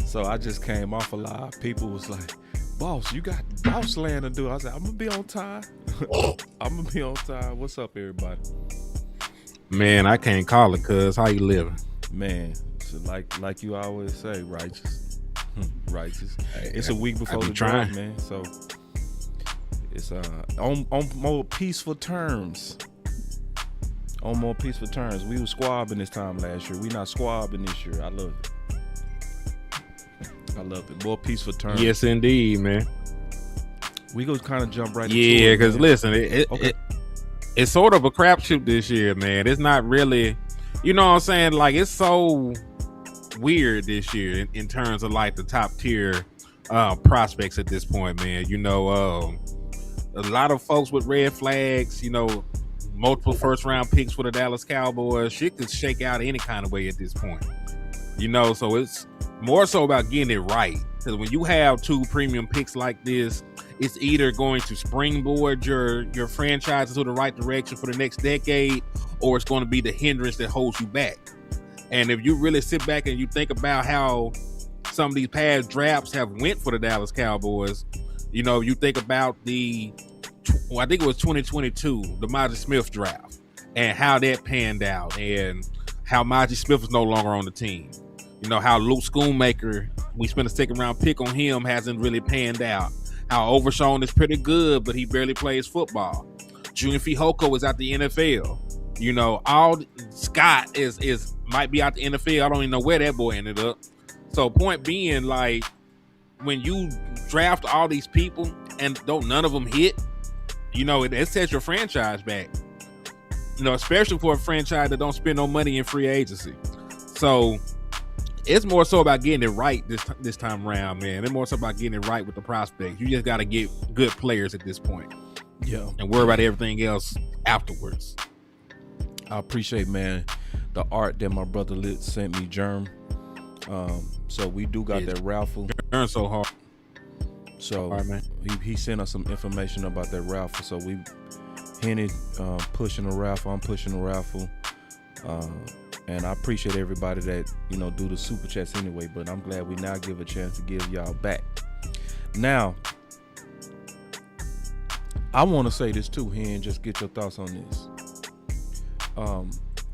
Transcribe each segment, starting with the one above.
So I just came off a lot. People was like, "Boss, you got BossLand to do." I said, "I'm gonna be on time. I'm gonna be on time." What's up, everybody? Man, I can't call it, cuz. How you living? Man, so like you always say, righteous. Righteous. It's a week before the draft, man. So it's on more peaceful terms. On more peaceful terms. We were squabbing this time last year. We not squabbing this year. I love it. I love it. More peaceful terms. Yes, indeed, man. We go kind of jump right into it. Yeah, because listen, it's sort of a crapshoot this year, man. It's not really, you know what I'm saying? Like, it's so weird this year in terms of like the top tier prospects at this point, man. You know, a lot of folks with red flags, you know, multiple first round picks for the Dallas Cowboys. Shit could shake out any kind of way at this point. You know, so it's more so about getting it right. Because when you have two premium picks like this, it's either going to springboard your franchise into the right direction for the next decade, or it's going to be the hindrance that holds you back. And if you really sit back and you think about how some of these past drafts have went for the Dallas Cowboys, you know, you think about I think it was 2022, the Maji Smith draft, and how that panned out, and how Maji Smith is no longer on the team. You know, how Luke Schoonmaker, we spent a second round pick on him, hasn't really panned out. How Overshown is pretty good, but he barely plays football. Junior Fihoko is out the NFL. You know, Scott is might be out the NFL. I don't even know where that boy ended up. So point being, like, when you draft all these people and none of them hit, you know, it sets your franchise back. You know, especially for a franchise that don't spend no money in free agency. So it's more so about getting it right this time around, man. It's more so about getting it right with the prospects. You just got to get good players at this point. Yeah. And worry about everything else afterwards. I appreciate, man, the art that my brother Lit sent me, Germ. So we do got that raffle. Germ so hard. So right, man. He sent us some information about that raffle. So we hinted pushing the raffle. I'm pushing the raffle. And I appreciate everybody that, you know, do the super chats anyway, but I'm glad we now give a chance to give y'all back. Now, I want to say this too, Hen, just get your thoughts on this.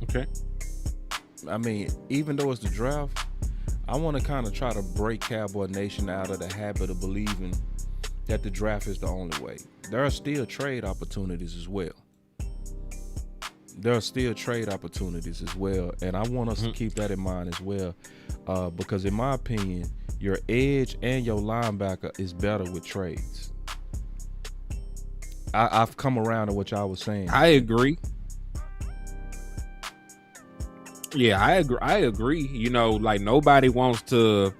Okay. I mean, even though it's the draft, I want to kind of try to break Cowboy Nation out of the habit of believing that the draft is the only way. There are still trade opportunities as well. There are still trade opportunities as well, and I want us to keep that in mind as well, because in my opinion, your edge and your linebacker is better with trades. I've come around to what y'all was saying. I agree. Yeah, I agree. You know, like, nobody wants to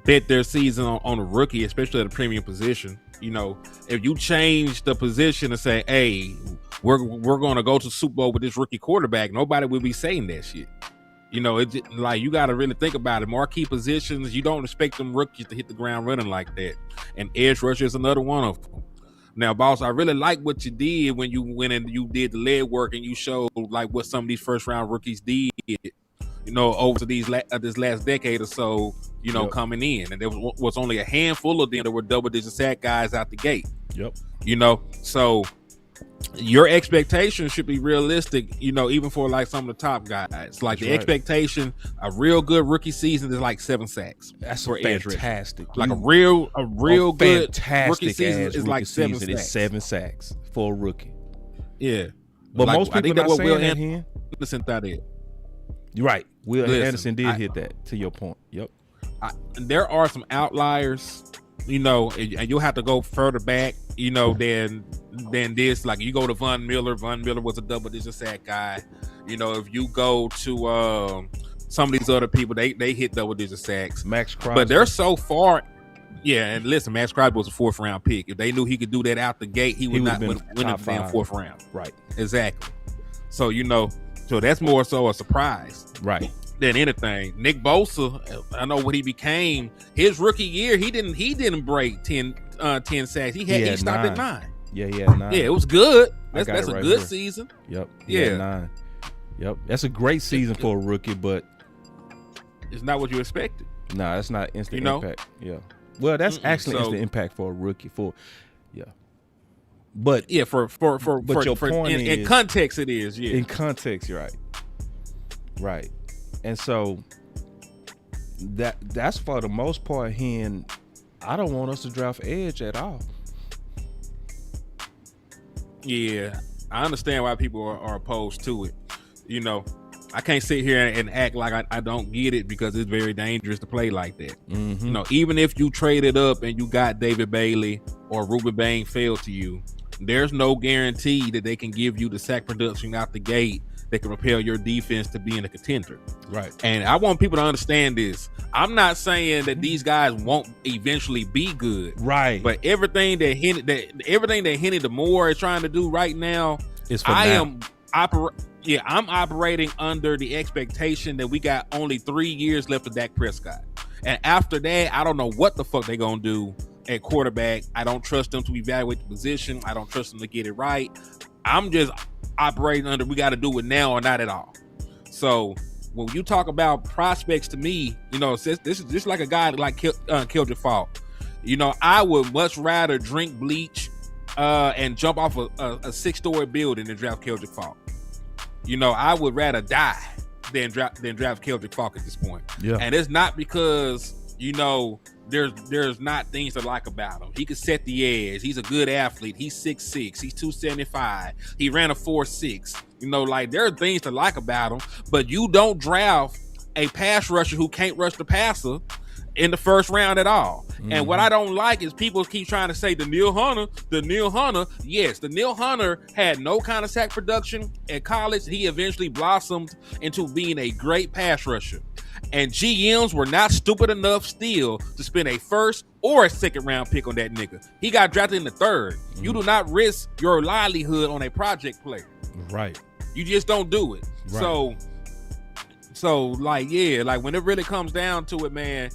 bet their season on a rookie, especially at a premium position. You know, if you change the position and say, hey, we're going to go to the Super Bowl with this rookie quarterback, nobody will be saying that shit. You know, it's like, you got to really think about it. Marquee positions, you don't expect them rookies to hit the ground running like that. And edge rusher is another one of them. Now, boss, I really like what you did when you went and you did the leg work and you showed like what some of these first round rookies did, you know, over this last decade or so, you know, coming in. And there was only a handful of them that were double-digit sack guys out the gate. Yep. You know, so your expectation should be realistic, you know, even for like some of the top guys. Like, the expectation, a real good rookie season is like 7 sacks. That's for fantastic. Like a real good rookie season is like 7 sacks. It's 7 sacks for a rookie. Yeah. But like, most people not saying that here. Listen to that. You're right. Will Anderson did hit that, to your point. Yep. There are some outliers, you know, and you'll have to go further back, you know, than this. Like, you go to Von Miller. Von Miller was a double-digit sack guy. You know, if you go to some of these other people, they hit double-digit sacks. Max Crosby. But they're so far. Yeah, and listen, Max Crosby was a 4th-round pick. If they knew he could do that out the gate, he would not win the damn 4th round. Right. Exactly. So, you know, so that's more so a surprise. Right. Than anything. Nick Bosa, I know what he became. His rookie year, he didn't break 10 sacks. He stopped at 9. Yeah, he had 9. Yeah, it was good. That's a right good here. season. Yep. Yeah. 9. Yep. That's a great season for a rookie, but it's not what you expected. Nah, that's not instant You know? impact. Yeah. Well, that's actually instant impact for a rookie. But yeah, for your point in context, it is. Yeah, in context, you're right. And so that's for the most part. I don't want us to draft edge at all. Yeah, I understand why people are opposed to it. You know, I can't sit here and act like I don't get it, because it's very dangerous to play like that. Mm-hmm. You know, even if you traded up and you got David Bailey or Ruben Bain failed to you, there's no guarantee that they can give you the sack production out the gate that can propel your defense to being a contender. Right. And I want people to understand this. I'm not saying that these guys won't eventually be good. Right. But everything that Henny the Moore is trying to do right now, I'm operating under the expectation that we got only 3 years left of Dak Prescott. And after that, I don't know what the fuck they're gonna do at quarterback. I don't trust them to evaluate the position. I don't trust them to get it right. I'm just operating under, we got to do it now or not at all. So when you talk about prospects, to me, you know, this is just like a guy like Kildred Falk. You know, I would much rather drink bleach and jump off a 6-story building than draft Kildred Falk. You know, I would rather die than draft Kildred Falk at this point. Yeah. And it's not because, you know, there's not things to like about him. He can set the edge. He's a good athlete. He's 6'6". He's 275. He ran a 4.6. You know, like, there are things to like about him, but you don't draft a pass rusher who can't rush the passer in the first round at all. Mm-hmm. And what I don't like is people keep trying to say the Neil Hunter. Yes, the Neil Hunter had no kind of sack production at college. He eventually blossomed into being a great pass rusher. And GMs were not stupid enough still to spend a first or a second round pick on that nigga. He got drafted in the third. Mm-hmm. You do not risk your livelihood on a project player. Right. You just don't do it. Right. So like, yeah, like when it really comes down to it, man,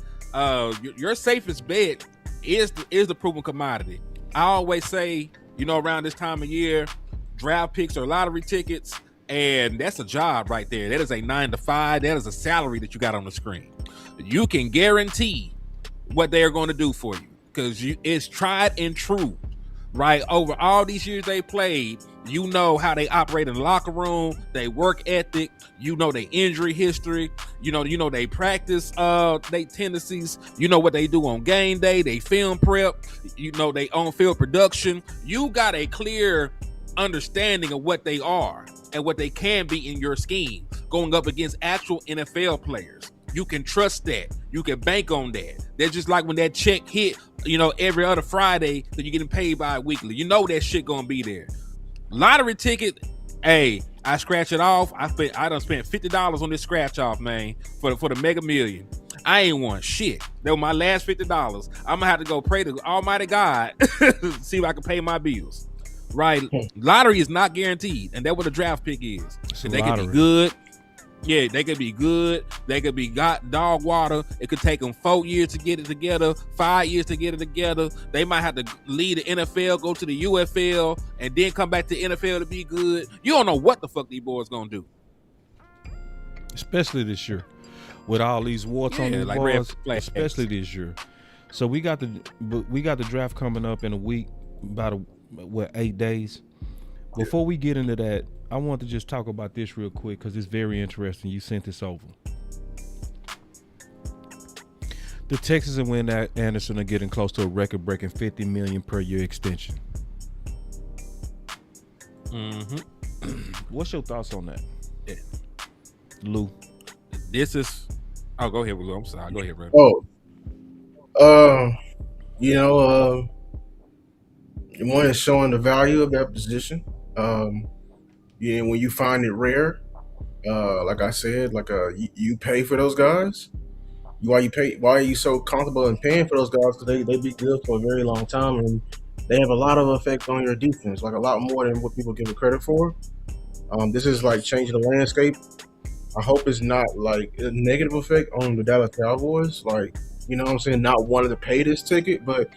your safest bet is the proven commodity. I always say, you know, around this time of year, draft picks are lottery tickets. And that's a job right there. That is a 9 to 5. That is a salary that you got on the screen. You can guarantee what they are going to do for you, because it's tried and true, right? Over all these years they played, you know how they operate in the locker room, they work ethic, you know their injury history, you know they practice they tendencies, you know what they do on game day, they film prep, you know they on-field production. You got a clear understanding of what they are and what they can be in your scheme going up against actual NFL players. You can trust that. You can bank on that. They're just like when that check hit, you know, every other Friday that you're getting paid bi-weekly. You know that shit gonna be there. Lottery ticket, hey, I scratch it off. I done spent $50 on this scratch off, man, for the Mega Million. I ain't won shit. That was my last $50. I'm gonna have to go pray to Almighty God see if I can pay my bills. Right, lottery is not guaranteed, and that's what a draft pick is. They can be good, yeah. They could be good. They could be got dog water. It could take them 4 years to get it together, 5 years to get it together. They might have to leave the NFL, go to the UFL, and then come back to the NFL to be good. You don't know what the fuck these boys gonna do, especially this year with all these warts on these like boys. Especially this year. So we got the draft coming up in a week, about 8 days. Before we get into that, I want to just talk about this real quick because it's very interesting. You sent this over. The Texans and Wynn Anderson are getting close to a record-breaking $50 million per year extension. Mm-hmm. What's your thoughts on that, Lou? This is. Oh, go ahead, Lou. I'm sorry. Go ahead, bro. You know, one is showing the value of that position. Yeah, when you find it rare, like I said, you pay for those guys. Why are you so comfortable in paying for those guys? Because they be good for a very long time, and they have a lot of effect on your defense, like a lot more than what people give it credit for. This is like changing the landscape. I hope it's not like a negative effect on the Dallas Cowboys. Like, you know what I'm saying? Not wanting to pay this ticket, but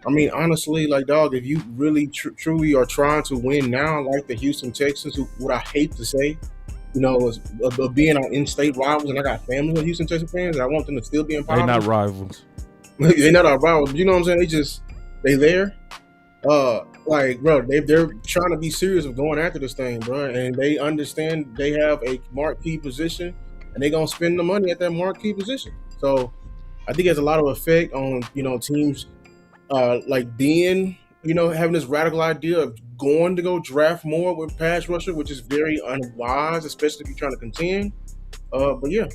I mean, honestly, like, dog, if you really truly are trying to win now, like the Houston Texans, what I hate to say, of being our in-state rivals, and I got family who are Houston Texans fans, and I want them to still be in They're power. not rivals. They're not our rivals. You know what I'm saying? They there. Like, bro, they're trying to be serious of going after this thing, bro, and they understand they have a marquee position, and they're gonna spend the money at that marquee position. So I think it has a lot of effect on teams like being having this radical idea of going to go draft more with pass rusher, which is very unwise, especially if you're trying to contend. But yeah,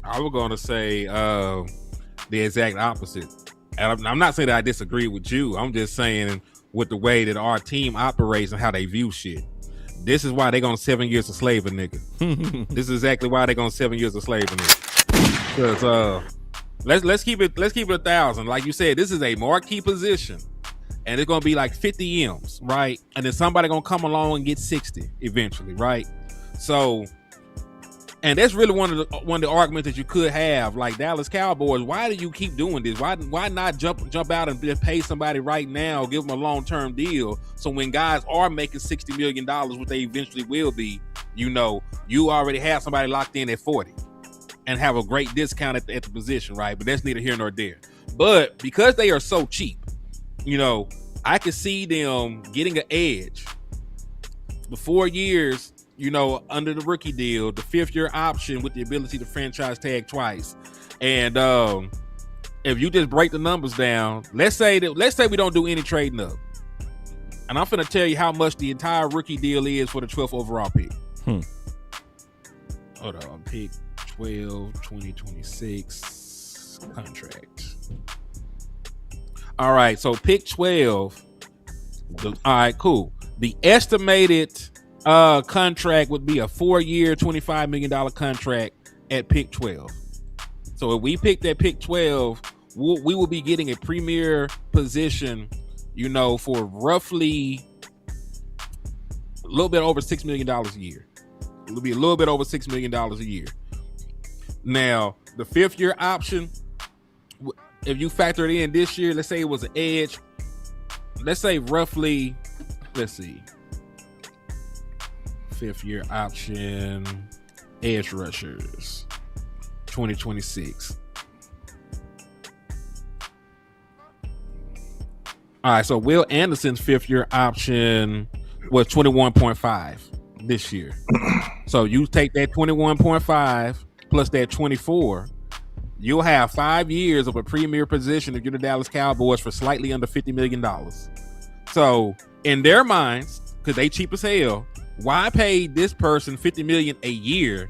I was going to say the exact opposite. And I'm not saying that I disagree with you. I'm just saying with the way that our team operates and how they view shit. This is why they're going 7 years to slave a nigga. This is exactly why they're going 7 years to slave a nigga. Because let's keep it 1,000. Like you said, this is a marquee position, and it's going to be like 50 M's, right? And then somebody going to come along and get 60 eventually, right? So. And that's really one of the arguments that you could have, like Dallas Cowboys. Why do you keep doing this? Why not jump out and just pay somebody right now, give them a long-term deal, so when guys are making $60 million, what they eventually will be, you already have somebody locked in at 40 and have a great discount at the position, right? But that's neither here nor there. But because they are so cheap, I could see them getting an edge. The 4 years, under the rookie deal, the 5th-year option with the ability to franchise tag twice. And if you just break the numbers down, let's say we don't do any trading up. And I'm finna tell you how much the entire rookie deal is for the 12th overall pick. Hold on, pick 12, 2026 contract. All right, so pick 12. All right, cool. The estimated contract would be a 4-year, $25 million contract at pick 12. So if we pick that pick 12, we will be getting a premier position, for roughly a little bit over $6 million a year. It'll be a little bit over $6 million a year. Now, the 5th-year option, if you factor it in this year, let's say it was an edge, let's say roughly, let's see. 5th-year option, edge rushers, 2026. All right, so Will Anderson's 5th-year option was 21.5 this year. So you take that 21.5 plus that 24, you'll have 5 years of a premier position if you're the Dallas Cowboys for slightly under $50 million. So in their minds, because they cheap as hell, why pay this person $50 million a year,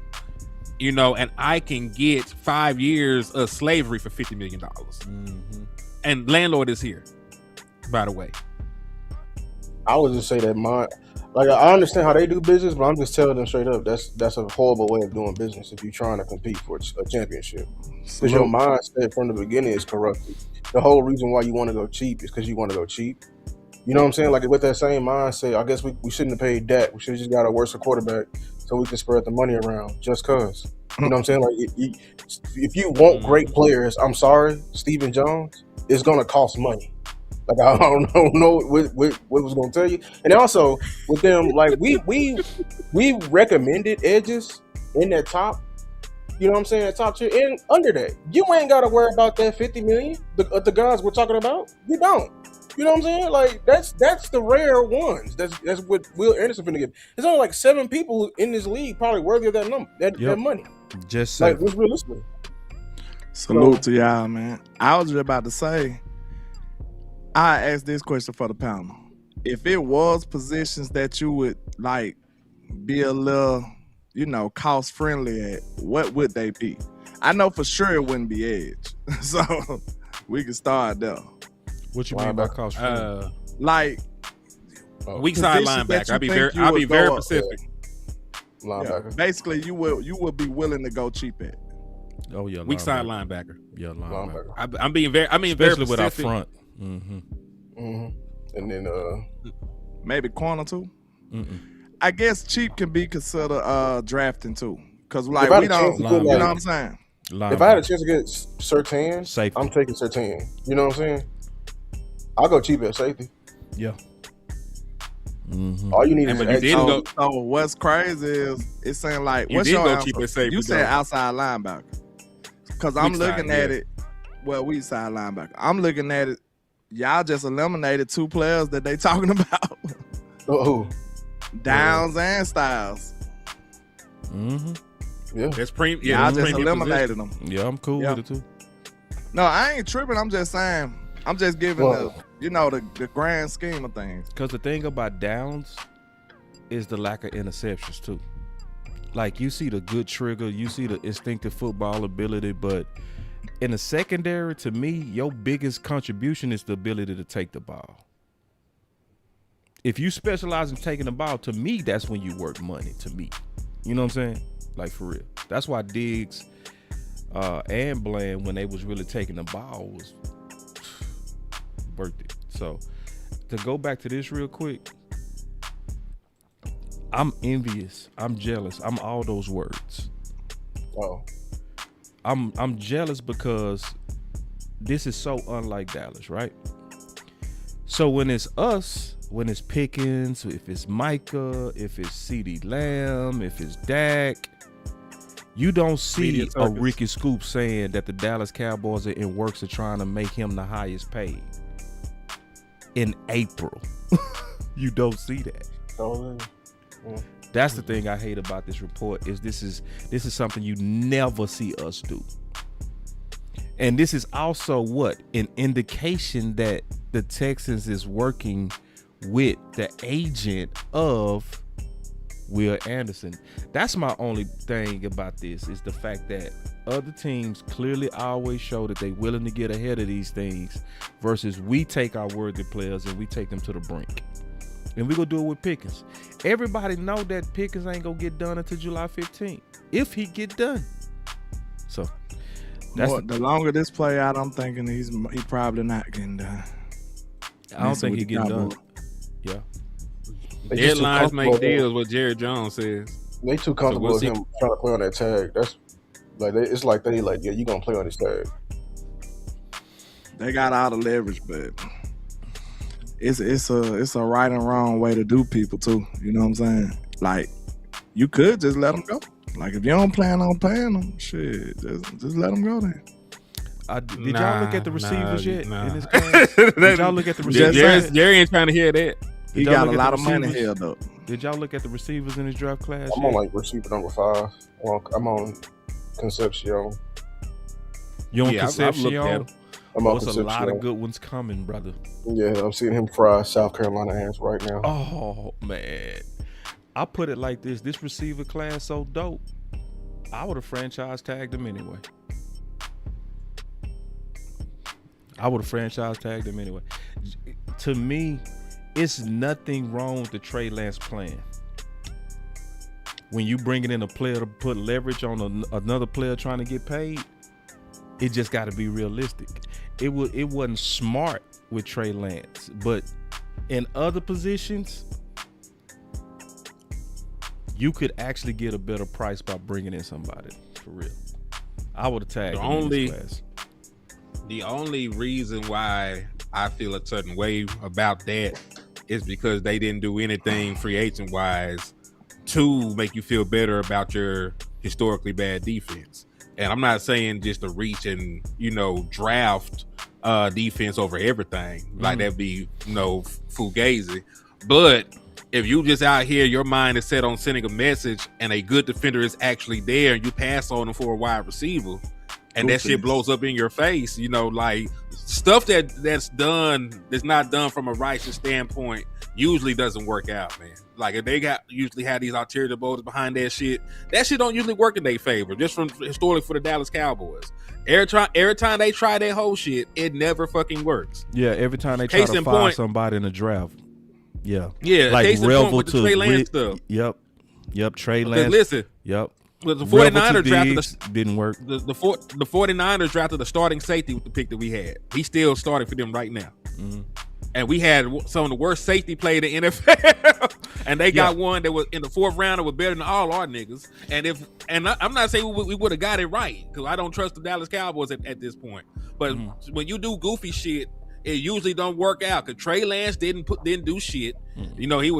and I can get 5 years of slavery for $50 million? Mm-hmm. And landlord is here, by the way. I would just say that I understand how they do business, but I'm just telling them straight up, that's a horrible way of doing business if you're trying to compete for a championship. Because your mindset from the beginning is corrupted. The whole reason why you want to go cheap is because you want to go cheap. You know what I'm saying? Like, with that same mindset, I guess we shouldn't have paid Dak. We should have just got a worse quarterback so we can spread the money around just cause. You know what I'm saying? Like, if you want great players, I'm sorry, Stephen Jones, it's going to cost money. Like, I don't know what was going to tell you. And also, with them, like, we recommended edges in that top, you know what I'm saying, that top tier, and under that. You ain't got to worry about that $50 million, the guys we're talking about. You don't. You know what I'm saying? Like, that's the rare ones. That's what Will Anderson finna get. There's only like 7 people in this league probably worthy of that number, that money. Just like, what's realistic? Salute to y'all, man. I was just about to say, I asked this question for the panel. If it was positions that you would like be a little, cost friendly at, what would they be? I know for sure it wouldn't be edge. So we can start there. What you mean by cost friendly? Like weak side linebacker. I'll be very specific. Linebacker. Yeah, basically, you would be willing to go cheap at. Oh yeah, weak side linebacker. Yeah, linebacker. I'm being very. I mean, especially very with our specific. front. Mm-hmm. Mm-hmm. And then maybe corner too. Mm-mm. I guess cheap can be considered drafting too, because like if we don't. You know what I'm saying? If I had a chance to get Surtain, I'm taking Surtain. You know what I'm saying? I'll go cheap at safety. Yeah. Mm-hmm. All you need And is but you an didn't extra. go. So what's crazy is it's saying like, You what's did your go answer? cheap and safe. You said outside linebacker. Because I'm Weak looking side, at yeah. it. Well, weak side linebacker. I'm looking at it. Y'all just eliminated 2 players that they talking about. Oh, Downs and Styles. Mm-hmm. yeah. That's premium. Y'all Yeah, that's just premium eliminated position. them. Yeah, I'm cool Yeah. with it too. No, I ain't tripping. I'm just saying. I'm just giving Well- the grand scheme of things. Because the thing about Downs is the lack of interceptions too. Like you see the good trigger, you see the instinctive football ability, but in the secondary, to me, your biggest contribution is the ability to take the ball. If you specialize in taking the ball, to me, that's when you work money. To me, you know what I'm saying? Like for real. That's why Diggs and Bland, when they was really taking the ball, was worth it. So to go back to this real quick, I'm envious. I'm jealous. I'm all those words. Oh, I'm jealous because this is so unlike Dallas, right? So when it's us, when it's Pickens, if it's Micah, if it's CeeDee Lamb, if it's Dak, you don't see Media a circus. Ricky Scoop saying that the Dallas Cowboys are in works of trying to make him the highest paid in April. You don't see that. oh, That's the thing I hate about this report is this is something you never see us do. And this is also what? An indication that the Texans is working with the agent of Will Anderson. That's my only thing about this is the fact that other teams clearly always show that they're willing to get ahead of these things versus we take our worthy players and we take them to the brink. And we gonna do it with Pickens. Everybody know that Pickens ain't gonna get done until July 15th. If he get done. So that's The longer this play out, I'm thinking he probably not getting done. I don't think he Messing getting with the done. Cowboys. Yeah. They just too Deadlines make comfortable. deals. What Jerry Jones says. They too comfortable what's with him trying to play on that tag. That's like it's like they like, yeah, you gonna play on this tag. They got all the leverage, but it's a right and wrong way to do people too. You know what I'm saying? Like you could just let them go. Like if you don't plan on paying them, shit, just let them go then. Did y'all look at the receivers yet nah. in this class? Did y'all look at the receivers? Jerry ain't trying to hear that. He Did y'all got a look at lot the of money receivers? held up. Did y'all look at the receivers in his draft class? I'm yet? on like receiver number 5. I'm on Concepcion. You on Yeah, I've looked at Concepcion? him. I'm on There's a lot of Concepcion. good ones coming, brother. Yeah, I'm seeing him fry South Carolina hands right now. Oh man, I put it like this: this receiver class so dope. I would have franchise tagged him anyway. To me, it's nothing wrong with the Trey Lance plan. When you bringing in a player to put leverage on another player trying to get paid, it just got to be realistic. It wasn't smart with Trey Lance, but in other positions, you could actually get a better price by bringing in somebody for real. I would have tagged him in this class. The only reason why I feel a certain way about that is because they didn't do anything free agent wise to make you feel better about your historically bad defense. And I'm not saying just to reach and, draft defense over everything. Like that'd be, fugazi. But if you just out here, your mind is set on sending a message and a good defender is actually there and you pass on them for a wide receiver and that shit blows up in your face, like stuff that's not done from a righteous standpoint usually doesn't work out, man. Like if they usually have these ulterior motives behind that shit don't usually work in their favor, just from historically for the Dallas Cowboys. Every time they try that whole shit, it never fucking works. Yeah, every time they try Case to in fire point. somebody in the draft. Yeah. Yeah, Like case in point Revel with the to Trey Lance stuff. Yep, Trey Because Lance. listen, Yep. the Revel 49ers to drafted Diggs didn't work. the 49ers drafted the starting safety with the pick that we had. He's still starting for them right now. Mm-hmm. And we had some of the worst safety play in the NFL. And they got one that was in the 4th round that was better than all our niggas. And I'm not saying we would have got it right, because I don't trust the Dallas Cowboys at this point. But when you do goofy shit, it usually don't work out because Trey Lance didn't do shit. You know, he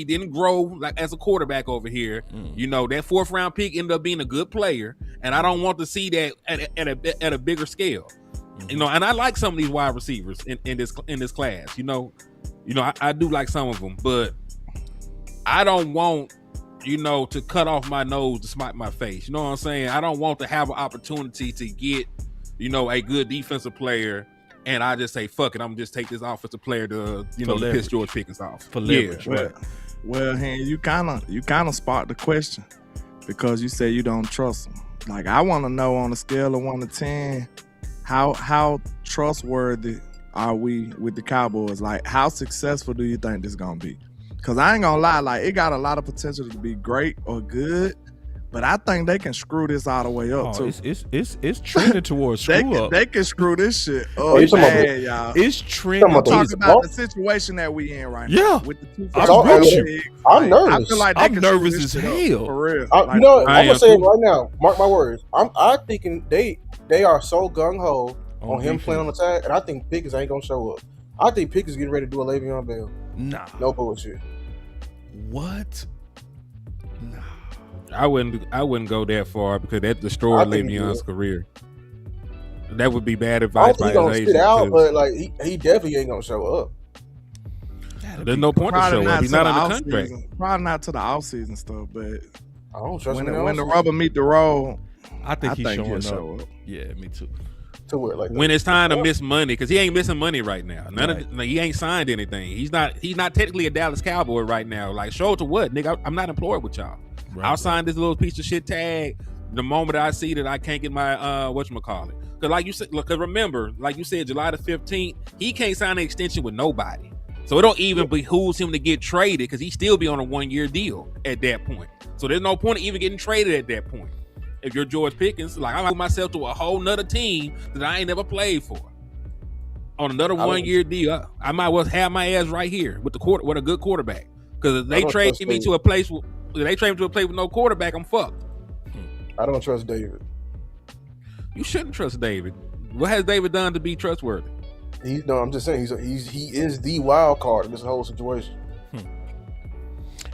didn't grow like as a quarterback over here. You know, that 4th round pick ended up being a good player, and I don't want to see that at a bigger scale. You know, and I like some of these wide receivers in this class. You know, I do like some of them, but I don't want, you know, to cut off my nose to smite my face. You know what I'm saying? I don't want to have an opportunity to get, you know, a good defensive player, and I just say, fuck it, I'm just take this offensive player to, you know, piss George Pickens off. For leverage, right? Well, Hen, you kind of sparked the question because you said you don't trust them. Like, I want to know on a scale of 1 to 10, how trustworthy are we with the Cowboys? Like, how successful do you think this is gonna be? Because I ain't gonna lie, like, it got a lot of potential to be great or good, but I think they can screw this all the way up too. It's trending towards screw up. They can screw this shit up bad, y'all. It's trending. I'm talking about the situation that we in right now. With the 2 I'm nervous. I feel like I'm nervous as hell. For real. You know, I'm gonna say it right now. Mark my words. I'm thinking they are so gung ho on him playing on the tag, and I think Pickens ain't gonna show up. I think Pickens getting ready to do a Le'Veon Bell. Nah, no bullshit. What? Nah, I wouldn't go that far because that destroyed Le'Veon's career. That would be bad advice. I don't think he's gonna sit out, but like he definitely ain't gonna show up. There's no point to show up. He's not on the contract. Probably not to the offseason stuff, but I don't trust when the rubber meet the road, I think he's he'll show up. Yeah, me too. To where, like, when it's time to miss money, because he ain't missing money right now. He ain't signed anything. He's not technically a Dallas Cowboy right now. Like, show it to what, nigga? I'm not employed with y'all. Right, I'll sign this little piece of shit tag the moment I see that I can't get my whatchamacallit. Because like you said, because remember, like you said, July the 15th, he can't sign an extension with nobody. So it don't even behooves him to get traded because he still be on a 1-year deal at that point. So there's no point of even getting traded at that point. If you're George Pickens, like, I put myself to a whole nother team that I ain't never played for on another 1-year deal. I might well have my ass right here with a good quarterback. Because if they trade me to a place with no quarterback, I'm fucked. I don't trust David. You shouldn't trust David. What has David done to be trustworthy? I'm just saying he is the wild card in this whole situation.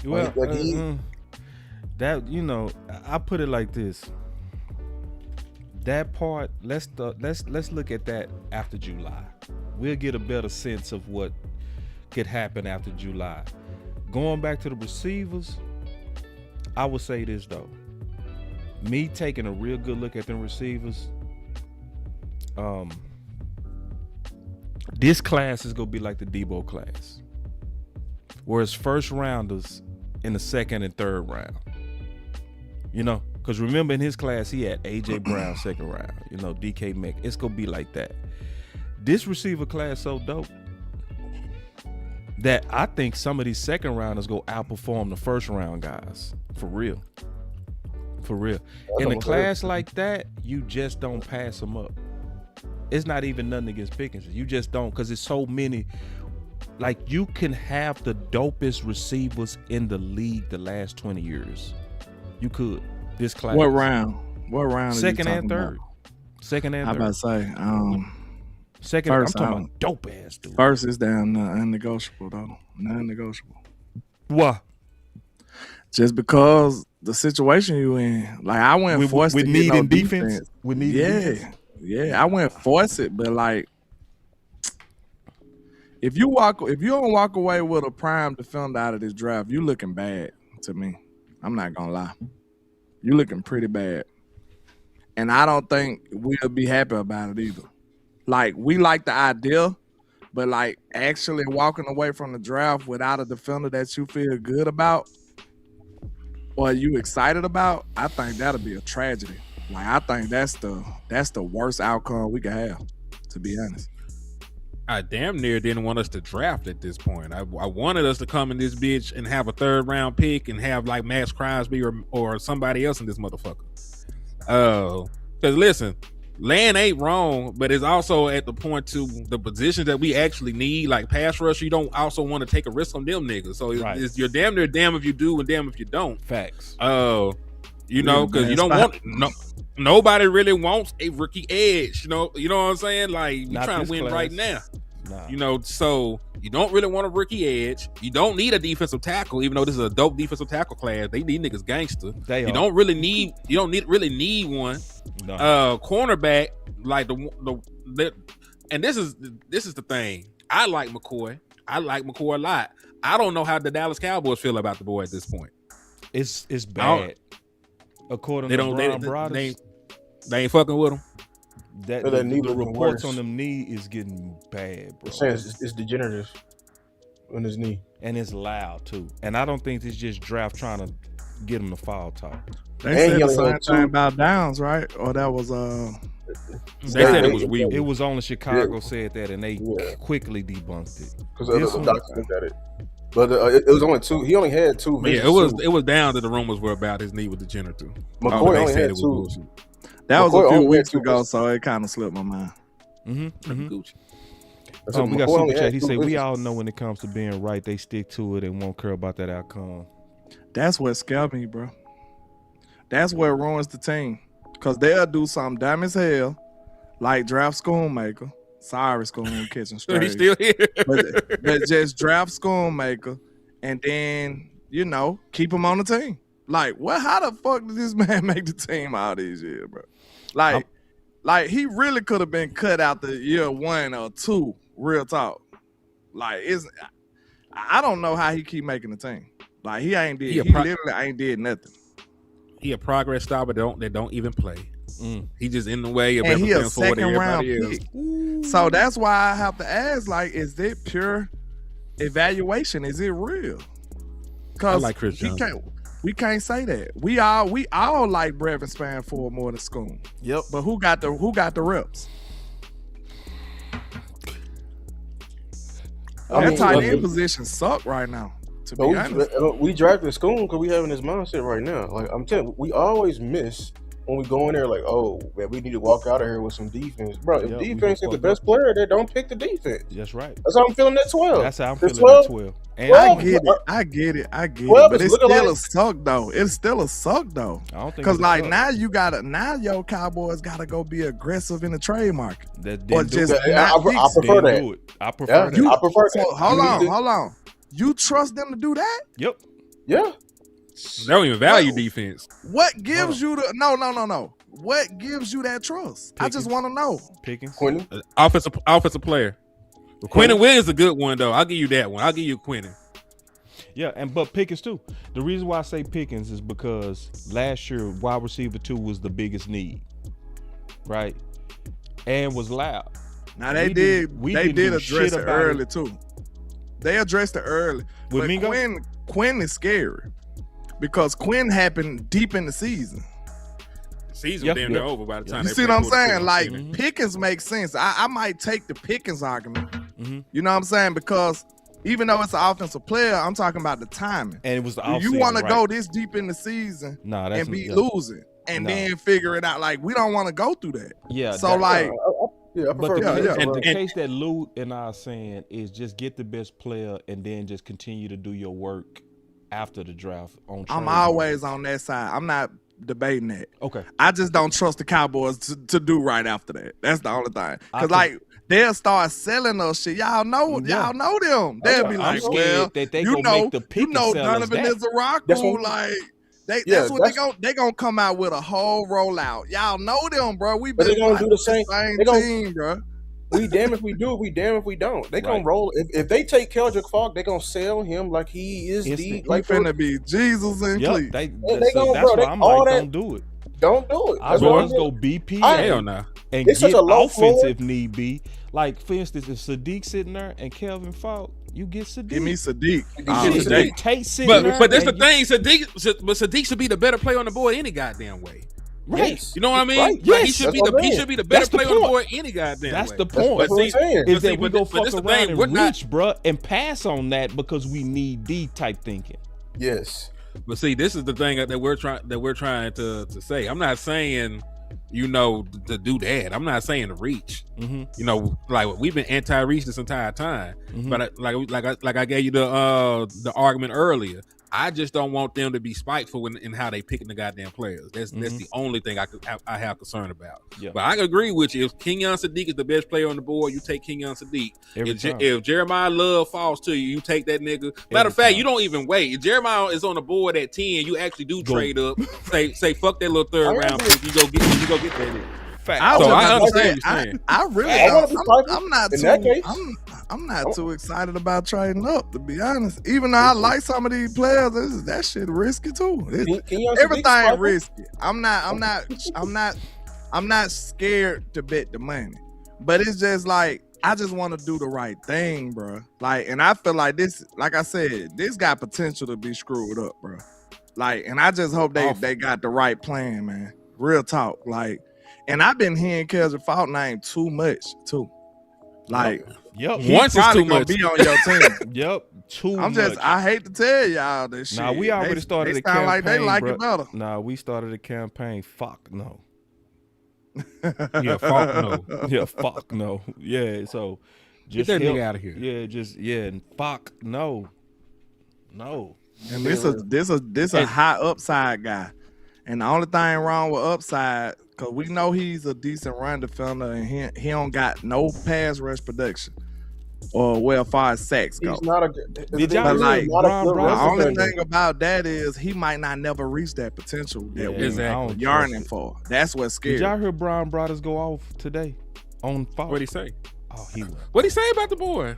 Well, that, you know, I put it like this. That part, let's look at that after July. We'll get a better sense of what could happen after July. Going back to the receivers, I would say this though. Me taking a real good look at them receivers, this class is gonna be like the Debo class, where it's first rounders in the 2nd and 3rd round. You know, because remember in his class he had AJ Brown 2nd round. You know, DK Metcalf. It's gonna be like that. This receiver class so dope that I think some of these 2nd rounders go outperform the 1st round guys. For real. In a class like that, you just don't pass them up. It's not even nothing against Pickens. You just don't, because it's so many. Like, you can have the dopest receivers in the league the last 20 years. You could. This class. What round? 2nd and 3rd. 2nd and 3rd. I'm about to say. Second, first, I'm talking about dope ass dude. First is down unnegotiable though. Non-negotiable. Why? Just because the situation you in. Like, I wouldn't force it. With needing defense. With needing defense. Yeah, I wouldn't force it, but like, if you don't walk away with a prime defender out of this draft, you looking bad to me. I'm not gonna lie. You looking pretty bad. And I don't think we'll be happy about it either. Like, we like the idea, but like actually walking away from the draft without a defender that you feel good about or you excited about, I think that'll be a tragedy. Like, I think that's the worst outcome we could have, to be honest. I damn near didn't want us to draft at this point. I wanted us to come in this bitch and have a 3rd round pick and have like Max Crosby or somebody else in this motherfucker. Because listen, Land ain't wrong, but it's also at the point to the positions that we actually need, like pass rush. You don't also want to take a risk on them niggas. So it's you're damn near damn if you do and damn if you don't. Facts. You know, because you don't want nobody really wants a rookie edge. You know what I'm saying? Like we trying to win right now. Nah. You know, so you don't really want a rookie edge. You don't need a defensive tackle, even though this is a dope defensive tackle class. They need niggas gangster. You don't really need one. No. Cornerback, like the and this is the thing. I like McCoy. I like McCoy a lot. I don't know how the Dallas Cowboys feel about the boy at this point. It's bad. According to Brian Broaddus, they ain't fucking with him. The reports on them knee is getting bad, bro. It's degenerative on his knee, and it's loud too. And I don't think it's just draft trying to get him to foul talk. They said the same thing about Downs, right? Or that was They said it was weird. It was only Chicago said that, and they quickly debunked it because the doctor looked at it. But it was only 2. He only had 2 visits. It was down that the rumors were about his knee with degenerative. McCoy only had 2. That was a few weeks ago, so it kind of slipped my mind. Gucci. We got super chat. He said, "We all know when it comes to being right, they stick to it and won't care about that outcome." That's what scares me, bro. That's what ruins the team, because they'll do something dumb as hell, like draft Schoonmaker. Sorry, Schoon, catching straight. He's still here. but just draft Schoonmaker and then, keep him on the team. Like, how the fuck did this man make the team all these years, bro? Like he really could have been cut out the year 1 or 2, real talk. Like, I don't know how he keep making the team. Like, he literally ain't did nothing. He a progress star, but they don't even play. He just in the way of he a forward second round pick. So that's why I have to ask, like, is it pure evaluation? Is it real? Because like Chris Johnson. We can't say that. We all like Brevin Spanford more than Schoon. Yep. But who got the reps? That tight end position suck right now. To be honest, we drafted Schoon because we having this mindset right now. Like I'm telling you, we always miss when we go in there like, oh man, we need to walk out of here with some defense, bro. If defense is the best player, they don't pick the defense. That's right. That's how I'm feeling at 12. That's how I'm feeling at 12. And I get it. But it's still a suck though. It's still a suck though. I don't think because like now your Cowboys gotta go be aggressive in the trade market. I prefer that. I prefer that. I prefer that. Hold on. You trust them to do that? Yep. Yeah. They don't even value defense. What gives you the no? What gives you that trust? Pickens. I just want to know. Pickens, Quentin, offensive player. Quentin Williams is a good one though. I'll give you that one. I'll give you Quentin. Yeah, but Pickens too. The reason why I say Pickens is because last year wide receiver 2 was the biggest need, right? And was loud. Now they did address it early too. They addressed it early. With Mingo? Quinn is scary because Quinn happened deep in the season. Season damn near over by the time. You see what I'm saying? Like Pickens makes sense. I might take the Pickens argument. You know what I'm saying? Because even though it's an offensive player, I'm talking about the timing. And it was the offseason. You want to go this deep in the season and be losing and then figure it out. Like we don't want to go through that. Yeah. So I prefer the case that Lou and I are saying is just get the best player and then just continue to do your work after the draft. I'm always on that side. I'm not debating that. Okay. I just don't trust the Cowboys to do right after that. That's the only thing. Because they'll start selling us shit. Y'all know them. They'll be like, well, that they make the pick Donovan is a Raku. Like that's what they gonna come out with a whole rollout. Y'all know them, bro. But they gonna do the same team, bro. We damn if we do, we damn if we don't. They gonna roll. If they take Keldrick Falk, they gonna sell him like he is like finna be Jesus and Cleveland. That's why I'm like, don't do it. Don't do it. I'd rather go BP. Hell no. And get offense if need be. Like for instance, if Sadiq sitting there and Kelvin Falk, you get Sadiq. Give me Sadiq. But that's the thing, Sadiq should be the better player on the board any goddamn way. Right. Yes. You know what I mean? Right. Yes. Like he should be the better player on the board any goddamn That's way. The point. That's what I'm saying. Is that we go fuck around and reach, bruh, and pass on that because we need D type thinking. Yes. But see, this is the thing that we're trying to say. I'm not saying, you know, to do that. I'm not saying to reach. Mm-hmm. You know, like we've been anti-reach this entire time. Mm-hmm. But I gave you the argument earlier. I just don't want them to be spiteful in how they picking the goddamn players. That's the only thing I have concern about. Yeah. But I agree with you. If Kenyon Sadiq is the best player on the board, you take Kenyon Sadiq. If Jeremiah Love falls to you, you take that nigga. Matter of fact, you don't even wait. If Jeremiah is on the board at 10, you actually do trade up. Say fuck that little third round pick. You go get that nigga. I understand what you're saying. I really don't. I'm not too excited about trading up, to be honest. Even though I like some of these players, that shit risky too. Everything risky. I'm not scared to bet the money, but it's just like I just want to do the right thing, bro. Like, and I feel like this, like I said, this got potential to be screwed up, bro. Like, and I just hope they got the right plan, man. Real talk, like. And I've been hearing Kelvin Fault name too much too. Like, once it's too much. Be on your team. Too much. I hate to tell y'all this shit. Nah, we already started a campaign. Like they like bro. it better. Nah, we started a campaign. Fuck no. Yeah, fuck no. Yeah, fuck no. Yeah, so just get that nigga out of here. Yeah, and fuck no. No. And this a high upside guy. And the only thing wrong with upside, because we know he's a decent run defender and he don't got no pass rush production or as far as sacks go. He's not a good. The only thing about that is he might not never reach that potential that we're yearning for. That's what's scary. Did y'all hear Brian Brothers go off today on Fox? What'd he say? Oh, what'd he say about the boy?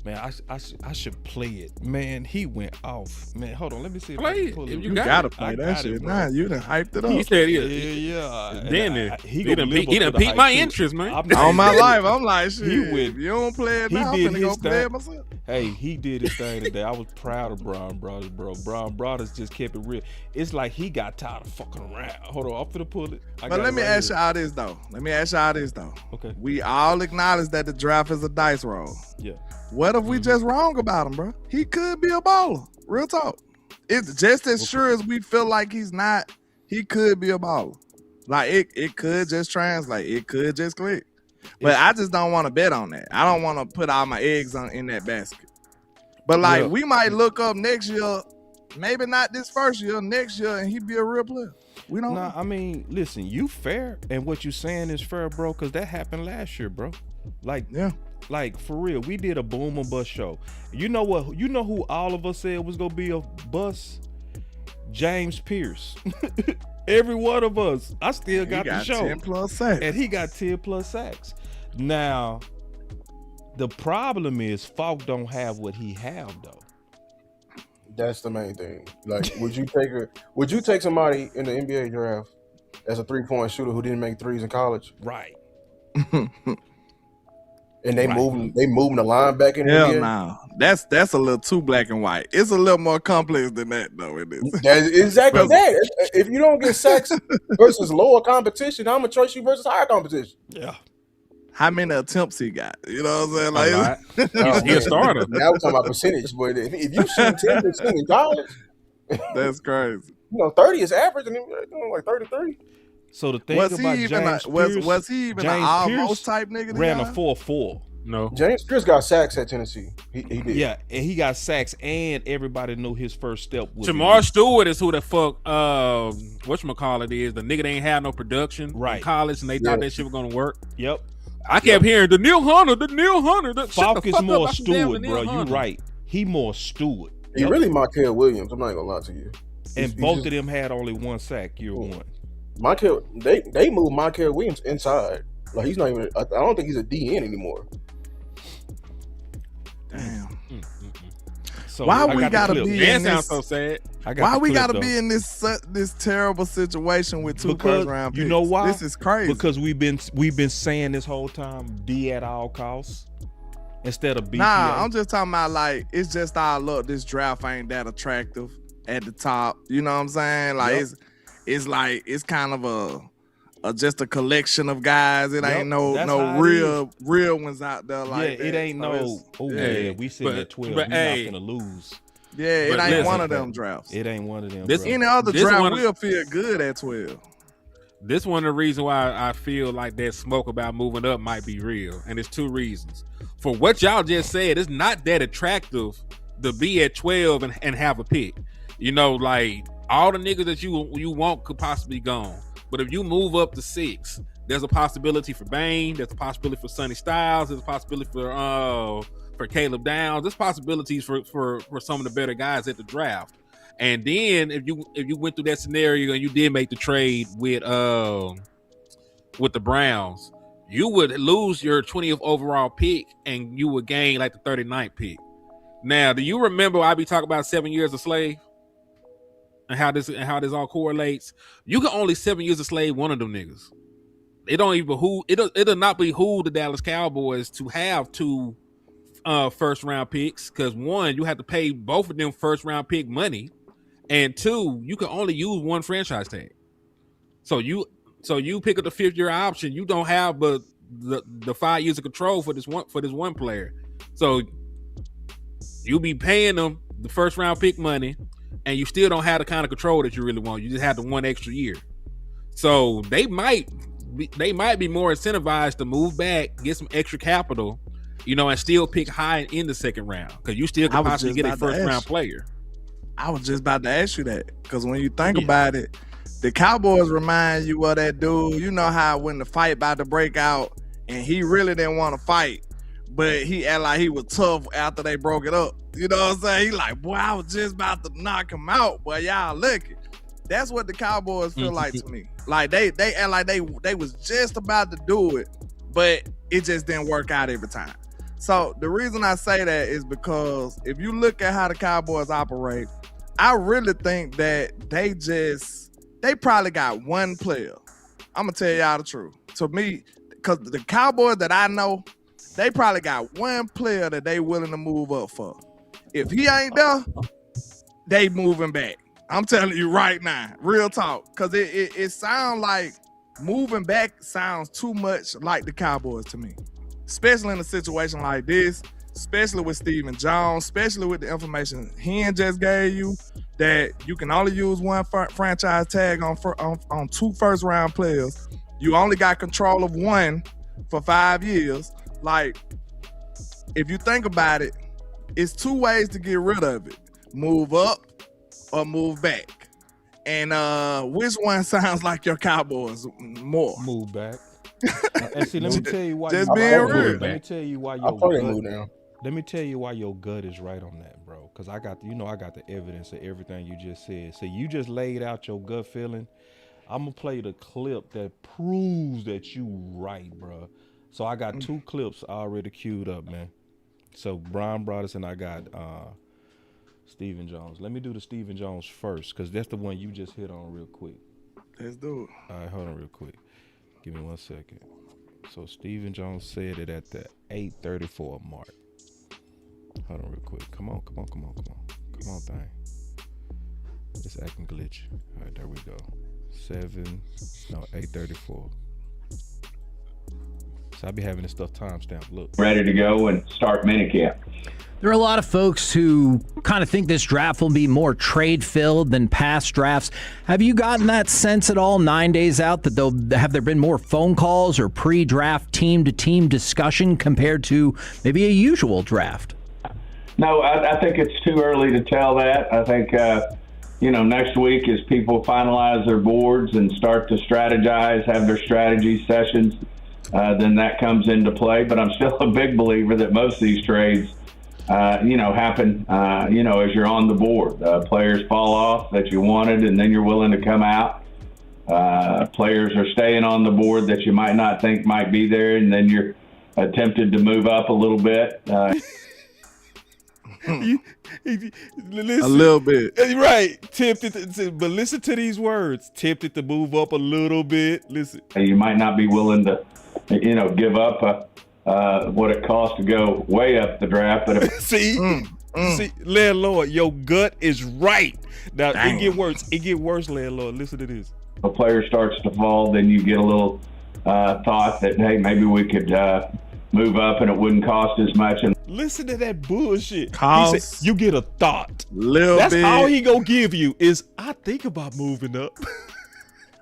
Man, I should play it. Man, he went off. Man, hold on. Let me see if play I can pull it. You gotta play that shit. Nah, you done hyped it up. He said, yeah. Then he done piqued my interest, man. All my life, I'm like, shit. He went. You don't play it now, I'm finna go play it myself. Hey, he did his thing today. I was proud of Brian Brothers, bro. Brian Brothers just kept it real. It's like he got tired of fucking around. Hold on, I'm finna pull it. But let me ask y'all this though. Okay. We all acknowledge that the draft is a dice roll. Yeah. What if we just wrong about him, bro? He could be a baller. Real talk. It's just as sure as we feel like he's not, he could be a baller. Like it could just translate. It could just click. But I just don't want to bet on that. I don't want to put all my eggs in that basket. But like we might look up next year, maybe not this first year, next year, and he be a real player. We don't know. I mean, listen, you fair, and what you saying is fair, bro, because that happened last year, bro. Like, like for real, we did a boom or bust show. You know what? You know who all of us said was gonna be a bust? James Pierce. Every one of us. I still got the show. 10+ sacks. And he got 10+ sacks. Now, the problem is Falk don't have what he have though. That's the main thing. Like, would you take somebody in the NBA draft as a 3-point shooter who didn't make threes in college? Right. And they moving the line back in the NBA? No. That's a little too black and white. It's a little more complex than that, though. It is. That's exactly that. If you don't get sacks versus lower competition, I'm gonna trust you versus higher competition. Yeah. How many attempts he got? You know what I'm saying? Like, he's a starter. Now we're talking about percentage, but if you shoot 10% in college, that's crazy. 30 is average, and like 33. So the thing about James Pierce, was he even an almost type nigga? Ran a 4.4. No. James Pierce got sacks at Tennessee. He did. Yeah, and he got sacks, and everybody knew his first step was Jamar Stewart is who the fuck whatchamacallit is. The nigga that ain't had no production in college, and they thought that shit was gonna work. Yep. I kept hearing the Neil Hunter. Falk is more Stewart, bro. You right. He more Stewart. He really Markel Williams. I'm not gonna lie to you. And both of them had only one sack year one. Markel, they moved Markel Williams inside. Like he's not even. I don't think he's a DN anymore. Damn. So why we gotta be in this? Sounds so sad. Why we gotta be in this terrible situation with two first round picks? You know why? This is crazy. Because we've been saying this whole time, D at all costs instead of BTA. Nah, I'm just talking about like it's just our look. This draft ain't that attractive at the top. You know what I'm saying? Like it's like it's kind of just a collection of guys. It ain't no real ones out there like that. It ain't we sitting at 12. We're not gonna lose. Yeah, it ain't one of them drafts. It ain't one of them. Any other draft will feel good at 12. This one of the reasons why I feel like that smoke about moving up might be real, and it's 2 reasons. For what y'all just said, it's not that attractive to be at 12 and have a pick. You know, like all the niggas that you want could possibly be gone. But if you move up to 6, there's a possibility for Bane. There's a possibility for Sonny Styles. There's a possibility for Caleb Downs. There's possibilities for some of the better guys at the draft. And then if you went through that scenario and you did make the trade with the Browns, you would lose your 20th overall pick and you would gain like the 39th pick. Now, do you remember I be talking about 7 years a slave and how this all correlates? You can only 7 years a slave one of them niggas. It'll not behoove the Dallas Cowboys to have 2 first round picks, because 1, you have to pay both of them first round pick money, and 2, you can only use 1 franchise tag. So you pick up the 5th year option. You don't have but the 5 years of control for this one player. So you'll be paying them the first round pick money, and you still don't have the kind of control that you really want. You just have the 1 extra year. So they might be more incentivized to move back, get some extra capital, you know, and still pick high in the 2nd round, because you still can possibly get a first round player. I was just about to ask you that, because when you think about it, the Cowboys remind you of that dude. You know how when the fight about to break out and he really didn't want to fight, but he act like he was tough after they broke it up. You know what I'm saying? He like, boy, I was just about to knock him out, boy, y'all lucky. That's what the Cowboys feel like to me. Like they act like they was just about to do it, but it just didn't work out every time. So the reason I say that is because if you look at how the Cowboys operate, I really think that they probably got 1 player. I'm gonna tell y'all the truth. To me, because the Cowboys that I know, they probably got 1 player that they willing to move up for. If he ain't there, they moving back. I'm telling you right now, real talk. Because it sounds like moving back sounds too much like the Cowboys to me. Especially in a situation like this, especially with Stephen Jones, especially with the information he just gave you, that you can only use 1 franchise tag on 2 first round players. You only got control of 1 for 5 years. Like, if you think about it, it's 2 ways to get rid of it: move up or move back. And which one sounds like your Cowboys more? Move back. And see, let me tell you why. Just being real. Let me tell you why your gut. Let me tell you why your gut is right on that, bro. Because I got the evidence of everything you just said. So you just laid out your gut feeling. I'm gonna play the clip that proves that you right, bro. So I got 2 clips already queued up, man. So Brian brought us, and I got Stephen Jones. Let me do the Stephen Jones first, because that's the one you just hit on real quick. Let's do it. All right, hold on real quick. Give me 1 second. So Stephen Jones said it at the 8:34 mark. Hold on real quick. Come on, thing. It's acting glitchy. All right, there we go. 8:34. So I be having this stuff timestamped. Look. Ready to go and start minicamp. There are a lot of folks who kind of think this draft will be more trade-filled than past drafts. Have you gotten that sense at all 9 days out, that have there been more phone calls or pre-draft team-to-team discussion compared to maybe a usual draft? No, I think it's too early to tell that. I think, next week as people finalize their boards and start to strategize, have their strategy sessions, then that comes into play. But I'm still a big believer that most of these trades happen, as you're on the board. Players fall off that you wanted, and then you're willing to come out. Players are staying on the board that you might not think might be there, and then you're attempted to move up a little bit. Listen, a little bit. Right. But listen to these words. Tempted to move up a little bit. Listen. You might not be willing to, give up what it costs to go way up the draft. But if see, landlord, your gut is right. Now, it get worse. It get worse, landlord. Listen to this. a player starts to fall, then you get a little thought that, hey, maybe we could move up and it wouldn't cost as much. And listen to that bullshit. He said, you get a thought. That's all he gonna give you is, I think about moving up.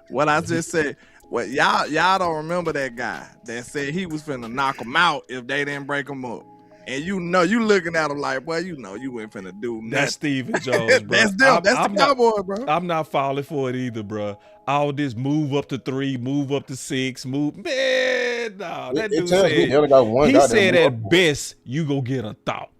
what I just said. Well, y'all don't remember that guy that said he was finna knock him out if they didn't break him up. And you looking at him like, well, you ain't finna do nothing. That's Steven Jones, bro. That's them. That's the Cowboy, bro. I'm not falling for it either, bro. All this move up to 3, move up to 6, move. Man, no. That dude said, he said at best, you go get a thought.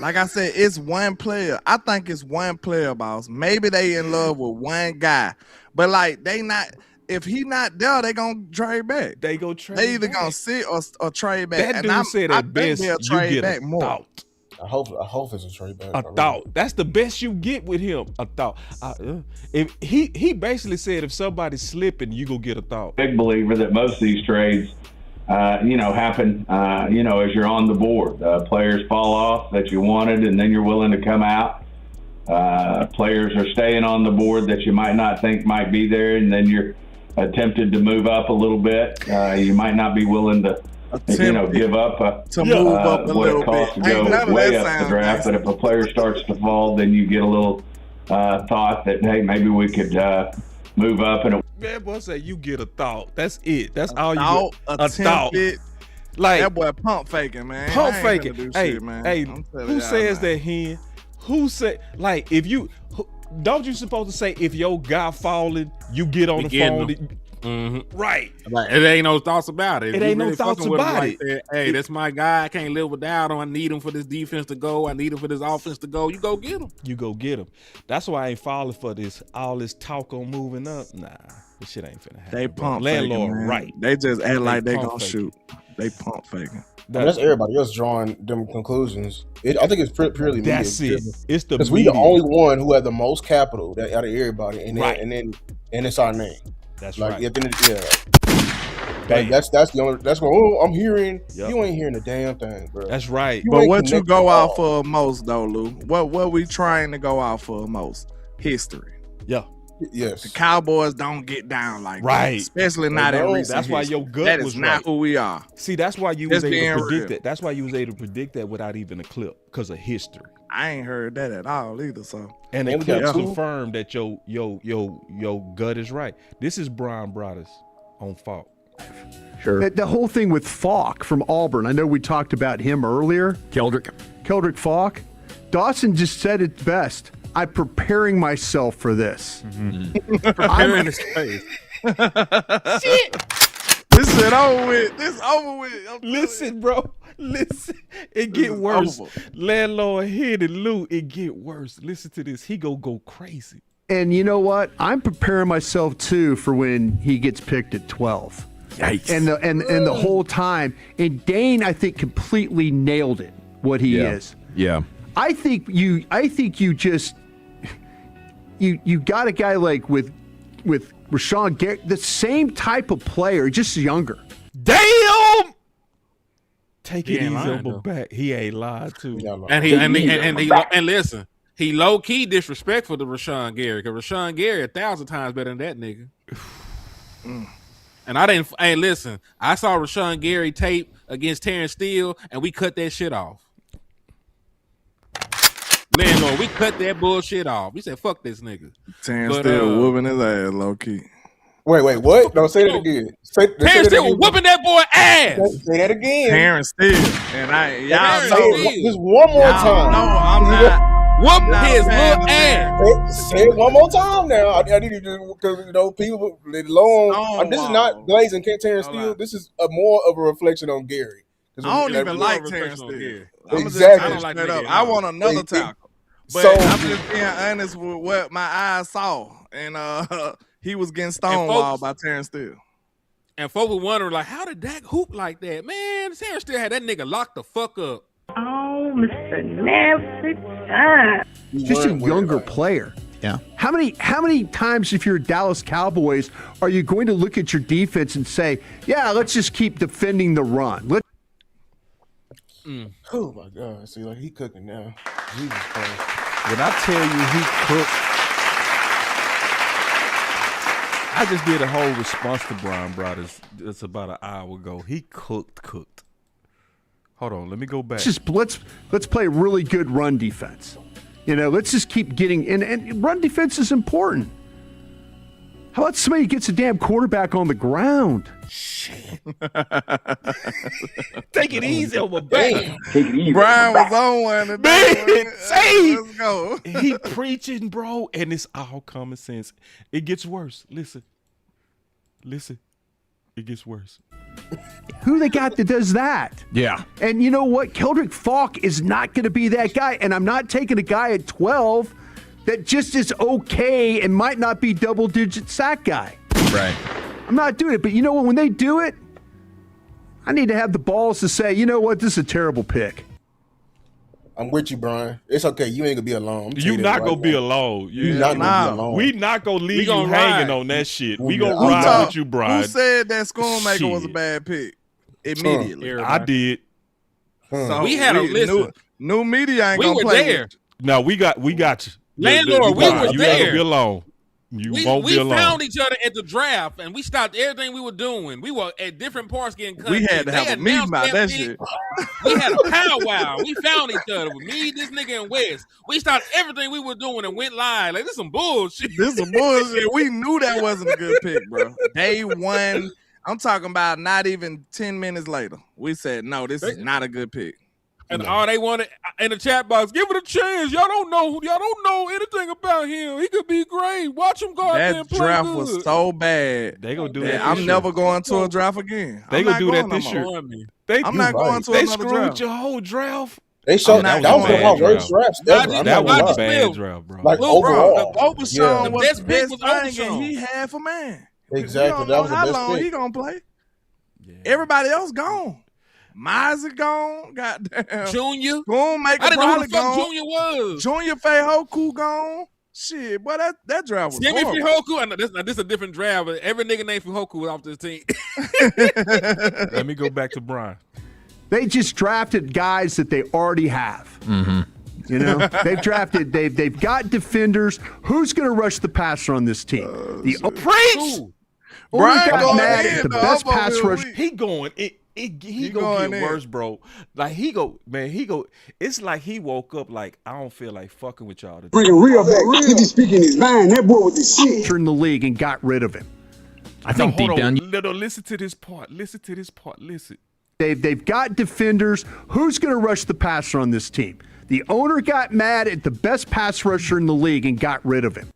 Like I said, it's one player. I think it's one player, boss. Maybe they in love with one guy. But, like, they not... If he not there, they gonna trade back. They go trade. They either gonna sit or trade back. That dude said at best you get a thought. I hope it's a trade back. A thought. That's the best you get with him. A thought. If he basically said if somebody's slipping, you go get a thought. Big believer that most of these trades, happen. As you're on the board, players fall off that you wanted, and then you're willing to come out. Players are staying on the board that you might not think might be there, and then you're attempted to move up a little bit. You might not be willing to, give up to move up a what little it costs bit. to go way up the draft. But if a player starts to fall, then you get a little thought that, hey, maybe we could move up. And man, boy, say you get a thought. That's it. That's all you get. A thought. Like that boy pump faking, man. Pump faking. Hey, shit, man. Hey, who says that here? Who said like if you? Don't you supposed to say if your guy falling, you get on the phone? Mm-hmm. Right. Like, it ain't no thoughts about it. It ain't no thoughts about it. Hey, that's my guy. I can't live without him. I need him for this defense to go. I need him for this offense to go. You go get him. You go get him. That's why I ain't falling for all this talk on moving up. Nah, this shit ain't finna happen. They pump landlord, faking, right? They just act like they gonna shoot. They pump faking. That's everybody else drawing them conclusions. I think it's purely media. That's it. It's the because we the only one who had the most capital out of everybody, and then it's our name. That's like, right. At the end of the day, that's the only. That's what I'm hearing. Yep. You ain't hearing a damn thing, bro. That's right. But what you go out for most, though, Lou? What we trying to go out for most? History. Yeah. Yes. The Cowboys don't get down like right, that, especially not in recent That's why your gut that was is not who we are. See, that's why you was able to predict that. That's why you was able to predict that without even a clip, because of history. I ain't heard that at all either. So and the clip confirmed that your gut is right. This is Brian Broaddus on Falk. Sure. The whole thing with Falk from Auburn. I know we talked about him earlier. Keldrick Falk. Dawson just said it best. I'm preparing myself for this. Mm-hmm. Preparing his face. Shit. This is over with. This over with. Listen, bro. Listen. It get worse. Landlord hit it, Lou. It get worse. Listen to this. He go crazy. And you know what? I'm preparing myself too for when he gets picked at 12. Yikes. And the whole time. And Dane, I think, completely nailed it. What he is. Yeah. I think you just you got a guy like with Rashawn Gary, the same type of player, just younger. Damn! Take it easy on my back. He ain't lied too. And listen, he low key disrespectful to Rashawn Gary, because Rashawn Gary 1,000 times better than that nigga. And I didn't. Hey, listen, I saw Rashawn Gary tape against Terrence Steele, and we cut that shit off. Landlord, we cut that bullshit off. We said, fuck this nigga. Terrence Steele whooping his ass, low key. Wait, what? No, say that again. Terrence Steele whooping that boy ass. Say that again. Terrence Steele. And y'all know just one more time. No, I'm not. Whoop his little ass. Say it one more time now. I need to, because people they long. This is not glazing Terrence Steele. This is more of a reflection on Gary. I don't even like Terrence Steele. Exactly. I want another tackle. But I'm just being honest with what my eyes saw, and he was getting stonewalled by Terrence Steele. And folks were wondering, like, how did Dak hoop like that? Man, Terrence Steele had that nigga locked the fuck up. Oh, Mr. Nasty. Just a younger player. Yeah. How many times, if you're Dallas Cowboys, are you going to look at your defense and say, yeah, let's just keep defending the run? Oh my God! See, like he cooking now. Jesus Christ! When I tell you he cooked, I just did a whole response to Brian Broaddus. It's about an hour ago. He cooked. Hold on, let me go back. Let's play really good run defense. Let's just keep getting and run defense is important. How about somebody gets a damn quarterback on the ground? Shit. Take it easy on my back. Take it easy. Brian was on one today. Man, say Let's go. he preaching, bro, and it's all common sense. It gets worse. Listen. It gets worse. Who they got that does that? Yeah. And you know what? Keldrick Falk is not going to be that guy. And I'm not taking a guy at 12 that just is okay and might not be double-digit sack guy. Right. I'm not doing it. But you know what? When they do it, I need to have the balls to say, you know what? This is a terrible pick. I'm with you, Brian. It's okay. You ain't gonna be alone. You not gonna be alone. You not gonna be alone. We not gonna leave you hanging on that shit. We gonna I'm ride with you, Brian. Who said that Schoonmaker was a Shit. bad pick? Immediately. I did. So We had a listen. New media ain't We gonna were play there. with you. No, we got you. Landlord, we Brian, were you there. ain't gonna be alone. You won't be We alone. found each other at the draft, and we stopped everything we were doing. We were at different parts getting cut. We had to They have a meeting announced about that thing. shit. We had a powwow. We found each other. Me, this nigga, and Wes. We stopped everything we were doing and went live. Like, this is some bullshit. This is bullshit. We knew that wasn't a good pick, bro. Day one, I'm talking about not even 10 minutes later. We said, no, this is not a good pick. And all they wanted in the chat box, give it a chance. Y'all don't know anything about him. He could be great. Watch him go out there That and play draft good. was so bad. They gonna do that that. I'm this never year. going to a draft again. They I'm gonna not do that going no this year. more. They, I'm not going to They another screwed draft. your whole draft. They showed I'm that not was going one of my bad worst draft. drafts Nah, ever. this- I'm That not was gonna a lie. bad draft, bro. Like Look, bro, overall, Overshawn The was best the pick best was thing, and Overshawn. he half a man. Exactly. We don't That know was the how best long pick. he gonna play. Yeah. Everybody else gone. Mize gone. Goddamn. Junior. Schoonmaker I didn't know who probably the fuck gone. Junior was. Junior Feihoku gone. Shit, boy, that draft was Jimmy horrible. Fihoku. I know this is a different draft, but every nigga named Fihoku was off this team. Let me go back to Brian. They just drafted guys that they already have. Mm-hmm. You know, they've got defenders. Who's going to rush the passer on this team? The Preach. Ooh. Brian got going mad in, at the though. best I'm over pass here rush. weak. He going. He gonna going get in. worse, bro. Like he go. It's like he woke up like I don't feel like fucking with y'all today. Bring it real back. He be speaking his mind. That boy with the shit. in the league and got rid of him. I think Hold deep on. down, No, listen to this part. Listen. They've got defenders. Who's going to rush the passer on this team? The owner got mad at the best pass rusher in the league and got rid of him.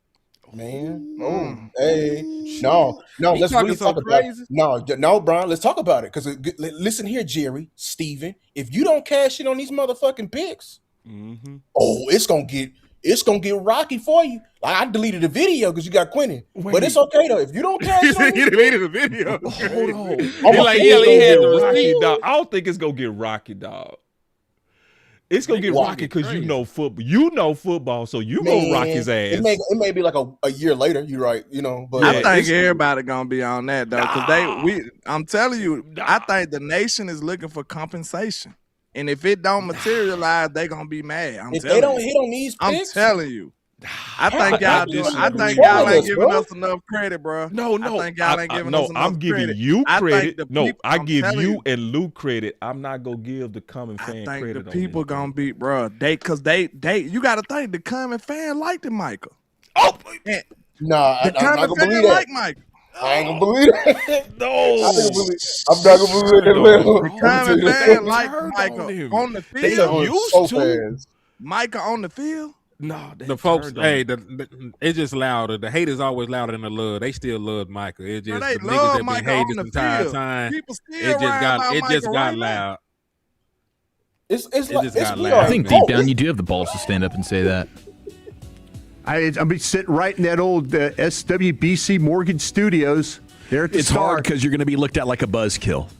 Man, hey, no, let's talking really so talk about crazy? it. No, Brian, let's talk about it. Because listen here, Jerry, Steven, if you don't cash in on these motherfucking picks, it's gonna get rocky for you. Like, I deleted the video because you got Quentin, but it's okay though. If you don't cash in on these, deleted the video. Hold on. He had the Rocky, receipt. dog. I don't think it's gonna get rocky, dog. It's gonna get rocky because crazy. you know football. You know football, so you gonna rock his ass. It may be like a year later. You're right, but I think everybody gonna be on that though, because I'm telling you, I think the nation is looking for compensation, and if it don't materialize, they gonna be mad. if they don't hit on these I'm picks, telling you. I think y'all disagree. ain't giving Bro. us enough credit, bro. No. I think y'all ain't giving us enough I'm giving credit. you I think credit. the No, people- I I'm give telling you and Lou credit. I'm not gonna give the common I fan think credit. the on people this. gonna beat, bro. Because they you got to think the common fan liked it, Michael. Oh, nah, The I'm not common gonna fan believe that. like Michael. I ain't gonna believe that. no. I'm not gonna believe that. No. The common fan like turned Michael on him. on the They field. used so to. fast. Michael on the field. No, they The folks, turned on hey, him. it's just louder. The hate is always louder than the love. They still love Michael. It's Bro, just they the niggas love that been Michael hating on this the entire field. time. People still It just ride got about it Michael just got right now. loud. It's just like got we loud. are I think close. deep down you do have the balls to stand up and say that. I'm sitting right in that old SWBC Mortgage Studios. There at the It's Star. hard because you're going to be looked at like a buzzkill.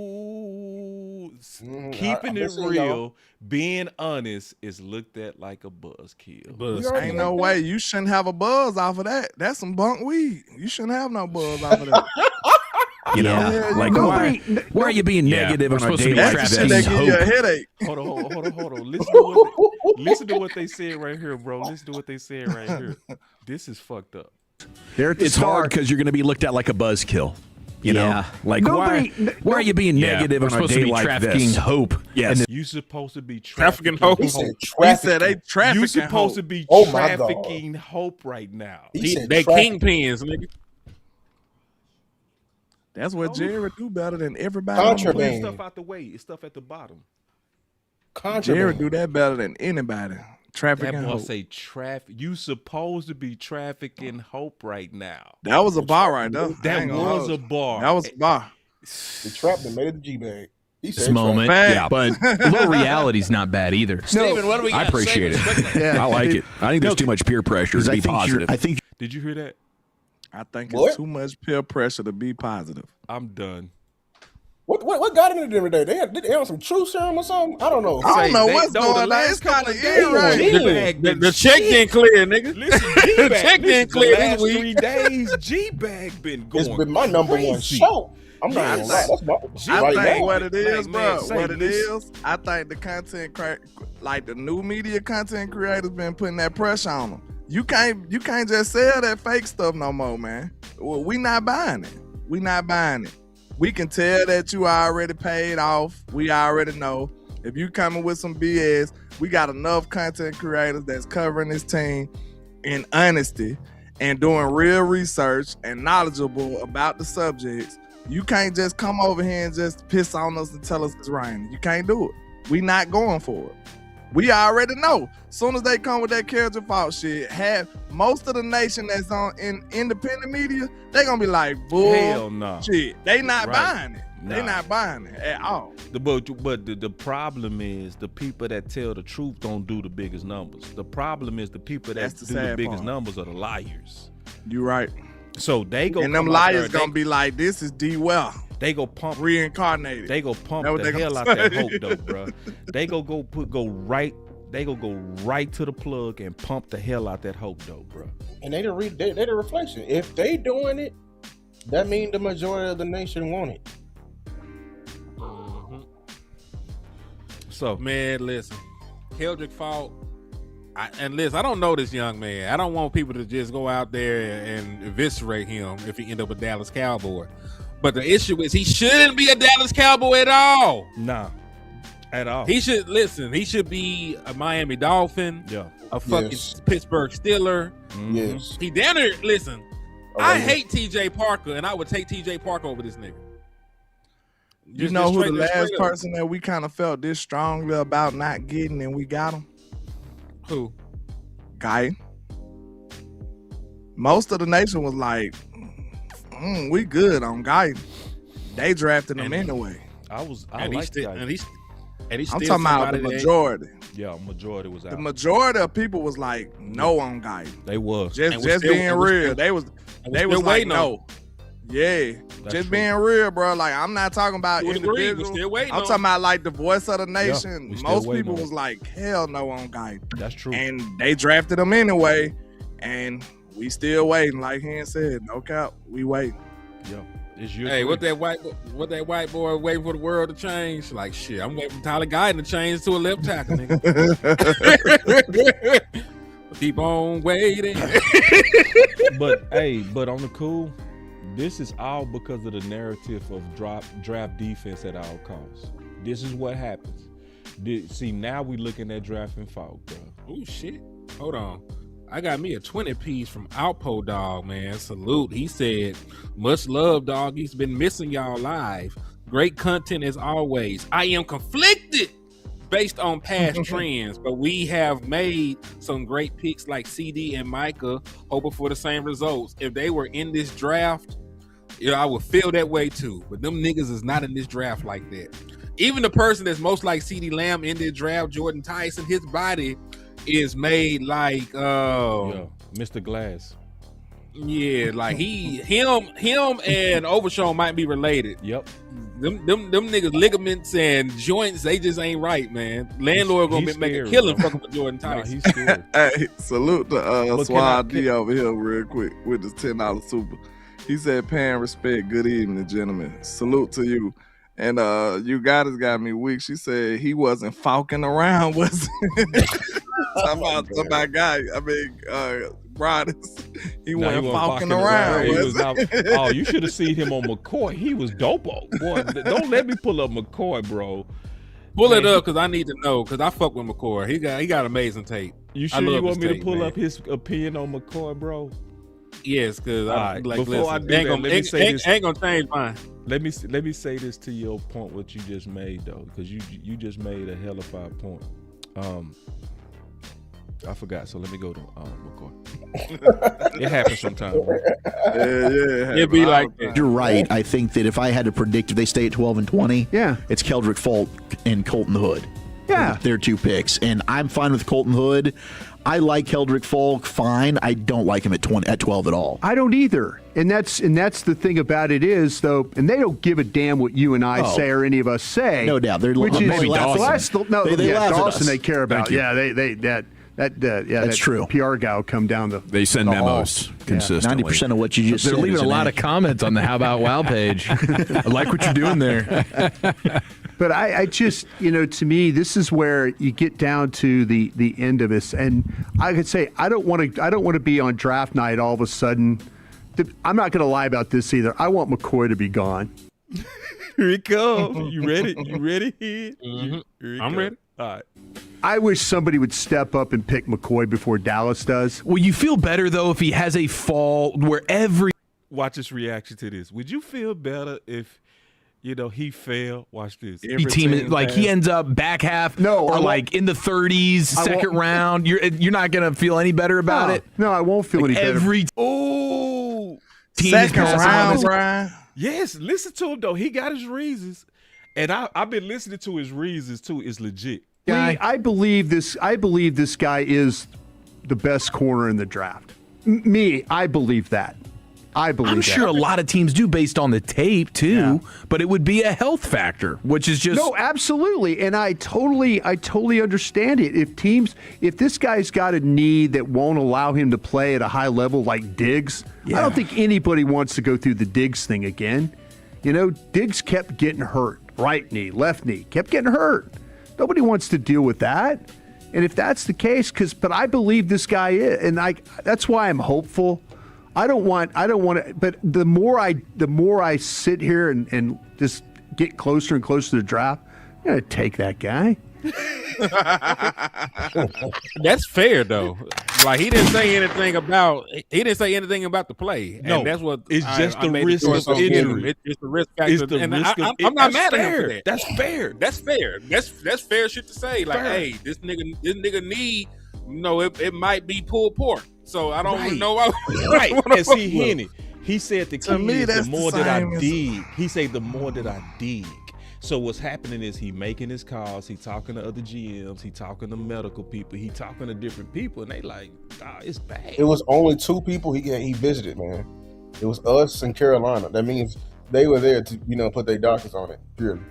Ooh, I'm keeping it listening, real, y'all. being honest is looked at like a buzzkill. Ain't no way. You shouldn't have a buzz off of that. That's some bunk weed. You shouldn't have no buzz off of that. You know, Yeah, like nobody- why are you being Yeah, negative we're on a supposed to day be like That's trapped the this? shit that give you a Hope. headache. Hold on. Listen to what they said right here, bro. Listen to what they said right here. This is fucked up. There at the It's Star. hard because you're going to be looked at like a buzzkill. You know, like why are you being negative on a day like trafficking this? Hope. Yes, you supposed to be Trafficking hope. He said they trafficking You supposed hope. to be Oh, my God. trafficking hope right now. He said They traffic. kingpins, nigga. That's what Jared do better than everybody. Contraband. Put stuff out the way. It's stuff at the bottom. Jared Contraband. do that better than anybody. Trafficking That boy hope. say traffic. You supposed to be trafficking hope right now. That was a bar right there. I That ain't gonna was hold a you. bar. That was a bar. The trap that made it the G-bag. He said This moment, Fact. yeah, but a little reality's not bad either. Steven, what do we got? I appreciate it. I like it. I think there's too much peer pressure to be positive. I think Did you hear that? I think What? it's too much peer pressure to be positive. I'm done. What got into them today? They on some truth serum or something? I don't know. I don't know They- what's no, the going on. last It's kind couple of of days, irrational. G-Bag been The check shit. didn't clear, nigga. Listen, The check G-Bag, didn't the clear this last week. 3 days, G-Bag been going It's been my number one crazy. show. I'm not gonna lie. That's my I right think now. what it is, Like, bro. man, say What it this. is, I think the content, like the new media content creators, been putting that pressure on them. You can't just sell that fake stuff no more, man. Well, we not buying it. We not buying it. We can tell that you already paid off. We already know. If you coming with some BS, we got enough content creators that's covering this team in honesty and doing real research and knowledgeable about the subjects. You can't just come over here and just piss on us and tell us it's raining. You can't do it. We not going for it. We already know. Soon as they come with that character fault shit, have most of the nation that's on in independent media, they gonna be like, bull Hell no. shit. They not Right. buying it. They Nah. not buying it at all. But the problem is the people that tell the truth don't do the biggest numbers. The problem is the people that That's the do the sad biggest part. numbers are the liars. You right. So they go And them come out liars there, gonna be like, this is D Well they go pump reincarnated. They go pump That what the they hell gonna out that say. hope though, bro. They go right to the plug and pump the hell out that hope though, bro. And they the reflection. If they doing it, that means the majority of the nation want it. So Man, listen, Keldrick fought. And listen, I don't know this young man. I don't want people to just go out there and eviscerate him if he end up a Dallas Cowboy. But the issue is he shouldn't be a Dallas Cowboy at all. nah, at all. He should He should be a Miami Dolphin, yeah. a fucking Yes. Pittsburgh Steeler. Mhm. Yes. He down there. Listen, Oh, I yeah. hate TJ Parker, and I would take TJ Parker over this nigga. You know who the last straight up. person that we kind of felt this strongly about not getting and we got him? Who? Guy. Most of the nation was like, we good on Guy. They drafted him anyway. I And like he's still, that. and he's I'm still talking about the somebody that- majority. Yeah, majority was out. The majority of people was like, no on Guy. They was. And Just we're still- being and we're real. still- They was still like, waiting on no. Yeah. That's Just true. being real, bro. Like, I'm not talking about We agree. We're individuals. still waiting I'm on talking about like the voice of the nation. we still Most waiting people on was like, hell no on Guy. That's true. And they drafted him anyway. And we still waiting. Like he said, no cap. We waiting. yeah. It's your Hey, three. what that white boy waiting for the world to change? Like shit, I'm waiting for Tyler Guyton to change to a left tackle, nigga. Keep on waiting. But on the cool, this is all because of the narrative of draft defense at all costs. This is what happens. See, now we looking at drafting fog, bro. Oh shit. Hold on. I got me a 20 piece from Outpo Dog, man. Salute. He said, much love, dog. He's been missing y'all live. Great content as always. I am conflicted based on past trends, but we have made some great picks like CD and Micah, hoping for the same results. If they were in this draft, I would feel that way too. But them niggas is not in this draft like that. Even the person that's most like CD Lamb in this draft, Jordan Tyson, his body is made like Yeah, Mr. Glass. yeah, like him and Overshawn might be related. Yep. Them niggas ligaments and joints, they just ain't right, man. Landlord gonna He's make a scary, killing bro. fucking with Jordan Nah, Tyson. he's scared. Hey, salute to But Swad can I- D over here real quick with this $10 super. He said, paying respect. Good evening, gentlemen. Salute to you. And you guys got me weak. She said he wasn't falcing around, was he? Talking about guy. I mean, Broadus. He Nah, went wasn't falking fucking around. He was was out. Oh, you should have seen him on McCoy. He was dopo. Boy, don't let me pull up McCoy, bro. Pull it up because I need to know because I fuck with McCoy. He got amazing tape. You sure you want me to pull up his opinion on McCoy, bro? Yes, because right, like before I do ain't that, gonna, ain't gonna change mine. Let me say this to your point, what you just made though, because you just made a hella fine point. I forgot, so let me go to McCoy. It happens sometimes, bro. Yeah. It'd be like that. You're right. I think that if I had to predict if they stay at 12 and 20, it's Keldrick Folk and Colton Hood. Yeah. They're 2 picks. And I'm fine with Colton Hood. I like Keldrick Folk fine. I don't like him at 12 at all. I don't either. And that's the thing about it is, though, and they don't give a damn what you and I say or any of us say. No doubt. They're which is maybe Dawson. They laugh at Dawson us. they care about. Yeah, that's true. PR guy will come down They send memos consistently. 90% of what you just They're said leaving is a an lot A. of comments on the How About Wow page. I like what you're doing there. But I just, to me, this is where you get down to the end of this, and I could say I don't want to be on draft night all of a sudden. I'm not going to lie about this either. I want McCoy to be gone. Here he comes. You ready? You ready? I'm ready. All right. I wish somebody would step up and pick McCoy before Dallas does. Well, you feel better, though, if he has a fall where every... Watch his reaction to this. Would you feel better if, he failed? Watch this. team like he ends up back half or like in the 30s, second round. You're not going to feel any better about it? No, I won't feel any better. Oh, team second round, Brian. Yes, listen to him, though. He got his reasons. And I've been listening to his reasons, too. It's legit. I believe this guy is the best corner in the draft. I believe that. I'm sure a lot of teams do based on the tape too, but it would be a health factor, which is just no, absolutely, and I totally understand it. If this guy's got a knee that won't allow him to play at a high level like Diggs, I don't think anybody wants to go through the Diggs thing again. Diggs kept getting hurt, right knee, left knee, kept getting hurt. Nobody wants to deal with that, and if that's the case, but I believe this guy is, and that's why I'm hopeful. I don't want to, but the more I sit here and just get closer and closer to the draft, I'm going to take that guy. That's fair though. Like he didn't say anything about the play. No, and that's what it's just the risk of injury. It's just the risk factor. It's the risk of I'm not mad at him for that. That's fair. That's fair. That's fair shit to say. Like, hey, this nigga need, it might be pulled pork. So I don't know why. Right. And see, Henny, he said the key me, is that's the more the that I same as- dig. He said the more that I dig. So what's happening is he making his calls, he talking to other GMs, he talking to medical people, he talking to different people, and they like, it's bad. It was only 2 people he visited, man. It was us and Carolina. That means they were there to, put their doctors on it, purely.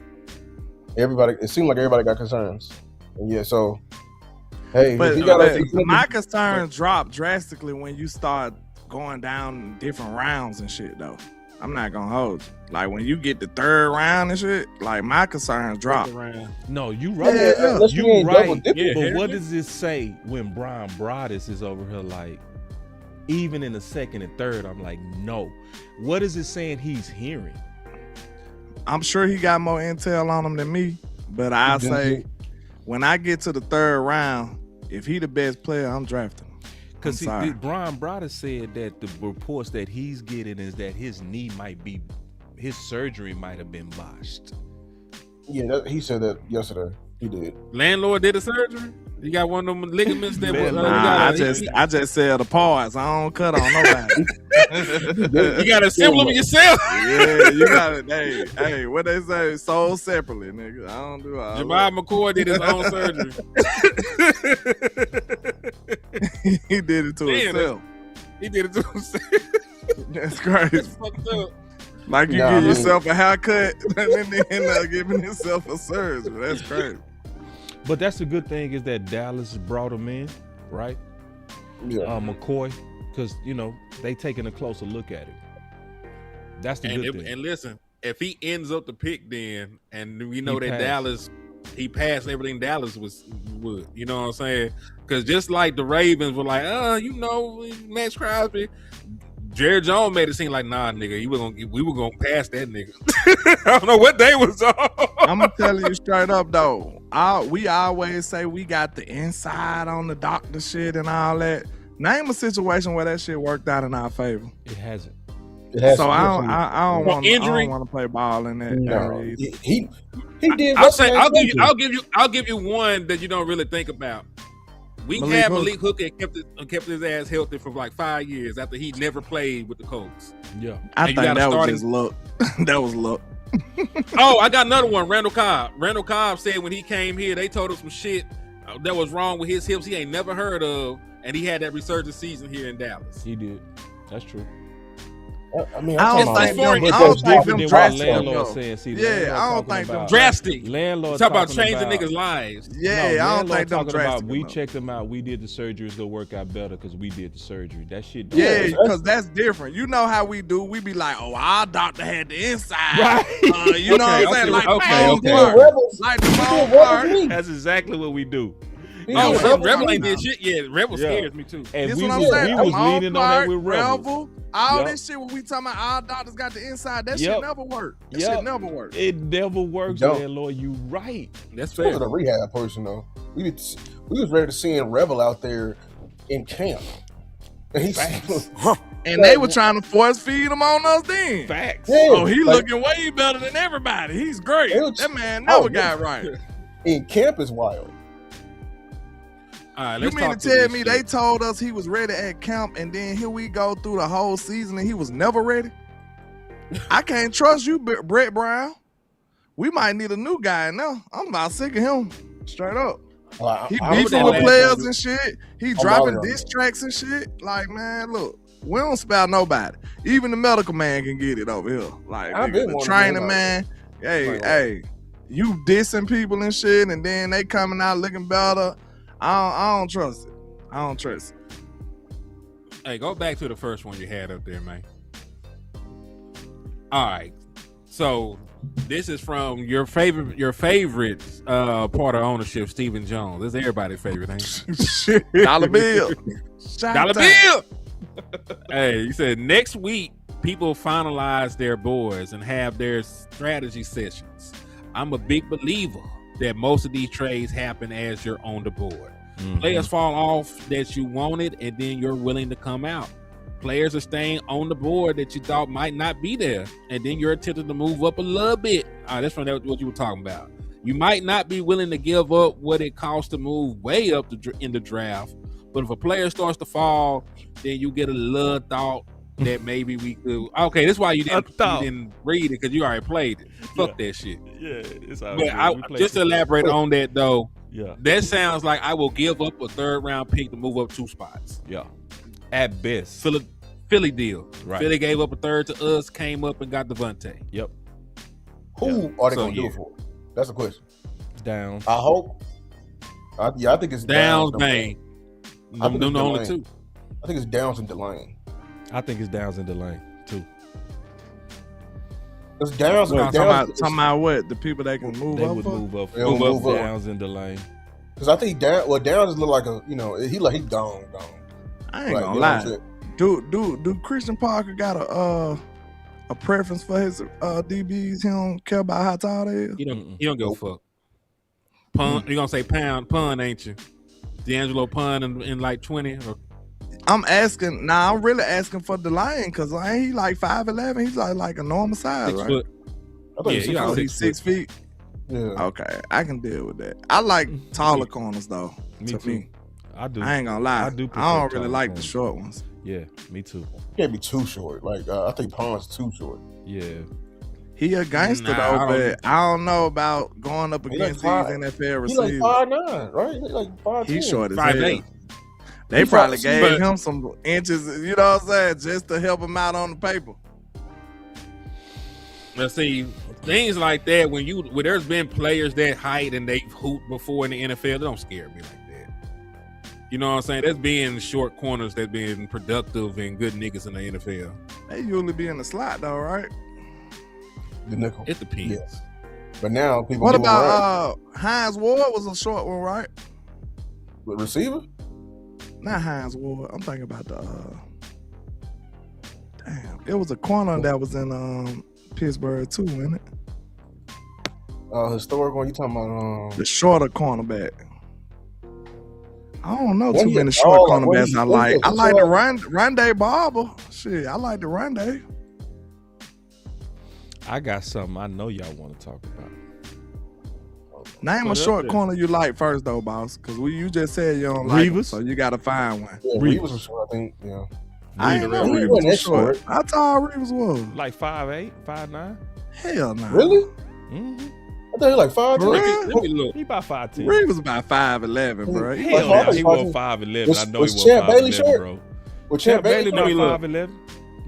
It seemed like everybody got concerns. And so, hey, But if my concerns drop drastically when you start going down different rounds and shit, though. I'm not gonna hold you. Like when you get the 3rd round and shit, like my concerns drop. No, you right. You right. But what does it say when Brian Broadus is over here like, even in the 2nd and 3rd, I'm like, no. What is it saying he's hearing? I'm sure he got more intel on him than me, but I say when I get to the 3rd round, if he the best player, I'm drafting him. Because Brian Broadus said that the reports that he's getting is that his surgery might have been botched. Yeah, he said that yesterday. He did. Landlord did a surgery. You got one of them ligaments that was. I just sell the parts. I don't cut on nobody. You got to assemble them yourself. Yeah, you got it. Hey, what they say? Sold separately, nigga. I don't do all Jamal McCoy did his own surgery. He did it to himself. He did it to himself. That's crazy. That's fucked up. Like you give yourself a haircut and then end up giving yourself a surgery. That's crazy. But that's the good thing is that Dallas brought him in, right? Yeah. McCoy, because, they taking a closer look at it. That's the good thing. And listen, if he ends up the pick then, and we know He that passed. Dallas he passed everything Dallas would. You know what I'm saying? Because just like the Ravens were like, Max Crosby, Jerry Jones made it seem like, nah, nigga, we were gonna pass that nigga. I don't know what they was on. I'm gonna tell you straight up though. We always say we got the inside on the doctor shit and all that. Name a situation where that shit worked out in our favor. It hasn't. So I don't want to play ball in that area. He did. I'll give you one that you don't really think about. We had Malik Hooker and kept his ass healthy for like 5 years after he never played with the Colts. Yeah, I think that was just luck. That was luck. Oh, I got another one. Randall Cobb. Randall Cobb said when he came here, they told him some shit that was wrong with his hips he ain't never heard of, and he had that resurgent season here in Dallas. He did. That's true. I mean, I don't think them drastic. I don't think them drastic. Landlord talk about changing niggas' lives. Yeah, I don't think them drastic. We checked them out. We did the surgery. It's gonna work out better because we did the surgery. That shit. Yeah, because that's different. You know how we do. We be like, oh, our doctor had the inside. Right. You know what I'm saying? Like the bone part. That's exactly what we do. Rebel ain't did shit yet. Rebel scares me too. And That's we what I'm saying. was leaning on that with Rebel. All this shit when we talking about our doctors got the inside, that shit never worked. That shit never worked. It never works, landlord. You right. That's fair. He wasn't a rehab person though. We was ready to seeing Rebel out there in camp. And they were trying to force feed him on us then. Facts. Yeah, oh, he looking way better than everybody. He's great. That man never got right. In camp is wild. All right, you mean to tell me they told us he was ready at camp, and then here we go through the whole season and he was never ready? I can't trust you, Brett Brown. We might need a new guy now. I'm about sick of him. Straight up. He beefing with players and shit. He dropping diss tracks and shit. Like, man, look, we don't spell nobody. Even the medical man can get it over here. Like, the training man. Hey, you dissing people and shit, and then they coming out looking better. I don't trust it. I don't trust it. Hey, go back to the first one you had up there, man. All right. So this is from your favorite part of ownership, Stephen Jones. This is everybody's favorite, ain't it? Dollar bill. Dollar bill. Hey, you said next week people finalize their boards and have their strategy sessions. I'm a big believer that most of these trades happen as you're on the board. Mm-hmm. Players fall off that you wanted, and then you're willing to come out. Players are staying on the board that you thought might not be there, and then you're attempting to move up a little bit. That's from what you were talking about. You might not be willing to give up what it costs to move way up in the draft, but if a player starts to fall, then you get a little thought that maybe we could. Okay, that's why you didn't read it, because you already played it. Fuck that shit. Yeah, it's all but just to elaborate on that though. Yeah, that sounds like I will give up a third round pick to move up 2 spots. Yeah, at best. Philly deal. Right. Philly gave up a third to us, came up and got Devontae. Yep. Who are they going to do it for? That's the question. Downs. I hope. I think it's Downs. Bang. I'm the only 2. I think it's Downs and Delane. I think it's Downs and Delane too. It's Downs. Talking about what? The people that can move up. Move up. Downs and Delane. Because I think Downs look like he gone. I ain't gonna lie. Do Christian Parker got a preference for his DBs? He don't care about how tall they is. He don't give a fuck. Pun. You gonna say pun, ain't you? D'Angelo Pun in like 20 or. I'm really asking for the line, because he like 5'11". He's like a normal size, 6 right? foot. He's 6 feet. Yeah. Okay, I can deal with that. I like taller corners though. Me too. I do. I ain't gonna lie. I don't really like the short ones. Yeah, me too. He can't be too short. Like I think Pond's too short. Yeah. He a gangster though, but I don't know about going up against these NFL receivers. He like 5'9", right? He like 5'10". He's short as 5'8". hell. They probably gave him some inches, you know what I'm saying, just to help him out on the paper. Let's see, things like that, when there's been players that height and they've hooped before in the NFL, it don't scare me like that. You know what I'm saying? There's being short corners that been productive and good niggas in the NFL. They usually be in the slot though, right? The nickel. It depends. Yes. But now people. What about Hines Ward was a short one, right? With receiver? Not Hines Ward. I'm thinking about the. Damn, it was a corner that was in Pittsburgh too, wasn't it? Historic one. You talking about the shorter cornerback? I don't know too many short cornerbacks I like. I like the Rondé Barber. Shit, I like the Rondé. I got something I know y'all want to talk about. Name a short corner you like first, though, boss. Because you just said you don't like him, so you got to find one. Yeah, Reeves was short, I think. Yeah. I ain't know Reeves was short. How tall Reeves was? Like 5'8", 5'9". Hell no. Really? Mm-hmm. I thought he was like 5'10". Let me look. He about 5'10". Reeves was about 5'11", bro. Hell yeah, he was 5'11". I know he was 5'11", bro. Well, Champ Bailey about 5'11".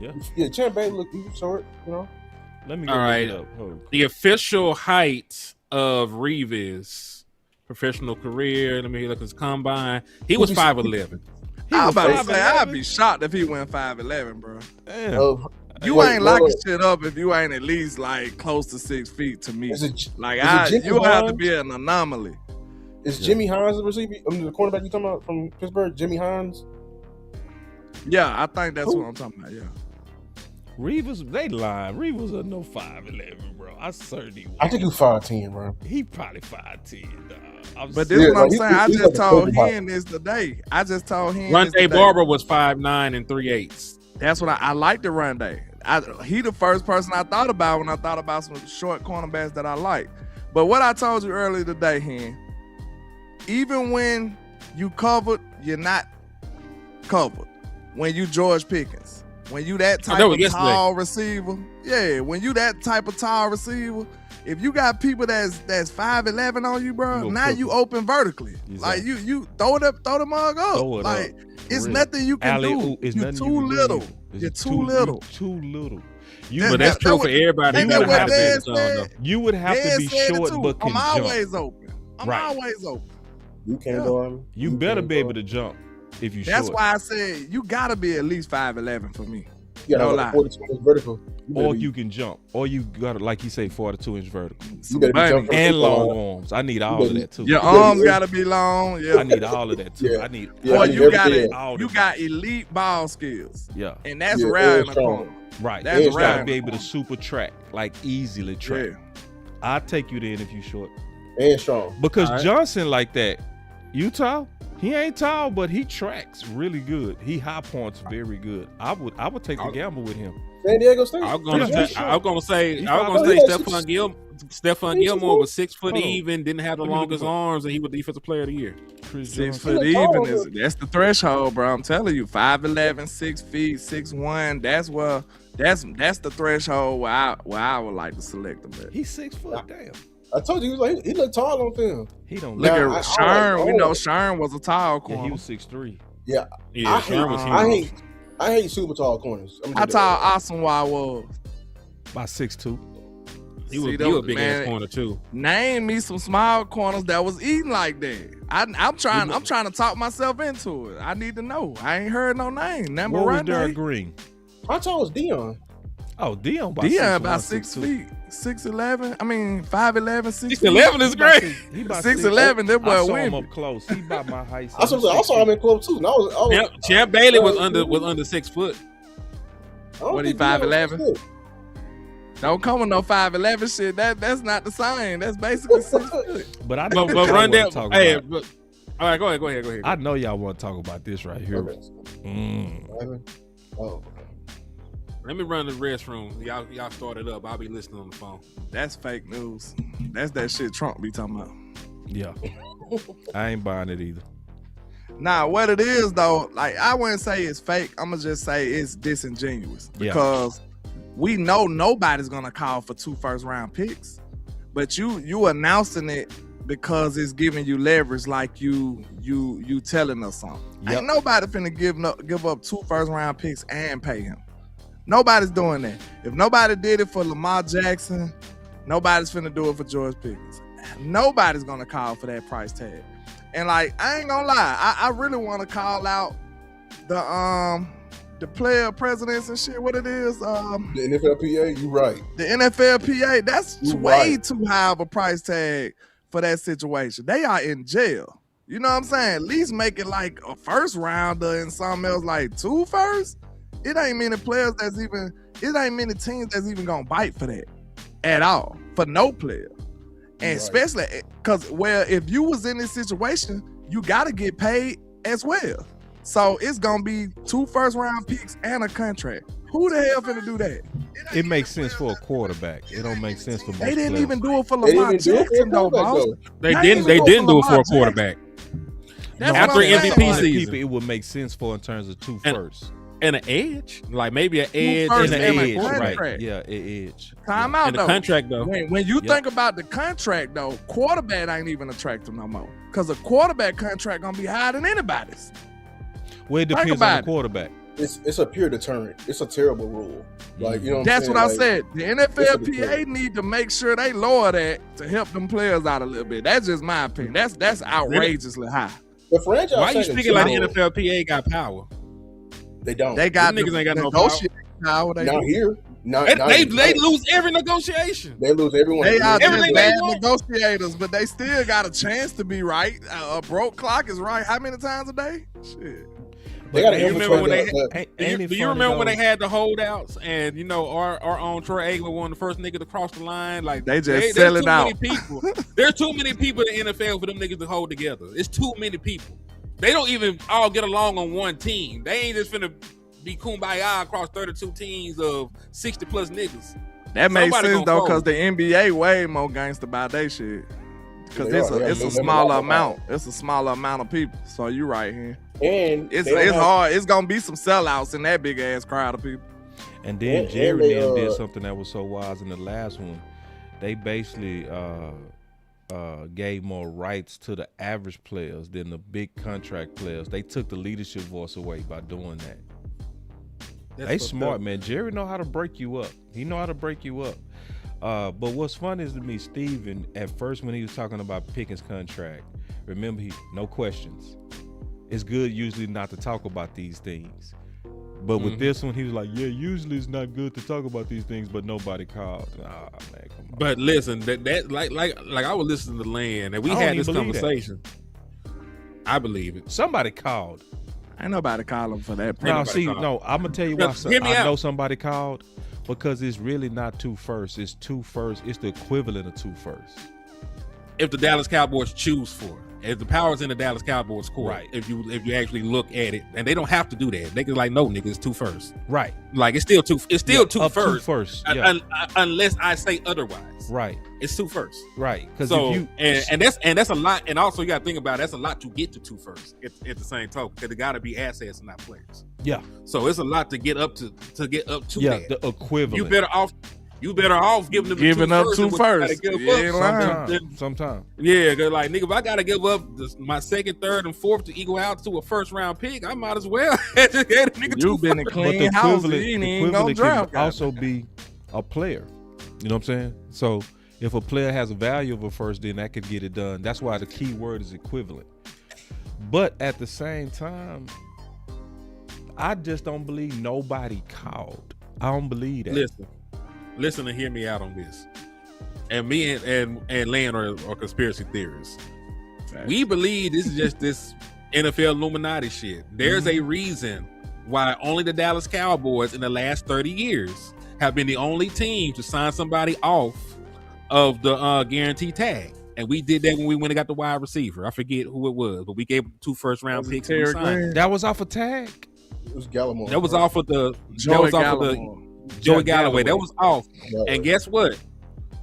Yeah. Yeah, Champ Bailey looked short, you know. Let me all right. The official height of Reeves' professional career. Let me look at his combine. He was 5'11". I was about to say, I'd be shocked if he went 5'11", bro. Damn. You ain't locking shit up if you ain't at least like close to 6 feet to me. You have to be an anomaly. Is Jimmy Hines the receiver? I mean, the cornerback you talking about from Pittsburgh, Jimmy Hines? Yeah, I think that's what I'm talking about. Yeah. Reeves, they lying. Reeves was no 5'11", bro. I certainly was. I think he's 5'10", bro. He probably 5'10", dog. But this is what I'm saying. I just told Hen this today. Rondé Barber was 5'9" and 3/8". That's what I like the Rondé. He the first person I thought about when I thought about some short cornerbacks that I like. But what I told you earlier today, Hen, even when you covered, you're not covered. When you George Pickens, when you that type of tall receiver, when you that type of tall receiver, if you got people that's 5'11" on you, bro, now you open vertically. Exactly. Like you throw the mug up. Like it's nothing you can do. You're too little. You're too little. Too little. But that's true for everybody. You would have to be short but can jump. I'm always open. I'm always open. You can't go on. You better be able to jump if you. That's why I said you gotta be at least 5'11" for me. You gotta like 42-inch vertical. Or you can jump. Or you gotta, like you say, 42-inch vertical. You gotta be and long arms. I need all of that too. Your arms gotta be long. Yeah. I need all of that too. Yeah. I need. Or you got elite ball skills. Yeah. And that's rare in the corner. Right. That's rare. You gotta be able to super track, like easily track. Yeah. I'll take you then if you short. And strong. Because Johnson like that. Utah, he ain't tall, but he tracks really good. He high points very good. I would take a gamble with him. San Diego State. I was gonna say Stephon Gilmore was 6 foot even, didn't have the longest arms, and he was defensive player of the year. 6 foot even that's the threshold, bro. I'm telling you, 5'11", 6 feet, 6'1". That's the threshold where I would like to select him at. He's 6 foot. Damn. I told you he looked tall on film. He don't look at Sharn. We know Sharn was a tall corner. Yeah, he was 6'3". Yeah. Sharn was huge. I hate super tall corners. How tall Asamoah was? About 6'2". He was a big ass corner too. Name me some small corners that was eating like that. I'm trying to talk myself into it. I need to know. I ain't heard no name. What was Derek Green? How tall was Dion? Oh, Dion about 6 feet. 6'11". I mean 5'11", 6'11" is great. 6'11". That boy I saw win. him up close. He about my height. I saw him in close too. Champ Bailey was under 6 foot. What, he 5'11"? Don't come with no 5'11" shit. That's not the same. That's basically 6 foot. But run that. Hey, all right, go ahead. I know y'all want to talk about this right here. Oh. Let me run to the restroom. Y'all start it up. I'll be listening on the phone. That's fake news. That's that shit Trump be talking about. Yeah. I ain't buying it either. Nah, what it is though, like I wouldn't say it's fake. I'm gonna just say it's disingenuous because we know nobody's gonna call for 2 first-round picks, but you announcing it because it's giving you leverage, like you telling us something. Yep. Ain't nobody finna give up 2 first-round picks and pay him. Nobody's doing that. If nobody did it for Lamar Jackson, nobody's finna do it for George Pickens. Nobody's gonna call for that price tag. And like, I ain't gonna lie, I really want to call out the the player presidents and shit. What it is? The NFLPA. You right. The NFLPA. That's You way right. too high of a price tag for that situation. They are in jail. You know what I'm saying? At least make it like a first rounder and something else like 2 first. It ain't many players that's even. It ain't many teams that's even gonna bite for that at all for no player. And especially because, well, if you was in this situation, you got to get paid as well. So it's going to be 2 first-round picks and a contract. Who the hell finna do that? It makes sense for a quarterback. It don't make sense for most They didn't players. even do it for Lamar Jackson, though, boss. They didn't do it for a quarterback. After MVP season, people it would make sense for in terms of 2 firsts. And an edge, like maybe an edge first and an and a edge, contract. right? Yeah, an edge. Time out, And though. the contract, though. When you think about the contract, though, quarterback ain't even attractive no more. Because a quarterback contract going to be higher than anybody's. Well, it depends on the quarterback. It's a pure deterrent. It's a terrible rule. Like, you know That's what I like, said. The NFLPA need to make sure they lower that to help them players out a little bit. That's just my opinion. That's outrageously high. The franchise. Why you speaking like the NFLPA got power? They don't. They got niggas ain't got no negotiating power. Not here. They lose every negotiation. They lose everyone. They are just Everything bad they want. negotiators, but they still got a chance to be right. A broke clock is right. How many times a day? Shit. They got to You remember when infiltrate do you remember when they had the holdouts and you know our own Troy Aikman was one of the first niggas to cross the line? Like They just sell it out. There's too many people in the NFL for them niggas to hold together. It's too many people. They don't even all get along on one team. They ain't just finna be kumbaya across 32 teams of 60 plus niggas. That makes Somebody sense gonna though, fold. because the NBA way more gangster about they shit. Because They it's are. a smaller amount. It's a smaller amount of people. So you right here. And It's they don't have- hard. It's gonna be some sellouts in that big ass crowd of people. And then And Jerry they, then did something that was so wise in the last one. They basically gave more rights to the average players than the big contract players. They took the leadership voice away by doing that. They smart, man. Jerry know how to break you up. He know how to break you up. But what's funny is to me, Steven, at first when he was talking about Pickens' contract, remember, no questions. It's good usually not to talk about these things. But with this one, he was like, yeah, usually it's not good to talk about these things, but nobody called. Ah, man, come on. But listen, that like I was listening to Land and we I don't had even this believe that. conversation. I believe it. Somebody called. Ain't nobody calling for that. No, Nobody see, called. no, I'm gonna tell you why. Hear me I out. know somebody called because it's really not 2 firsts. It's 2 firsts. It's the equivalent of 2 firsts. If the Dallas Cowboys choose for it. If the power's in the Dallas Cowboys court, Right. if you actually look at it, and they don't have to do that, they can like, no, nigga, it's 2 firsts. Right. Like it's still 2. It's still 2 Up firsts. 2 firsts. Yeah. Unless I say otherwise. Right. It's 2 firsts. Right. Because So if you and that's a lot. And also you got to think about it, that's a lot to get to 2 firsts at the same token because they got to be assets and not players. yeah, So it's a lot to get up to yeah, that. the equivalent. You better off giving them the Giving 2 up firsts 2 than what you gotta firsts. give You up. ain't lying. Sometimes. Yeah, cause like nigga, if I gotta give up my second, third, and fourth to equal out to a first round pick, I might as well educate a nigga. You've been in first. But the clean house. equivalent, You ain't the even gonna equivalent draft. can also be a player. You know what I'm saying? So if a player has a value of a first, then that could get it done. That's why the key word is equivalent. But at the same time, I just don't believe nobody called. I don't believe that. Listen and hear me out on this. And me and Land are conspiracy theorists. We believe this is just this NFL Illuminati shit. There's a reason why only the Dallas Cowboys in the last 30 years have been the only team to sign somebody off of the guarantee tag. And we did that when we went and got the wide receiver. I forget who it was, but we gave 2 first round picks. And we signed. That was off a tag. It was Gallimore. That was off of the Joey Joey Galloway. That was off. Galloway. And guess what?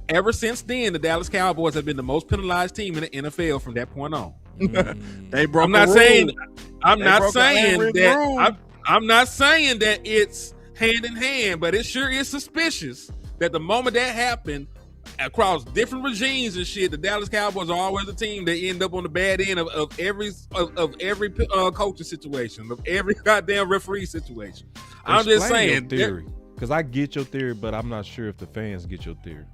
Ever since then, the Dallas Cowboys have been the most penalized team in the NFL from that point on. They broke. I'm not a saying rule. I'm They not broke a saying handwritten that rule. I'm not saying that it's hand in hand, but it sure is suspicious that the moment that happened across different regimes and shit, the Dallas Cowboys are always the team that end up on the bad end of every coaching situation, of every goddamn referee situation. I'm just Explain saying, your theory, because I get your theory, but I'm not sure if the fans get your theory.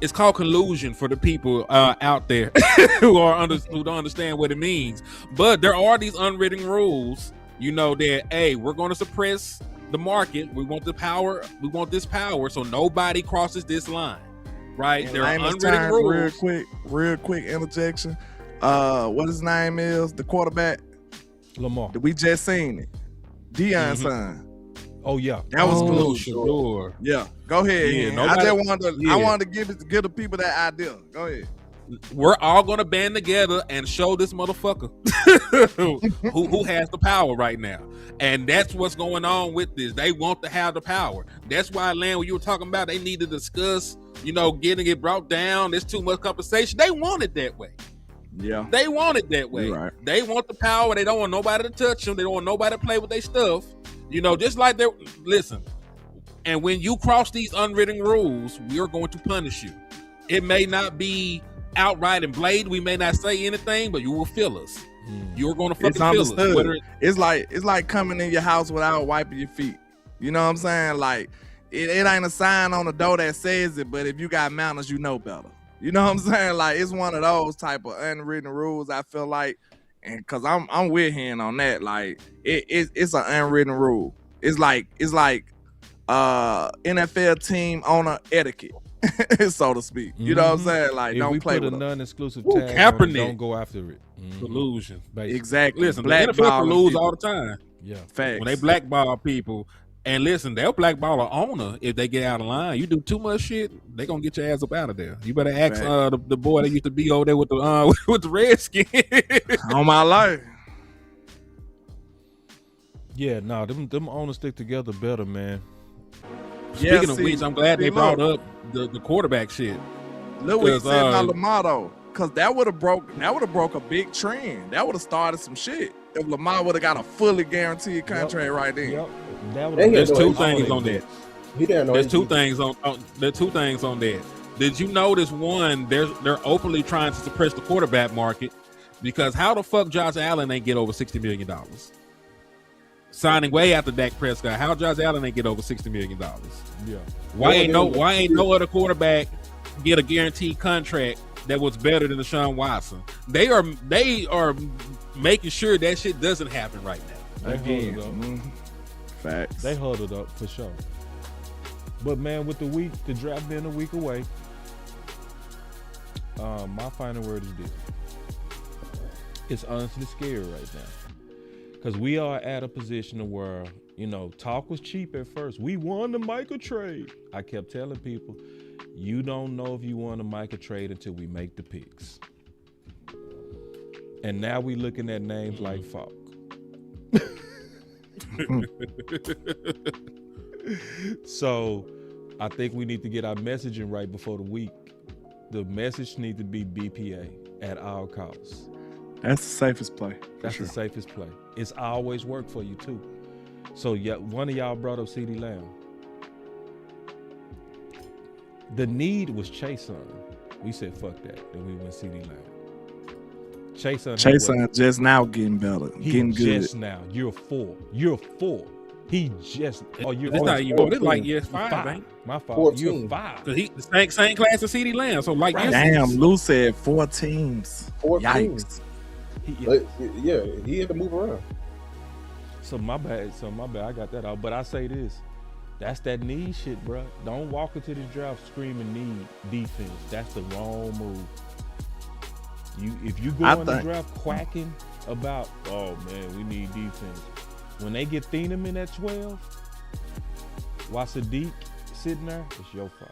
it's called collusion for the people out there who don't understand what it means. But there are these unwritten rules you know, that, hey, we're going to suppress the market. We want the power. We want this power, so nobody crosses this line, right? In There are layman's unwritten terms, rules. real quick interjection. What his name is, the quarterback? Lamar. We just seen it. Deion's son. Oh yeah, that was blue. Sure. Yeah, go ahead. Yeah, I just wanted I wanted to give the people that idea. Go ahead. We're all gonna band together and show this motherfucker who has the power right now, and that's what's going on with this. They want to have the power. That's why, Land, when you were talking about, they need to discuss, you know, getting it brought down. There's too much compensation. They want it that way. Yeah, they want it that way. Right. They want the power. They don't want nobody to touch them. They don't want nobody to play with their stuff. You know, just like they're listen. And when you cross these unwritten rules, we are going to punish you. It may not be outright and blade. We may not say anything, but you will feel us. You're going to fucking feel us. It's like coming in your house without wiping your feet. You know what I'm saying? Like it ain't a sign on the door that says it, but if you got manners, you know better. You know what I'm saying? Like it's one of those type of unwritten rules. I feel like, and because I'm with him on that. Like it's an unwritten rule. It's like NFL team owner etiquette. So to speak, you know what I'm saying? Like, if don't we play put with a them. non-exclusive tag on it, don't go after it. Collusion, basically. Exactly. Listen, the Blackballing NFL colludes people. all the time. Yeah, facts. When they blackball people, and listen, they'll blackball an owner if they get out of line. You do too much shit, they gonna get your ass up out of there. You better ask the boy that used to be over there with the with the Redskins. On my life. Yeah, no, them owners stick together better, man. Speaking of which, I'm glad they brought up the quarterback shit. Look what he said about Lamar though, because that would have broke a big trend. That would have started some shit if Lamar would have got a fully guaranteed contract right then. Yep. There's two things on that. There's two things on that. Did you notice one? They're openly trying to suppress the quarterback market because how the fuck Josh Allen ain't get over $60 million? Signing way after Dak Prescott. How Josh Allen ain't get over $60 million? Yeah. Why ain't no other quarterback get a guaranteed contract that was better than Deshaun Watson? They are making sure that shit doesn't happen right now. Again. Facts. They huddled up for sure. But man, with the draft being a week away, my final word is this. It's honestly scary right now. Because we are at a position where, you know, talk was cheap at first. We won the Micah trade. I kept telling people, you don't know if you won the Micah trade until we make the picks. And now we looking at names like Falk. So I think we need to get our messaging right before the week. The message needs to be BPA at all costs. That's the safest play. That's the safest play. It's always worked for you too. So yeah, one of y'all brought up CeeDee Lamb. The need was Chase on. We said fuck that. Then we went CeeDee Lamb. Chase on just now getting better. Getting good. Just now. You're four. He just It's not even. It's like year 5, ain't it? My fault. 14. You're 5. Cause he the same class as CeeDee Lamb. So like, Damn, Lou said 4 teams. 4 Yikes. teams. He had to move around. So my bad. I got that out. But I say this. That's that need shit, bro. Don't walk into this draft screaming need defense. That's the wrong move. If you go in the draft quacking about, oh man, we need defense. When they get Theenham in at 12, while Sadiq sitting there, it's your fault.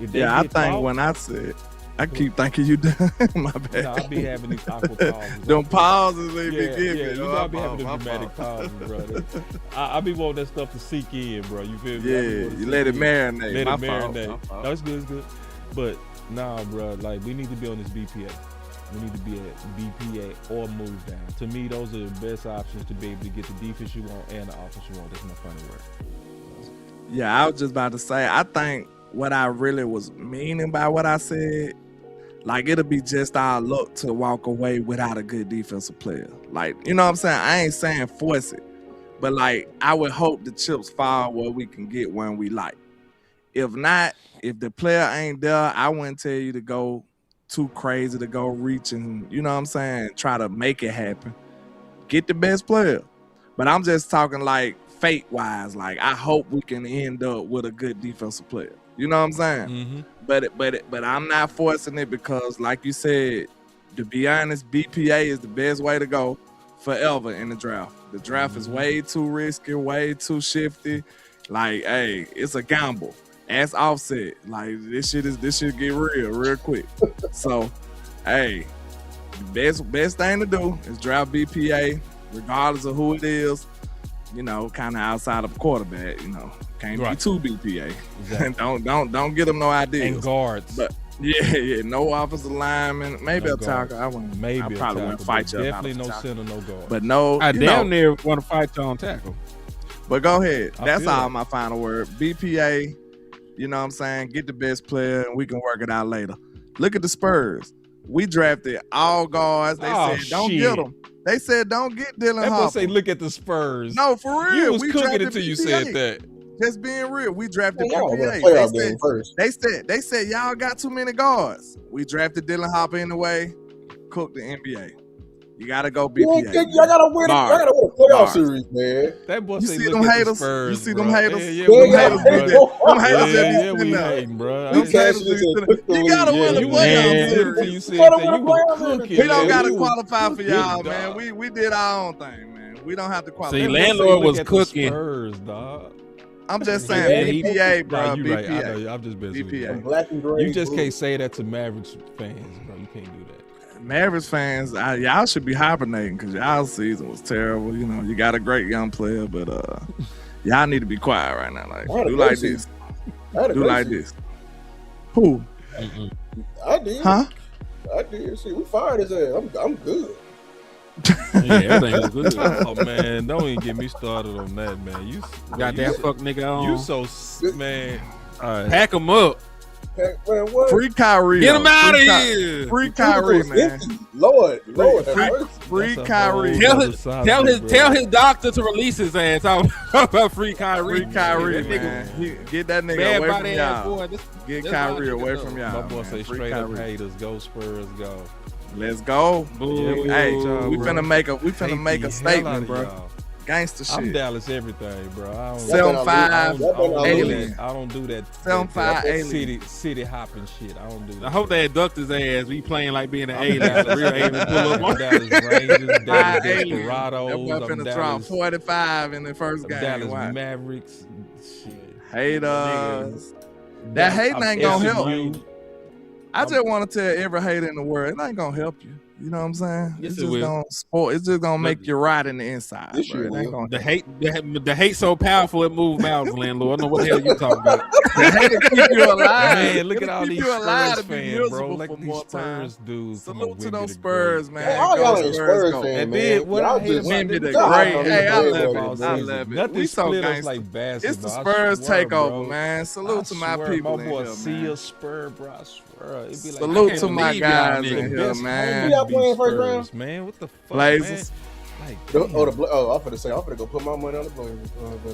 I think Falk, when I said, I keep thinking you done. My bad. No, I'll be having these awkward pauses. Them pauses they be giving. Yeah, you know I'll be having them dramatic pauses, brother. I be wanting that stuff to sink in, bro. You feel me? Yeah, you let it marinate. Let My it marinate. fault. No, it's good. But nah, bro, like we need to be on this BPA. We need to be at BPA or move down. To me, those are the best options to be able to get the defense you want and the offense you want. That's my final word. Yeah, I was just about to say, I think what I really was meaning by what I said, like it'll be just our luck to walk away without a good defensive player. Like, you know what I'm saying? I ain't saying force it, but like I would hope the chips fall where we can get one we like. If not, if the player ain't there, I wouldn't tell you to go too crazy to go reach and, you know what I'm saying, try to make it happen. get the best player. But I'm just talking like fate-wise. Like, I hope we can end up with a good defensive player. You know what I'm saying? Mm-hmm. But I'm not forcing it because, like you said, to be honest, BPA is the best way to go forever in the draft. The draft is way too risky, way too shifty. Like, hey, it's a gamble. As Offset, like this shit get real quick. So, hey, the best thing to do is draft BPA, regardless of who it is. You know, kind of outside of quarterback. You know, can't be too BPA. Exactly. don't get them no ideas. And guards. But yeah, no offensive lineman. Maybe No a tackle. I probably wouldn't fight you. Definitely no center, no guard. But no, I damn near want to fight you on tackle. But go ahead. I That's feel all it. my final word. BPA, you know what I'm saying? Get the best player and we can work it out later. Look at the Spurs. We drafted all guards. They said, don't get them. They said, don't get Dylan That boy Harper. say, look at the Spurs. No, for real. You was We cooking drafted until you BPA. said that. Just being real. We drafted Y'all won a BPA. playoff game first. They said y'all got too many guards. We drafted Dylan Harper in the way, cooked the NBA. You gotta go BPA. Y'all gotta win. Y'all gotta win a playoff series, man. That boy You say, see look them at haters? the Spurs, You see bro. them haters? Yeah, Yeah, we yeah, hating, yeah. bro. Them haters that be Yeah, we sitting there. hating, bro. We Them haters cashed into be sitting there. You gotta win a you playoff was series. until you said Gotta that. win a You was playoff series. cooking. We don't man. gotta You was qualify for cooking, y'all, dog. man. We did our own thing, man. We don't have to qualify. See, That boy say, landlord look was at the cooking. Spurs, dog. I'm just Yeah, saying he- BPA, bro. Nah, you right. I BPA. know. I'm just messing with BPA. you. Black and gray. You just blue. can't say that to Mavericks fans, bro. You can't do that. Mavericks fans, y'all should be hibernating because y'all season was terrible. You know, you got a great young player, but y'all need to be quiet right now. Like, I had a do great like season. this. I had a Do great like season. this. Who? I did. Huh? I did. See, we fired his ass. I'm good. Yeah, everything was good. Oh man, don't even get me started on that, man. You Got that fuck nigga on. You so man. All right. Pack him up. Hey, man, what? Free Kyrie. Get him out of Free here. Free Kyrie, was man. empty. Lord, have mercy. Free That's a Kyrie. whole Tell other his, side tell of his, it, bro. tell his doctor to release his ass out about free Kyrie. Free Kyrie, That nigga man. Get that nigga bad away from body ass y'all. boy. Get that's all Kyrie I away need to from know. y'all. My boy man. say Free straight up Kyrie. haters, go Spurs, go. Let's go. Boo. Hey, Y'all, we bro. finna make a Hate the statement, hell out of bro. y'all. Gangsta I'm shit. Dallas everything, bro. I don't, 7'5" I don't do alien. that. I don't do that. 7'5" that alien. city hopping shit. I don't do that. I hope they abduct his ass. We playing like being an I'm alien. Dallas, A real alien pull up I'm on. Dallas Rangers, Dallas Alien. Desperados, That boy I'm finna drop Dallas, 45 in the first game. Dallas Watch. Mavericks. Shit. Haters. That hating ain't gonna help. SMU. I just want to tell every hater in the world, it ain't gonna help you. You know what I'm saying? Yes, It's it just will. gonna spoil. It's just gonna make you rot in the inside. This Bro. year It ain't will. gonna. The hate so powerful it moved mountains, landlord. I don't know what the hell you talking about. The hate to keep you alive. Man, look at It'll all keep these you alive Spurs to be fans, bro. miserable Like for these more time. Spurs dudes. Come Salute on, to Wemby those the Spurs, Great. man. Hey, all Go y'all ain't Spurs, Spurs go. fans, And man. then what I Y'all hate just- about Wemby this the y'all great. don't Hey, I even love play it. ball I season. love it. Nothing We so split us gangster. like basketball. It's the I Spurs swear, takeover, bro. man. Salute to my swear, people my in boy here, see man. a Spur, bro. I swear. It'd be like, Salute I to can't my believe y'all guys niggas. in the here, best man. Who y'all homies playing be first round? Spurs, man. What the fuck, Blazers. man? Like, I'm finna go put my money on the Blazers.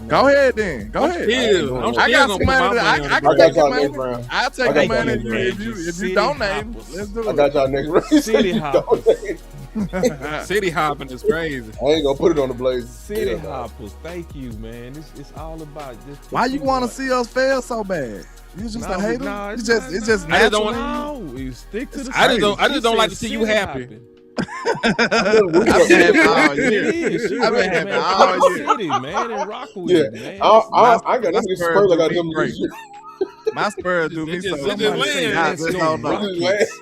Go ahead then. Go ahead. Still, I'm I still got gonna some put my money. money on the I I can got take your y'all money. next round. I'll take I your got money y'all if next you City donate. Hoppers. Let's do I it. got y'all next round. City You Hoppers. donate. City hopping is crazy. I ain't gonna put it on the Blazers. City Yeah, no. Hoppers. Thank you, man. It's all about just. Why you want to see us fail so bad? You just Nah, a hater? nah, It's it's just I just natural. don't No, you stick to the. I just don't- I She just don't like said to see you city happy. hopping. I've been happy all It year. is. She I've been right, happy man. all Fuck the year. city, man, and rock with Yeah, it, man. I got nothing against Spurs Spurs. I got do them me great. this year. My Spurs do me It so just- much. it just land. I Let's just go don't know. Rockets.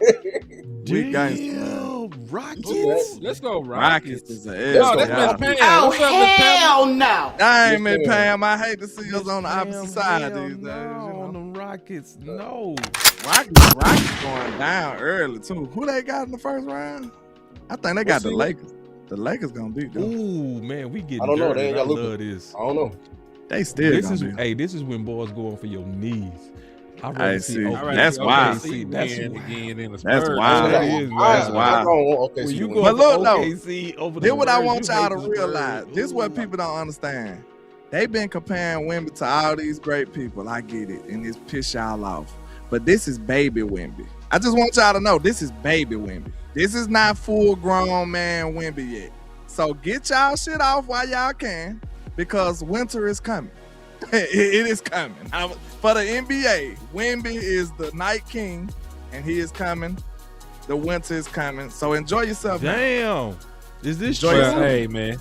We gangster. Damn, Rockets. Let's go, Rockets is an Let's Oh, go, that's Miss Rockets. Pam. What's up, Miss Pam? no. I ain't Yes, Miss sir. Pam. I hate to see us on the opposite side Hell these days. no, You on know? the Rockets, no. Rockets going down early too. Who they got in the first round? I think they got the see. Lakers. The Lakers gonna beat them. Ooh, man, we getting I don't know. dirty. They ain't I got Luka. love this. I don't know. They still This gonna is beat them. hey, this is when boys going for your knees. I I rather see. see. All right, That's okay, wild. see, That's man, wild. again in the That's Spurs. wild. That is That's wild. wild. Okay, When you so go But for look, though, OKC over the This what I Spurs, want you y'all hate to the realize. Spurs. This is what Ooh. people don't understand. They've been comparing Wemby to all these great people. I get it, and it's piss y'all off. But this is baby Wemby. I just want y'all to know this is baby Wemby. This is not full grown man Wemby yet. So get y'all shit off while y'all can, because winter is coming. It is coming. For the NBA, Wemby is the night king, and he is coming. The winter is coming. So enjoy yourself. Damn. Man. Is this true? Hey, man.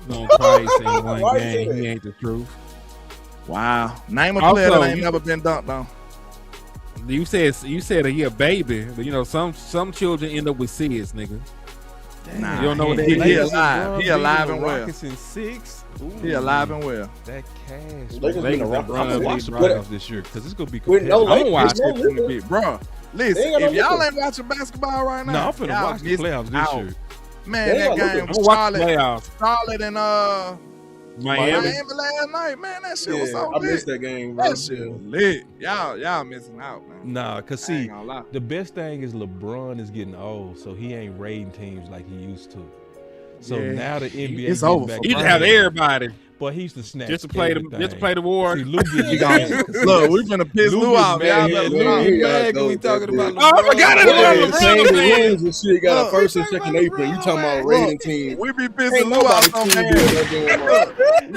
No price in one game. He ain't the truth. Wow. Name a player that ain't never been dunked on. You said he a baby, but you know some children end up with SIDS, nigga. Nah, you don't know what that he is. alive. He alive and well. In 6. Ooh, he alive and well. That cash. I'm gonna watch the playoffs this year because it's gonna be competitive. I'm gonna watch it, bro. Listen, if y'all ain't watching basketball right now, I'm finna watch the playoffs this year. Man, that game was Charlotte and Miami last night, man. That shit was so lit. I missed that game, bro. That shit was lit. Y'all missing out, man. Nah, cause see, the best thing is LeBron is getting old, so he ain't raiding teams like he used to. So now the NBA is over. Back he just have everybody. But he used to snatch just to play the war. See, Lou look, we finna piss Lou off. Y'all better mad when we talking about LeBron. I forgot it. LeBron and shit got a first and second apron. You talking about raiding team? We be pissing Lou off so bad.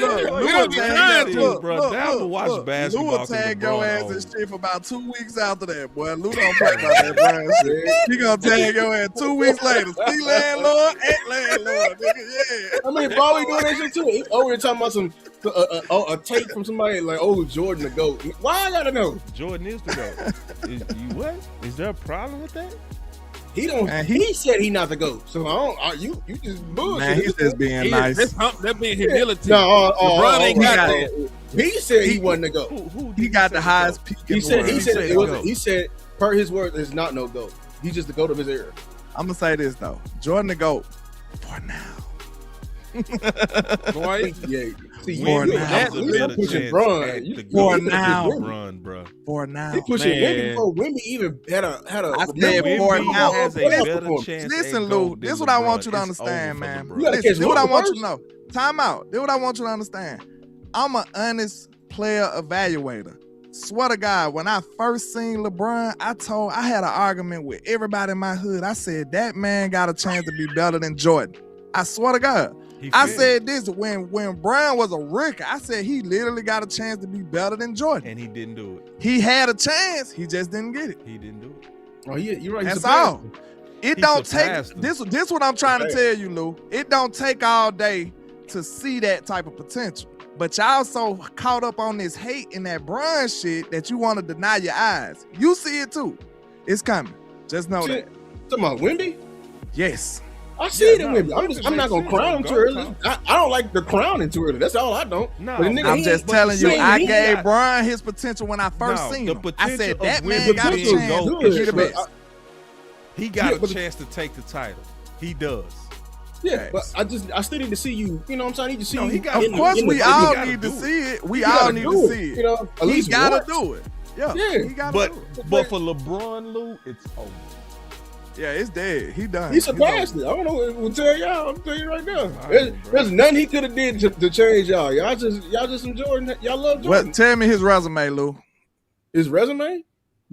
Look, bro. Down to watch basketball. Lou will tag your ass and shit for about 2 weeks after that, boy. Lou don't play about that Brian shit. He gonna tag your ass 2 weeks later. See landlord, ain't landlord, nigga. Yeah. I mean, bro, we doing that shit too. Oh, we're talking about a tape from somebody like, oh, Jordan the GOAT. Why I gotta know? Jordan is the GOAT. What? Is there a problem with that? He don't. Man, he said he not the GOAT. So I don't. You just bullshit. Man, he's just being nice. That being humility. No, LeBron ain't got that. He said he wasn't the GOAT. He got the highest peak. He said he said per his words, it's not no GOAT. He's just the GOAT of his era. I'm gonna say this though, Jordan the GOAT for now. Boy, yeah. See, for now. Pushing Bron. For now. For now. He pushing Wemby before Wemby even had a. I said for now. Has a better chance. Listen, Lou. This is what I want you to understand, man. Listen, this is what I want you to know. Time out. This is what I want you to understand. I'm an honest player evaluator. Swear to God, when I first seen LeBron, I had an argument with everybody in my hood. I said that man got a chance to be better than Jordan. I swear to God. I said this when Brown was a rookie. I said he literally got a chance to be better than Jordan, and he didn't do it. He had a chance, he just didn't get it. He didn't do it. Oh yeah, you're right. That's all. It don't take this. This what I'm trying to tell you, Lou. It don't take all day to see that type of potential. But y'all so caught up on this hate and that Brown shit that you want to deny your eyes. You see it too. It's coming. Just know that. Talking about Wemby? Yes. I see it in Wemby. I'm not gonna crown him too early. I don't like the crowning too early. That's all I don't. No, I'm just telling you. I gave Brian his potential when I first seen him. I said that man got a chance to be the best. He got a chance to take the title. He does. Yeah, but I still need to see you. You know what I'm saying? I need to see you. Of course, we all need to see it. We all need to see it. You know, at least he gotta do it. Yeah, he gotta do it. But for LeBron, Lou, it's over. Yeah, it's dead. He done. He surpassed it. I don't know what we'll tell y'all. I'm telling you right now. There's nothing he could have did to change y'all. Y'all just enjoy. Y'all love Jordan. What? Tell me his resume, Lou. His resume?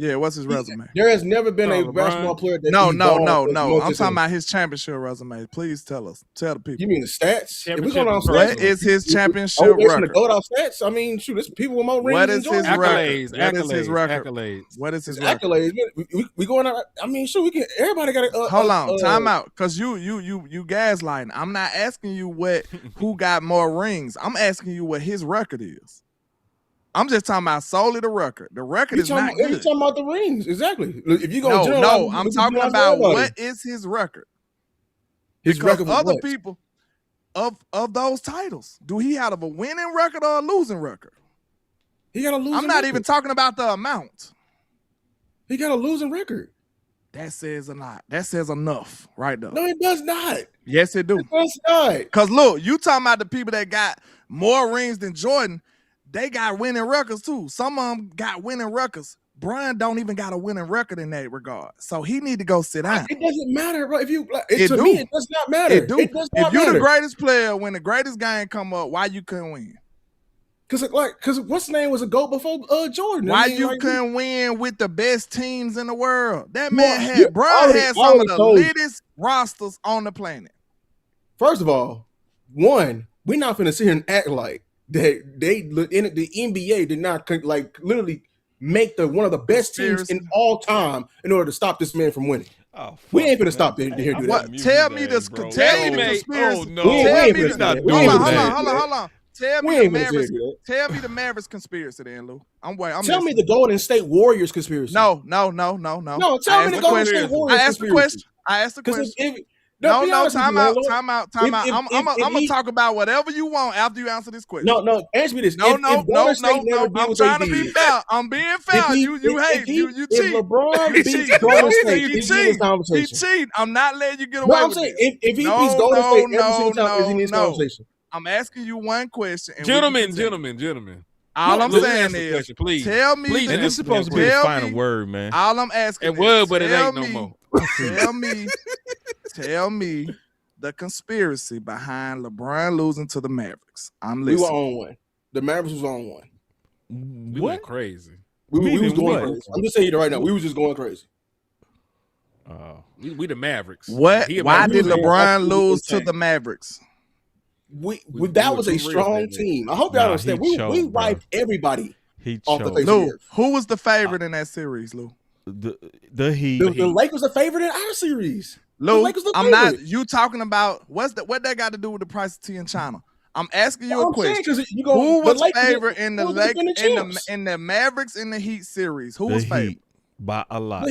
Yeah, what's his resume? There has never been a basketball player that No. I'm talking about his championship resume. Please tell us. Tell the people. You mean the stats? If we're going on stats, what is his championship record? Go off stats. I mean, shoot, there's people with more rings. What is his record? What is his record? What is his record? Accolades. We going out. I mean, shoot, we can. Everybody got to. Hold on, time out, because you gaslighting. I'm not asking you who got more rings. I'm asking you what his record is. I'm just talking about solely the record. The record is not good. You're talking about the rings, exactly. If you go, no, I'm talking about what is his record. His record for other what? people of those titles. Do he have a winning record or a losing record? He got a losing. I'm not even talking about the amount. He got a losing record. That says a lot. That says enough, right there. No, it does not. Yes, it do. It does not. Because look, you talking about the people that got more rings than Jordan. They got winning records too. Some of them got winning records. Brian don't even got a winning record in that regard. So he need to go sit down. It doesn't matter, bro. If you to me, it does not matter. It do. It does not if you're matter. the greatest player, when the greatest game come up, why you couldn't win? Because what's his name was a GOAT before Jordan. Why you couldn't win with the best teams in the world? That man Brian had some of the latest rosters on the planet. First of all, we're not finna sit here and act like that the NBA did not literally make one of the best teams in all time in order to stop this man from winning. Oh, we ain't finna stop here do that. Tell me the conspiracy. Oh no, tell me hold on. Tell me the Mavericks conspiracy, then, Lou. Tell me the Golden State Warriors conspiracy. No. No, tell me the Golden State Warriors conspiracy. I asked the question. No, time out. I'm gonna talk about whatever you want after you answer this question. No, answer me this. No. I'm trying to be fair. I'm being fair. You cheat. If LeBron beats Golden State, he cheat. I'm not letting you get away with it. If he beats Golden State every single time, is he in this conversation? I'm asking you one question. Gentlemen. All I'm saying is, please, tell me. Please, and this is supposed to be the final word, man. All I'm asking it was, but it ain't no more. Tell me the conspiracy behind LeBron losing to the Mavericks. I'm listening. We were on one. The Mavericks was on one. We went crazy. We was going crazy. I'm just saying it right now. We was just going crazy. We the Mavericks. Why did LeBron lose to the Mavericks? That was a strong team. I hope y'all understand. We wiped everybody off the face of the earth. Who was the favorite in that series, Lou? The Heat. The Lakers are favorite in our series. Lou, I'm not. You talking about what that got to do with the price of tea in China? I'm asking you a question. Who was favorite in the Mavericks in the Heat series? Who was favorite? By a lot.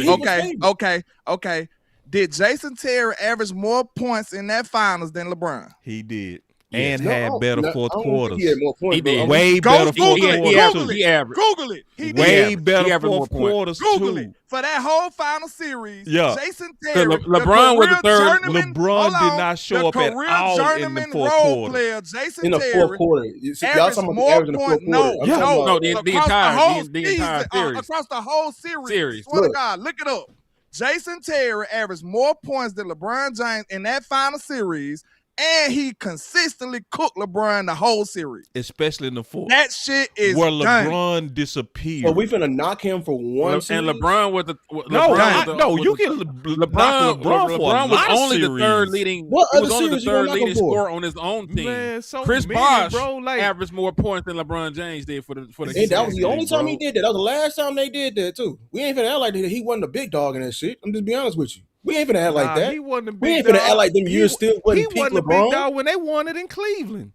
Okay. Did Jason Terry average more points in that finals than LeBron? He did. And had better fourth quarters. He had more points. He did. Way better fourth quarters. He averaged. Google it. He did. Way better fourth quarters. Google it. For that whole final series, Jason Terry, LeBron was the third. LeBron did not show up at all in the fourth quarter. Player, Jason in the fourth quarter. Y'all talking about the fourth quarter. The entire series. Across the whole series. Swear to God, look it up. Jason Terry averaged more points than LeBron James in that final series, and he consistently cooked LeBron the whole series, especially in the fourth. That shit is where LeBron disappeared. Well, we finna knock him for one series. And LeBron was you can LeBron was only the third leading. What other series the third leading scorer on his own team. Man, Chris Bosh averaged more points than LeBron James did for the. And that was the only time he did that. That was the last time they did that too. We ain't finna act like he wasn't a big dog in that shit. I'm just being honest with you. We ain't finna act like that. He wasn't a big we ain't dog. finna act like them years still wasn't peak LeBron. He wasn't a big dog when they won it in Cleveland.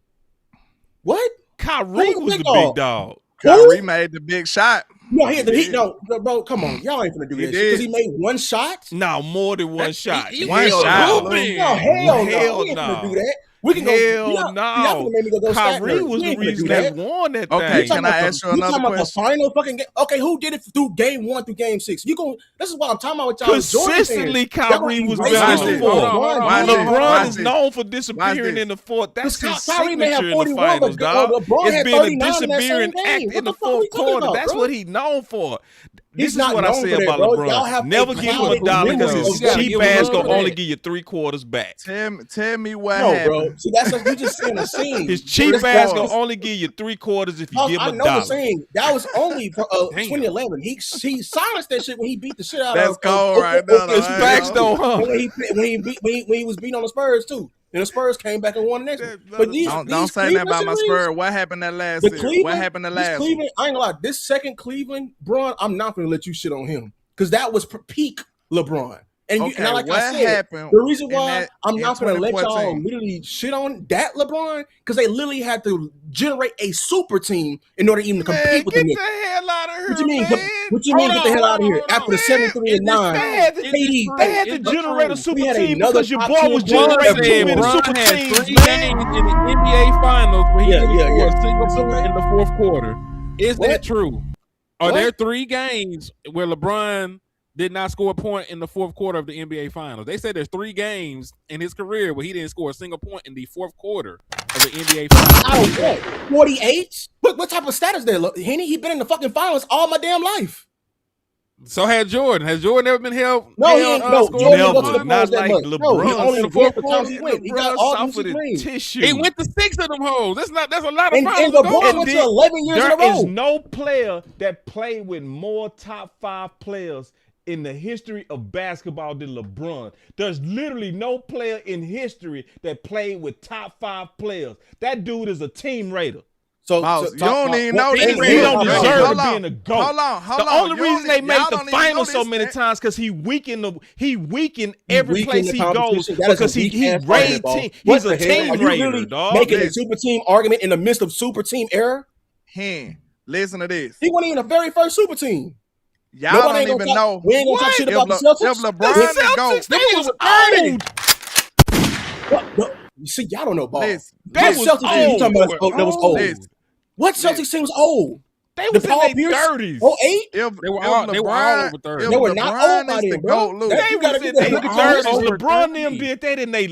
What? Kyrie was the big dog. Kyrie made the big shot. No, bro, come on. Y'all ain't finna do that shit. Because he made one shot? No, more than one shot. One shot. No, hell no. We ain't finna do that. We can go. No. Kyrie was the reason they won that thing. Okay, can I ask you another question? The final fucking game. Okay, who did it through game 1 through game 6? This is what I'm talking about with y'all. Consistently, Kyrie was better than the fourth. LeBron is known for disappearing in the fourth. That's his signature in the finals, dog. It's being a disappearing act in the fourth quarter. That's what he's known for. This is what I say about LeBron. Never give him a dollar because his cheap ass gonna only give you 3 quarters back. Tell me what happened. Bro. See, that's what you just saying a scene. His cheap ass gonna only give you 3 quarters if you give him a dollar. I know the saying. That was only for 2011. He silenced that shit when he beat the shit out of. That's cold right now. It's facts though, huh? When he was beating on the Spurs too. And the Spurs came back and won the next one. But don't say that about my Spurs. What happened that last series? What happened the last Cleveland? I ain't gonna lie. This second Cleveland, Bron, I'm not gonna let you shit on him because that was peak LeBron. And, and like I said, the reason why I'm not going to let y'all literally shit on that LeBron, because they literally had to generate a super team in order even to compete with them. Get the hell out of here, What you mean? What you mean get the hell out of here? After the 7-3 and 9, they had to generate a super team because your boy was generating too many super teams. 3 games in the NBA Finals where he didn't score a single point in the fourth quarter. Is that true? Are there 3 games where LeBron did not score a point in the fourth quarter of the NBA Finals? They said there's 3 games in his career where he didn't score a single point in the fourth quarter of the NBA Finals. Out of what? 48? What type of stat is there, Henny? He been in the fucking finals all my damn life. So had Jordan. Has Jordan ever been held? No, he ain't. No, Jordan never. Go to the Not like LeBron. No, he only in the fourth quarter. He got all the tissue. He went to 6 of them holes. That's a lot of and finals. And LeBron went to 11 years in a row. There is no player that played with more top 5 players in the history of basketball than LeBron. There's literally no player in history that played with top 5 players. That dude is a team raider. So you don't even know this. He don't deserve to be in the GOAT. Hold on. The only reason they make the finals so many times because he weakened every place he goes because he raid team. He's a team raider, dog. Making a super team argument in the midst of super team era. Listen to this. He wasn't even the very first super team. Y'all don't even know. We ain't gonna talk shit about the Celtics. If LeBron they was old. You see, y'all don't know ball. That was Celtics team you talking about that was old. What Celtics team was old? They was in their 30s. 08? They were all over 30. They were not old by then, bro. They was in their 30s. LeBron them did that in their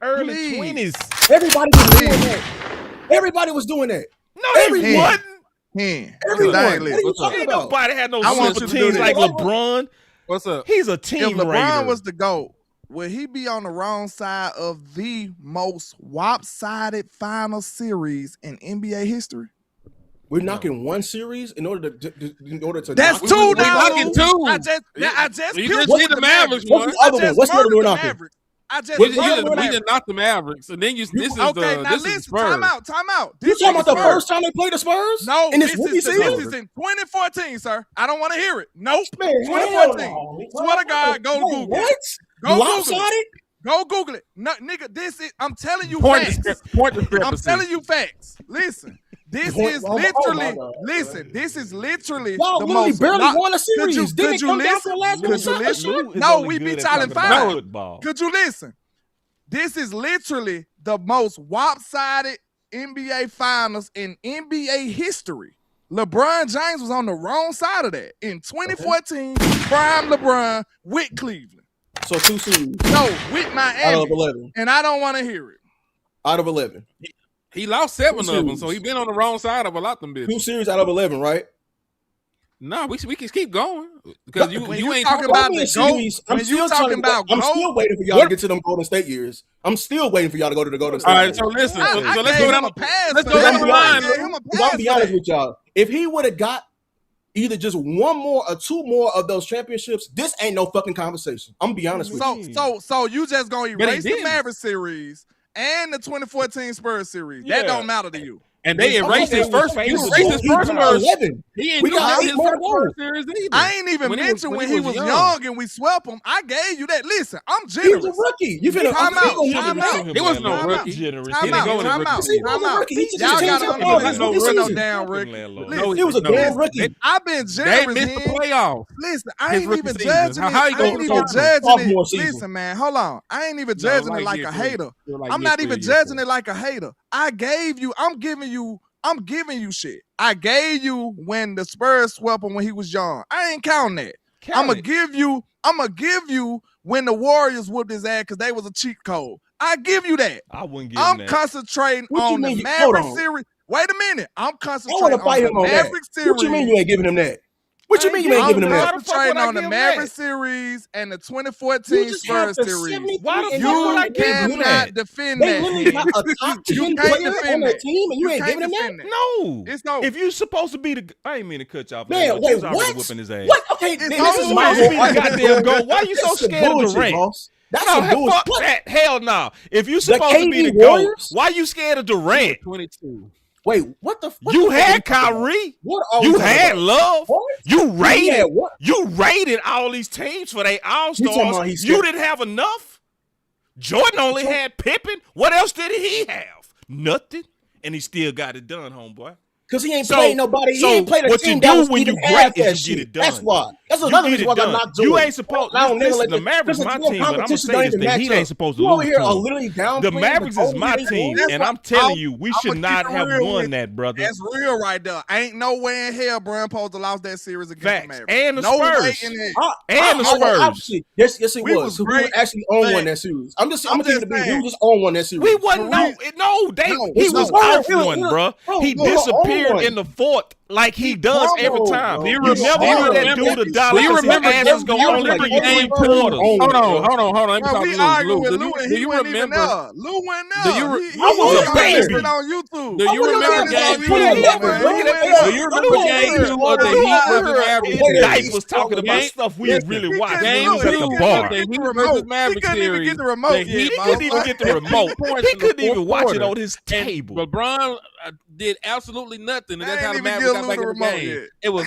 early 20s. Everybody was doing that. Everybody was doing that. No, they wasn't. Everyone. Ain't nobody had no super teams like LeBron. What's up? He's a team If LeBron raider. was the GOAT, would he be on the wrong side of the most lopsided final series in NBA history? We're knocking one series in order to That's knock two now. We're knocking two. I just You killed just hit the Mavericks one. What's the other one? What's the other one we're knocking? I just We just knocked the Mavericks, and then this is now the listen, Spurs. time out. You talking about the first time they played the Spurs? No, in this this rookie is season? in 2014, sir. I don't want to hear it. Nope. Man, 2014. Swear to God, go Google it. What? Go Google Lopsided? it. Go Google it. No, nigga, this is. I'm telling you Point facts. discrepancy. I'm telling you facts. Listen. This is literally. Listen. This is literally Y'all the literally most. barely won a series. Didn't it come down to the last Could you listen? No, we beat y'all in 5. Could you listen? This is literally the most lopsided NBA Finals in NBA history. LeBron James was on the wrong side of that in 2014. Prime LeBron with Cleveland. So 2 series. No, with Miami. Out of 11. And I don't want to hear it. Out of 11. He lost 7 of them, so he been on the wrong side of a lot of them bitches. 2 series out of 11, right? No, we can keep going because you ain't talking about the series. I'm still waiting for y'all to get to them Golden State years. I'm still waiting for y'all to go to the Golden State. All right, so listen. Let's go down the pass. Let's go down the line. I'll be honest with y'all. If he would have got either just 1 more or 2 more of those championships, this ain't no fucking conversation. I'm gonna be honest with you. So you just gonna erase the Mavericks series and the 2014 Spurs series. That don't matter to you. And they erased his first. He erased his first Spurs. He ain't got his first series either. I ain't even mentioned when he was young and we swept him. I gave you that. Listen, I'm generous. He was a rookie. You finna time out. It was no rookie. Time out. Y'all gotta understand. He was no damn rookie. He was a damn rookie. I've been generous. They missed the playoffs. Listen, I ain't even judging it. I ain't even judging it. Listen, man, hold on. I ain't even judging it like a hater. I'm not even judging it like a hater. I gave you. I'm giving you shit. I gave you when the Spurs swept him when he was young. I ain't counting that. I'm gonna give you when the Warriors whooped his ass because they was a cheat code. I give you that. I wouldn't give him that. I'm concentrating on the Mavericks series. Wait a minute. I'm concentrating on the Mavericks series. What you mean you ain't giving him that? What you mean you ain't giving him that? I'm concentrating on the Mavericks series and the 2014 Spurs series. Why the fuck would I give him that? You cannot defend They that. literally got a top 10 player on their team and you ain't giving him that? No. It's no. If you supposed to be the, I ain't mean to cut you off. Man, wait, what? Whooping his ass. What? Okay, this is my whole goddamn goal. Why you so scared of Durant? That's no, some bullshit. Fuck that. Hell no. If you supposed to be the GOAT, why you scared of Durant? 22. Wait, what the fuck? You had Kyrie. You had Love. What? You rated all these teams for their all-stars. You didn't have enough. Jordan only had Pippen. What else did he have? Nothing. And he still got it done, homeboy. Because he ain't played nobody. He ain't played a team that was even half that shit. That's why. That's another reason why I'm not doing it. You ain't supposed to. Listen, the Mavericks is my team, but I'm going to say this thing. He ain't supposed to lose. Over here are literally down. The Mavericks is my team, and I'm telling you, we should not have won that, brother. That's real right there. Ain't no way in hell Brian supposed to lost that series against the Mavericks. And the Spurs. And the Spurs. Yes, it was. So we actually on that series. I'm gonna tell you the beat. We just on one that series. We wasn't. No, he was off one, bro. He disappeared in the fourth. Like he does every time. You never heard that dude to Dallas. You remember ass go only for game quarters. Hold on. Let me talk we to arguing with Lou. Lou. Do you remember? Lou went there. I was a baby on YouTube. Do you remember game 2? Do you remember game 2 of the Dyke was talking about stuff we really watched when he was at the bar. He couldn't even get the remote. He couldn't even get the remote. He couldn't even watch it on his table. LeBron did absolutely nothing, and that's how the Mavericks got back in the game. It was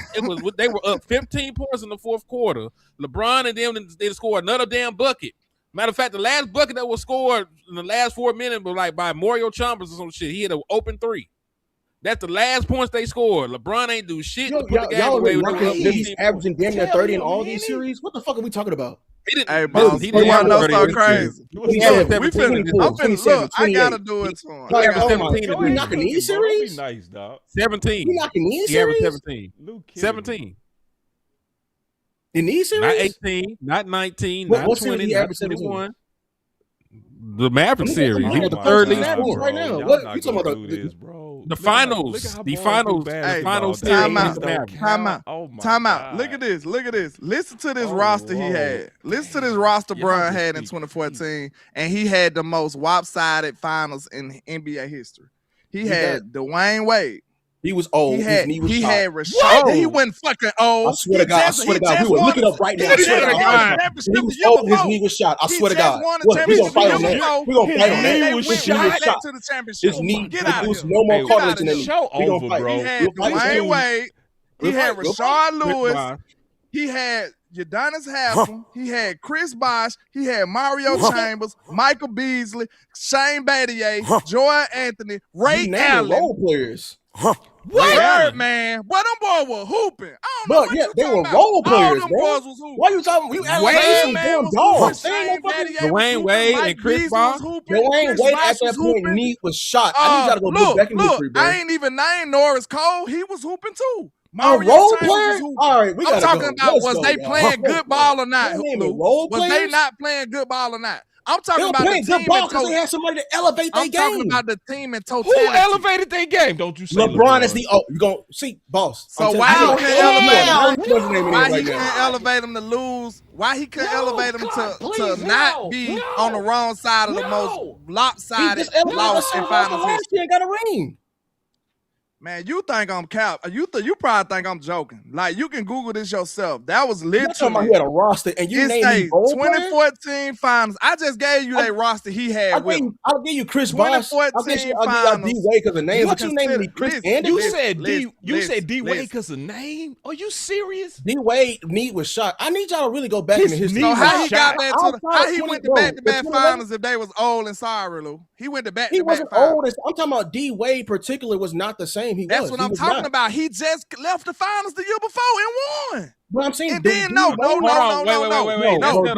they were up 15 points in the fourth quarter. LeBron and them, they scored another damn bucket. Matter of fact, the last bucket that was scored in the last 4 minutes was like by Mario Chalmers or some shit. He had an open three. That's the last points they scored. LeBron ain't do shit to put the game away. He's averaging damn near 30 in all these series. What the fuck are we talking about? He didn't. Hey, boss, he didn't want to know something crazy. I gotta do it to him. We knocking these series? Nice, dog. 17. We knocking these He averaged series? 17. In these series? Not 18, not 19, What not series 20, he not averaged 21. The Maverick series. He was the Oh third my leading God, scorer. right now. Y'all What not you talking gonna about? do this, bro. The finals. The finals. Hey, finals bro, series. Time out. Oh my Time out. God. Look at this. Listen to this Oh, roster he Lord. had. Listen to this roster Y'all Bron just had in speak. 2014, and he had the most lopsided finals in NBA history. He had Dwayne Wade. He was old. He had His knee was shot. Rashad. He wasn't fucking old. I swear to God. I swear to God. We will look it up right now. I swear to God. He was old. His knee was shot. I swear to God. What? We gonna fight on that. We gonna fight on that. His knee was shot. To the championship. His knee. Get out There of was here. no more Hey, cartilage in that knee. show We gonna over, fight. bro. He had We'll fight. Dwayne Wade. He We'll had fight. We'll Rashard Rick Lewis. Ross. He had Udonis Haslem. He had Chris Bosh. He had Mario Chambers, Michael Beasley, Shane Battier, Joy Anthony, Ray You named Allen. role players. What? Man. Boy, them boys were hooping. I don't know But what yeah, you they talking were about. role All players, them man. boys was hooping. Why you talking? You act like Wade, they some man, damn was dogs. hooping. They ain't no Shane fucking. Battier was Dwayne hooping. Wade Mike and Chris Beasley Bosh. was hooping. Dwayne Chris Wade Bosh at that was point hooping. knee was shot. I need y'all to go Look, back in history, bro. I ain't even named Norris Cole. He was hooping too. A Mario role Chambers player? was hooping. All right, we I'm gotta talking go. about Let's was go, they y'all. playing good ball or not? Your name is Lou? role Was they players? not playing good ball or not? I'm They talking were about the playing team good ball in because they total. had somebody to elevate their I'm talking game. about the team in Who totality. elevated their game? Don't you say LeBron is the you gonna see boss. So I'm why telling he you, couldn't elevate him? Why he couldn't elevate him to lose? Why he couldn't elevate him to not be on the wrong side of the most lopsided loss in finals history? He ain't got a ring. Man, you think I'm cap? You probably think I'm joking. Like you can Google this yourself. That was You're talking about literally. he had a roster and you named me role player? 2014 finals. I just gave you that roster he had with him. I'll give you Chris Bosh. I'll give you D Wade because of names. But you named me Chris Anderson. You said D Wade because of name? Are you serious? D Wade knee was shot. I need y'all to really go back in the history. So how he got back to how he 20 went to back-to-back finals if they was old and sorry, Lou? He went to He back-to-back wasn't finals. old. I'm talking about D Wade particular was not the same. He That's was. what He I'm was talking not. about. He just left the finals the year before and won. But I'm saying And then no. Wait.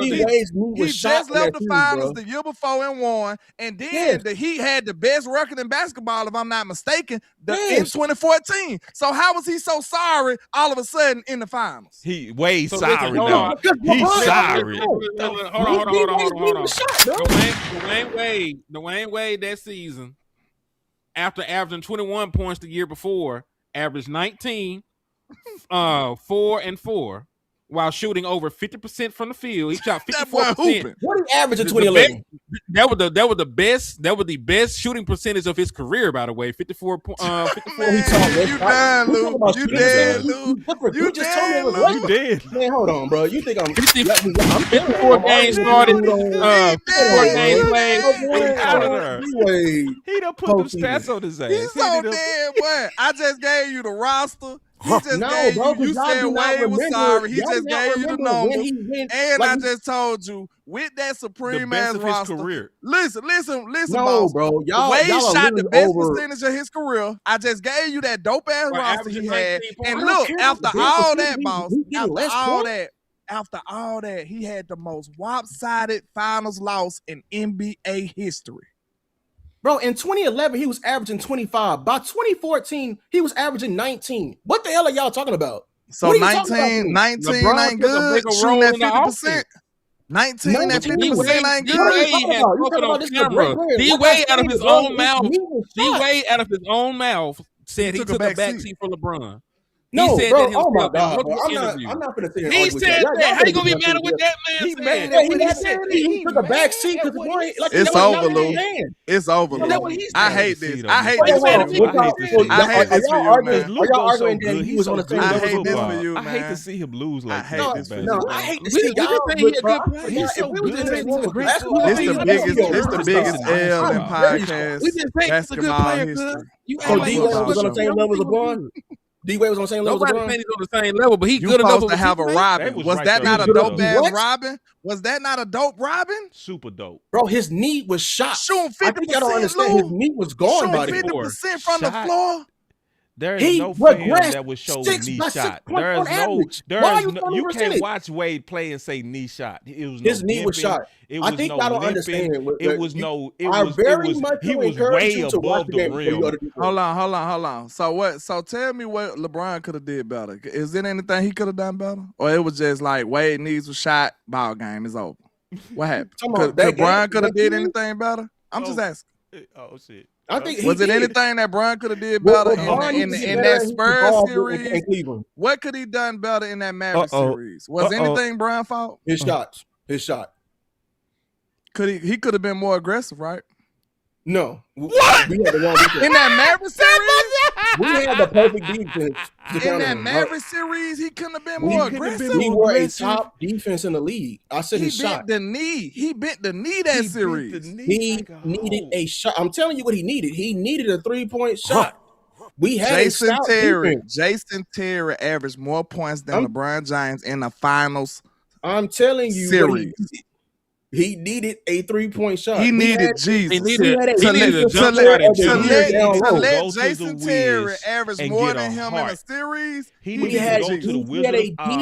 D Wade's knee He was shot just in that left the series, finals bro. the year before and won. And then he had the best record in basketball, if I'm not mistaken, in 2014. So how was he so sorry all of a sudden in the finals? Way So sorry listen, hold now. on. He's sorry. Hold on. Dwayne Wade that season, after averaging 21 points the year before, averaged 19, 4-4, while shooting over 50% from the field. He shot 54%. What did he average in 2011? That was the best shooting percentage of his career, by the way. 54. You done, Lou. You dead, Lou. You just told me it was right. You did. Man, hold on, bro. You think I'm 54 games started. 54 games played. He done put the stats on his ass. He's so dead, boy. I just gave you the roster. He just gave bro, you y'all said do not Wade was remember- sorry. He y'all just do not gave you the remember when numbers. he went- And like, I just told you, with that The supreme best ass of his roster. career. Listen, No, boss. bro. Y'all Wade are shot the literally best over. percentage of his career. I just gave you that dope ass Well, roster he averaging had. 19 points. And I don't look, care after about the all best that, boss, he getting less points. after all that, he had the most lopsided finals loss in NBA history. Bro, in 2011, he was averaging 25. By 2014, he was averaging 19. What the hell are y'all talking about? So What are you talking 19 LeBron ain't took a good. bigger Shooting role at in the 50%. 19 at 50% ain't good. D-Wade had spoken on camera. D-Wade out of his own mouth. D-Wade out of his own mouth said he took a back seat for LeBron. No, said bro. that himself Oh my in God, bro. multiple I'm interviews. not gonna sit here and He argue with said y'all. that. Y'all How you better gonna be get mad at what that man He said? mad Yeah, at he what mad he at said. he took a back seat because what boy, he like said. It's that was over, not Lou. his man. It's over, That's Lou. what he I said. hate this. I hate Wait, this hold for on. you, What man. y'all, I hate this for y'all you, arguing? man. Are y'all arguing that he was on the same I level hate as this LeBron? for you, I hate to man. see him lose like I hate that. this for you, No, man. I hate to We see just y'all. say he a Bro, good player. He's if so we was good. just saying He's a normal great basketball, football This player. the I'd biggest. be a This the rock biggest star. L in I'm very shocked. podcast We just say he's a good basketball player, history. cuz. You So act like D he Wade football was on the show. same level as LeBron. D Wade was on the same level as Nobody LeBron. saying he's on the same level, but he You good enough supposed of to a have a teammate. Robin. was Was right that there not a with dope him. ass What? Robin? Was that not a dope Robin? Super dope. Bro, his knee was shot. Shooting I think y'all don't 50%, understand. His Lou. knee was gone by Shooting then. 50% from the Shot. floor. There is He no film regressed that would show 6 knee by 6 shot. points There on is no, average. there Why are is you no, telling you me can't percentage? watch Wade play and say knee shot. It was His no knee was limping. shot. It I was think no y'all don't limping. understand. It was no. It I was. It very was. much He would was encourage way you to watch above the the game before you go rim. to Hold on. So what? So tell me what LeBron could have did better. Is there anything he could have done better, or it was just like Wade needs was shot, ball game is over? What happened? Could Bron could have did anything better? I'm just asking. Oh shit. I think Was it anything that Bron could have did better in that Spurs series? What could he done better in that Mavericks series? Was anything Bron fault? His shots. His shot. He could have been more aggressive, right? No. What? We had the wrong defense. In that Mavericks series? We had the perfect defense. In that Mavericks series, he couldn't have been more aggressive. We were a top defense in the league. I said his shot. The knee. He bent the knee that series. He needed a shot. I'm telling you what he needed. He needed a 3-point shot. We had Jason a Terry. Jason Terry averaged more points than LeBron James in the finals. I'm telling you series. He needed a 3-point shot. He needed Jesus. He needed a jump shot to let Jason Terry average more than him in a series. He needed to go to the Wizard of Oz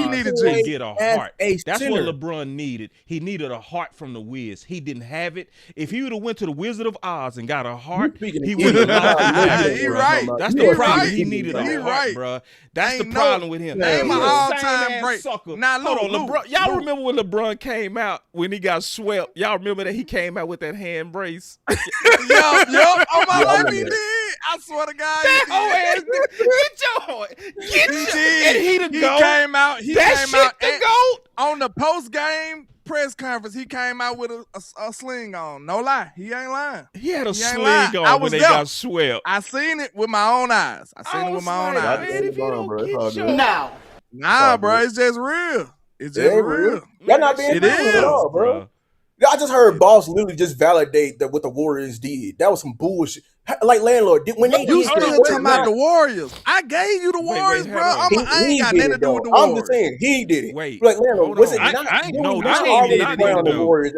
to get a heart. That's what LeBron needed. He needed a heart from the Wiz. He didn't have it. If he would have went to the Wizard of Oz and got a heart, he would have lost. He right. That's the problem. He needed a heart, bro. That's the problem with him. Name an all-time break. Now, hold on, LeBron. Y'all remember when LeBron came out when he got swept? Y'all remember that he came out with that hand brace? Yup. On my life, he did. I swear to God, Get your and he the goat. Came out. He that came out the goat on the post game press conference. He came out with a sling on. No lie, he ain't lying. He had a sling on when they got swept. I seen it with my own eyes. Man, if you don't get your nah, bro, it's just real. It's just real. Y'all not being real at all, bro. I just heard Boss literally just validate that what the Warriors did. That was some bullshit. Like landlord, when they you still talking about the Warriors? I gave you the Warriors, bro. I ain't got nothing to do with the Warriors. I'm just saying he did it. Wait, like landlord, was it not?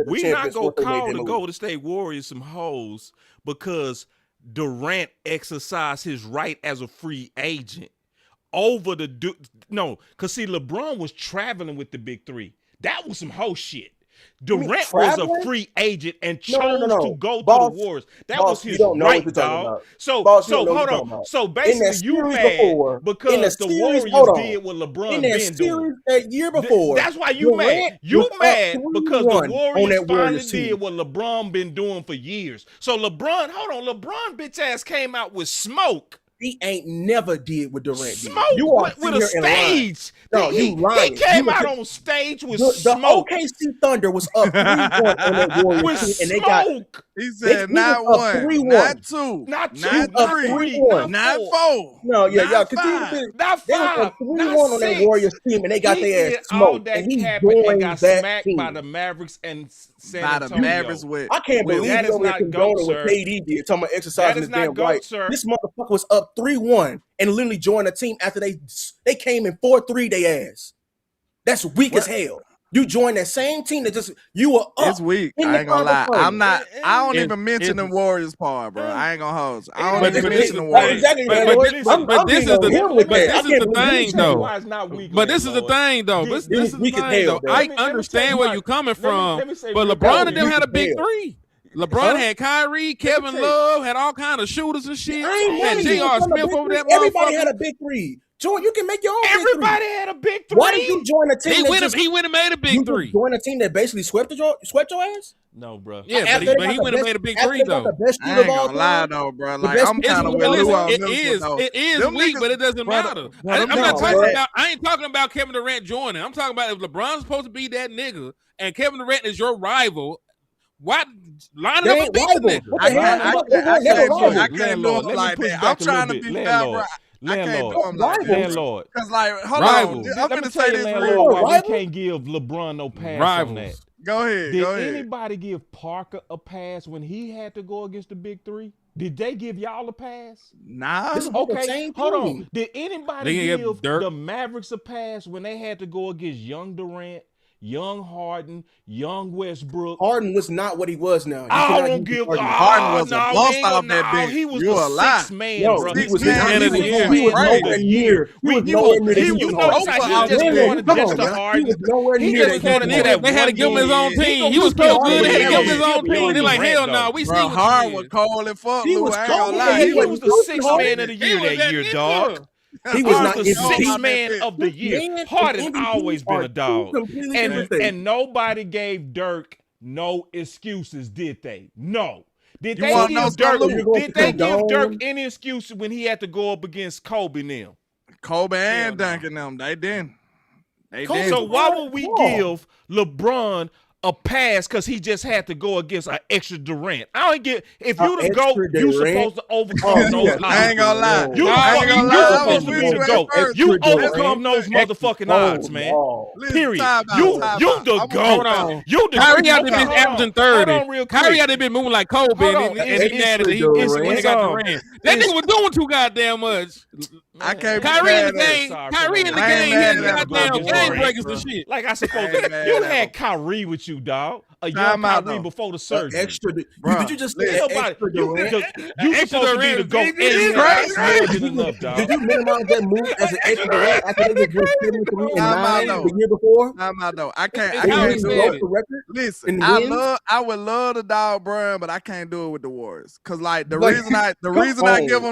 We not gonna call the Golden State Warriors some hoes because Durant exercised his right as a free agent over the because see, LeBron was traveling with the big three. That was some hoe shit. Durant was a free agent and chose to go to the Warriors. That was his right, dog. So hold on. So basically, you mad because the Warriors did what LeBron been doing. That year before. That's why you mad. You mad because the Warriors finally did what LeBron been doing for years. So LeBron, LeBron bitch ass came out with smoke. He ain't never did what Durant did. Smoke with a stage. No, you lying. He came out on stage with The smoke. OKC Thunder was up 3-1 on that Warriors team, and they got. He said not one, not two, not three, not four. No, y'all continue. Not five, 3-1 on that Warriors team, and they got their ass smoked. And he happened got smacked by the Mavericks and San Antonio. I can't believe that is not GOAT, what KD did. Talking about exercising his damn right. This motherfucker was up 3-1 and literally joined a team after they came in 4-3 they ass. That's weak as hell. You joined that same team that you were up. It's weak. I ain't gonna lie. I don't even mention the Warriors part, bro. I ain't gonna hold you. I don't even mention the Warriors. But this is the thing, though. But this is the thing, though. This is the thing, though. I understand where you're coming from, but LeBron and them had a big three. LeBron had Kyrie, Kevin Love, had all kind of shooters and shit. Had J.R. Smith over that motherfucker. Everybody had a big three. Jordan, you can make your own. Everybody had a big three. Why did you join a team? He went and made a big three. Join a team that basically swept your ass. No, bro. Yeah, but he went and made a big three though. I ain't gonna lie though, bro. Like I'm kind of with Lou on this one. It is weak, but it doesn't matter. I'm not talking about. I ain't talking about Kevin Durant joining. I'm talking about if LeBron's supposed to be that nigga and Kevin Durant is your rival. Why line up against the nigga? I can't do it like that. I'm trying to be fair, bro. I can't do him like that. Landlord. Because, like, hold on. I'm going to say this real quick. We can't give LeBron no pass on that. Go ahead. Did anybody give Parker a pass when he had to go against the big three? Did they give y'all a pass? Nah. Okay, hold on. Did anybody give the Mavericks a pass when they had to go against young Durant, young Harden, young Westbrook? Harden was not what he was now. I don't give a Harden was a bust off that bitch. He was you the sixth man, bro. He was nowhere near. He was nowhere near. He just wanted just to Harden. He was nowhere near. They had to give him his own team. He was so good. They had to give him his own team. They're like, hell no. We see what Harden was cold and fuck. He was cold. He was the sixth man of the year that year, dog. He was not the sixth man of the year. Harden always been a dog. And nobody gave Dirk no excuses, did they? No. Did they give Dirk any excuse when he had to go up against Kobe now? Kobe and Duncan them, they didn't. So why would we give LeBron a pass because he just had to go against an extra Durant? I don't get if you the GOAT, you supposed to overcome those odds. I ain't gonna lie. You supposed to be the GOAT. You overcome those motherfucking odds, man. Period. You the GOAT. You the Kyrie out there been averaging 30. Kyrie out there been moving like Kobe and he got Durant. That nigga was doing too goddamn much. I can't. Kyrie in the game. Kyrie in the game. He had goddamn game breakers and shit. Like I supposed to. You had Kyrie with you, dog. A young Kyrie before the surgery. Extra. Did you just say extra Durant? You supposed to be the GOAT. Did you minimize that move as an extra Durant after they just 73 and 9 the year before? I can't do it. Listen, I would love the dog Brian, but I can't do it with the Warriors. Cause like the reason I give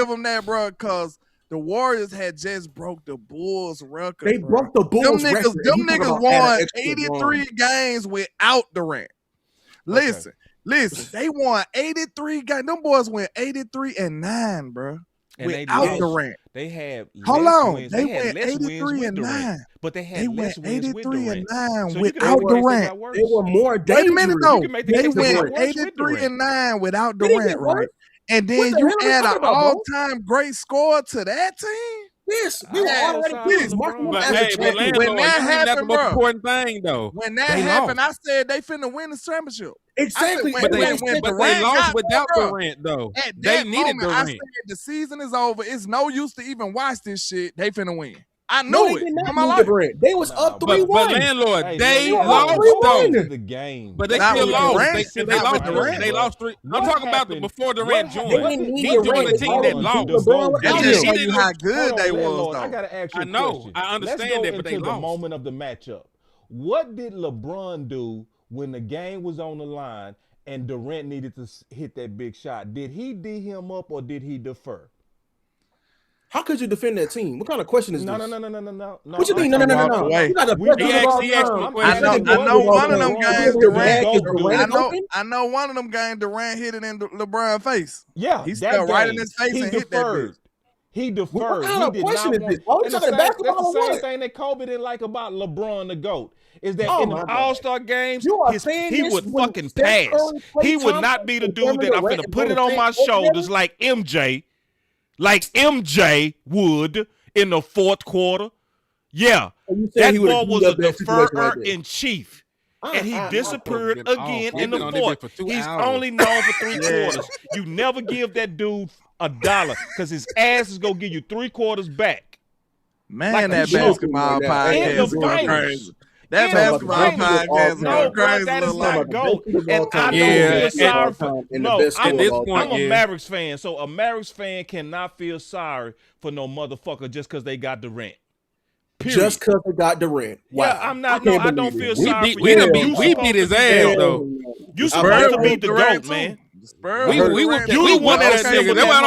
them that, bro, because the Warriors had just broke the Bulls record. They broke the Bulls record. Them niggas won 83 games without Durant. Listen, they won 83 games. Them boys went 83-9, bro. Without Durant. They had wins. They went 83-9. But they had less wins with Durant. 83-9 without Durant. They were more dangerous. Wait a minute though. They went 83-9 without Durant, right? And then you add an all-time great score to that team? Yes, we were already pissed. When that happened, bro. Important thing though. When that happened, I said they finna win the championship. Exactly. But they lost without Durant though. They needed Durant. I said the season is over. It's no use to even watch this shit. They finna win. I knew it. They was up 3-1. But landlord, they lost though. The game. But they still lost. They lost Durant. They lost 3. I'm talking about before Durant joined. He joined the team that lost. That just show you how good they was though. I gotta ask you a question. I know. I understand that, but they lost. The moment of the matchup. What did LeBron do when the game was on the line and Durant needed to hit that big shot? Did he D him up or did he defer? How could you defend that team? What kind of question is this? No. What you mean? No. You got I know one of them games Durant. I know one of them games Durant hit it in LeBron's face. Yeah, he stepped right in his face and hit that bitch. He deferred. What kind of question is this? That's the same thing that Kobe didn't like about LeBron the GOAT. Is that in the All-Star games, he would fucking pass. He would not be the dude that I'm going to put it on my shoulders like MJ would in the fourth quarter. Yeah, that boy was a deferrer in chief. And he disappeared again in the fourth. He's only known for 3 quarters. You never give that dude $1 because his ass is going to give you 3 quarters back. Man, that basketball podcast is crazy. That basketball podcast is crazy. That is not GOAT. And I don't feel sorry for at this point, I'm a Mavericks fan, so a Mavericks fan cannot feel sorry for no motherfucker just because they got Durant. Period. Just because they got Durant. Wow. Yeah, I'm not. I don't feel sorry for you. We beat his ass though. You supposed to be the GOAT, man. Spurs. We wanted that nigga. That's why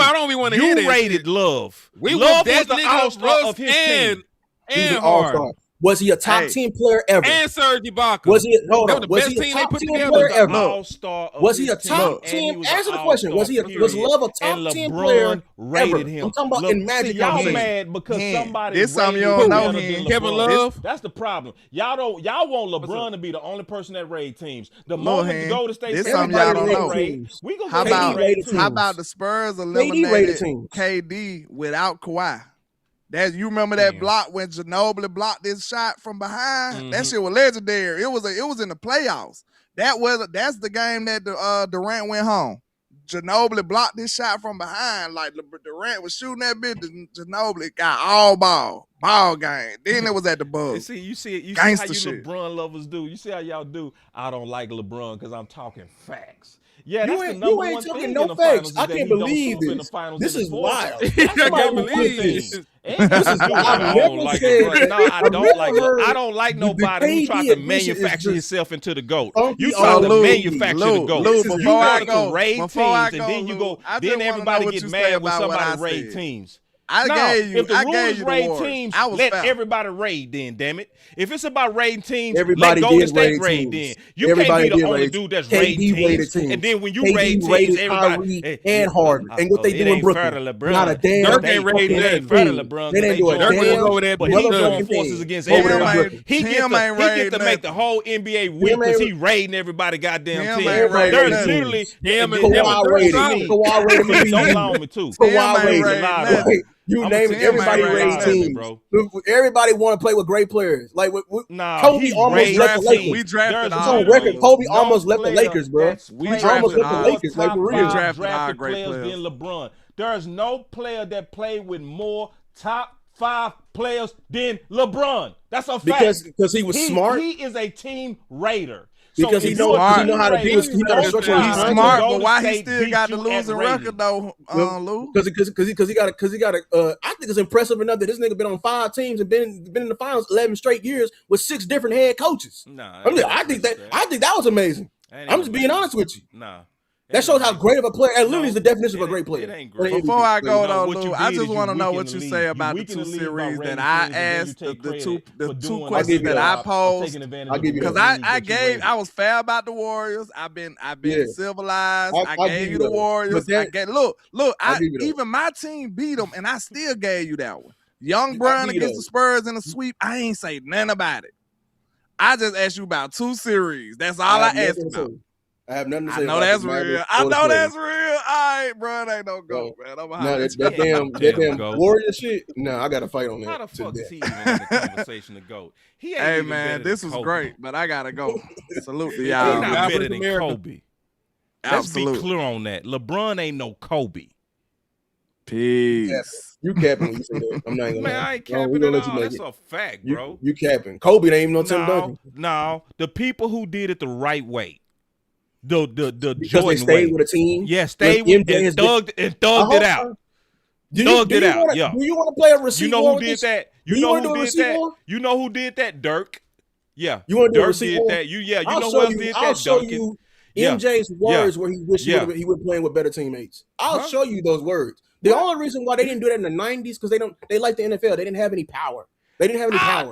I don't be want to hear that. You rated Love. We Love was the all-star of his team. And Harden. Was he a top 10 player ever? And Serge Ibaka. Was he? That was the best team they put together. Player ever? All-star of was he a his top team? 10? Answer the question. Was Love a top 10 player rated ever? him. I'm talking about in Magic. Y'all mad because somebody this something you don't know. Kevin Love. That's the problem. Y'all want LeBron to be the only person that raid teams. The moment the Golden State this something y'all don't know. We gonna how about the Spurs eliminated KD without Kawhi? You remember that block when Ginobili blocked his shot from behind? Mm-hmm. That shit was legendary. It was in the playoffs. That's the game that Durant went home. Ginobili blocked his shot from behind. Like Durant was shooting that bitch. Ginobili got all ball game. Then it was at the buzz. You see how you LeBron lovers do. You see how y'all do. I don't like LeBron because I'm talking facts. Yeah, that's the number one thing in the finals. I can't believe this. This is wild. I can't believe this. I don't like nobody who tries to manufacture himself into the GOAT. You try to manufacture the GOAT. You want to raid teams, and then you go. Then everybody get mad when somebody raid teams. If the rules raid teams, let everybody raid then, damn it. If it's about raiding teams, let Golden State raid then. You can't be the only dude that's raiding teams. And then when you raid teams, everybody and Harden. And what they do in Brooklyn. Not a damn Dirk ain't raiding that. LeBron. They ain't doing that. But he joined forces against everybody. He get to make the whole NBA weak because he raiding everybody goddamn team. There's literally Kawhi raiding. Don't allow me to. Kawhi raiding. You name it, everybody raised teams, bro. Everybody want to play with great players. Like Kobe almost left the Lakers. We drafted on record. Kobe almost left the Lakers, bro. We almost left the Lakers. Like for real. Drafted players than LeBron. There is no player that played with more top 5 players than LeBron. That's a fact. Because he was smart. He is a team raider. Because he know how to do his. He's smart, but why he still got the losing record though, Lou? Because he got a. I think it's impressive enough that this nigga been on 5 teams and been in the finals 11 straight years with 6 different head coaches. I think that was amazing. I'm just being honest with you. That shows how great of a player. And literally is the definition of a great player. It ain't great. Before I go though, Lou, I just want to know what you say about the 2 series that I asked, the 2 questions that I posed. Because I was fair about the Warriors. I've been civilized. I gave you the Warriors. Even my team beat them, and I still gave you that one. Young Brown against the Spurs in a sweep. I ain't say nothing about it. I just asked you about 2 series. That's all I asked about. I have nothing to say. I know that's real. I know that's real. All right, bro. It ain't no GOAT, man. I'm that damn Warrior shit. No, I got to fight on that. How the fuck is he even in the conversation to GOAT? Hey, man, this was great, but I got to go. Salute to y'all. He's not better than Kobe. Let's be clear on that. LeBron ain't no Kobe. Peace. You capping when you say that. I'm not even man, I ain't capping at all. That's a fact, bro. You capping. Kobe ain't even no Tim Duncan. No, the people who did it the right way. The because Jordan they stayed way. with a team. Yeah, stayed with and thugged it out. Thugged it out. Yeah. Do you want to play a receiver? You know who did that? You know who did that? You know who did that? Dirk. Yeah. You want to do a Dirk receiver? did that. You know who else did that? I'll show Duncan. you MJ's words where he wished he would playing with better teammates. I'll show you those words. The only reason why they didn't do that in the 90s because they like the NFL. They didn't have any power. They didn't have any power.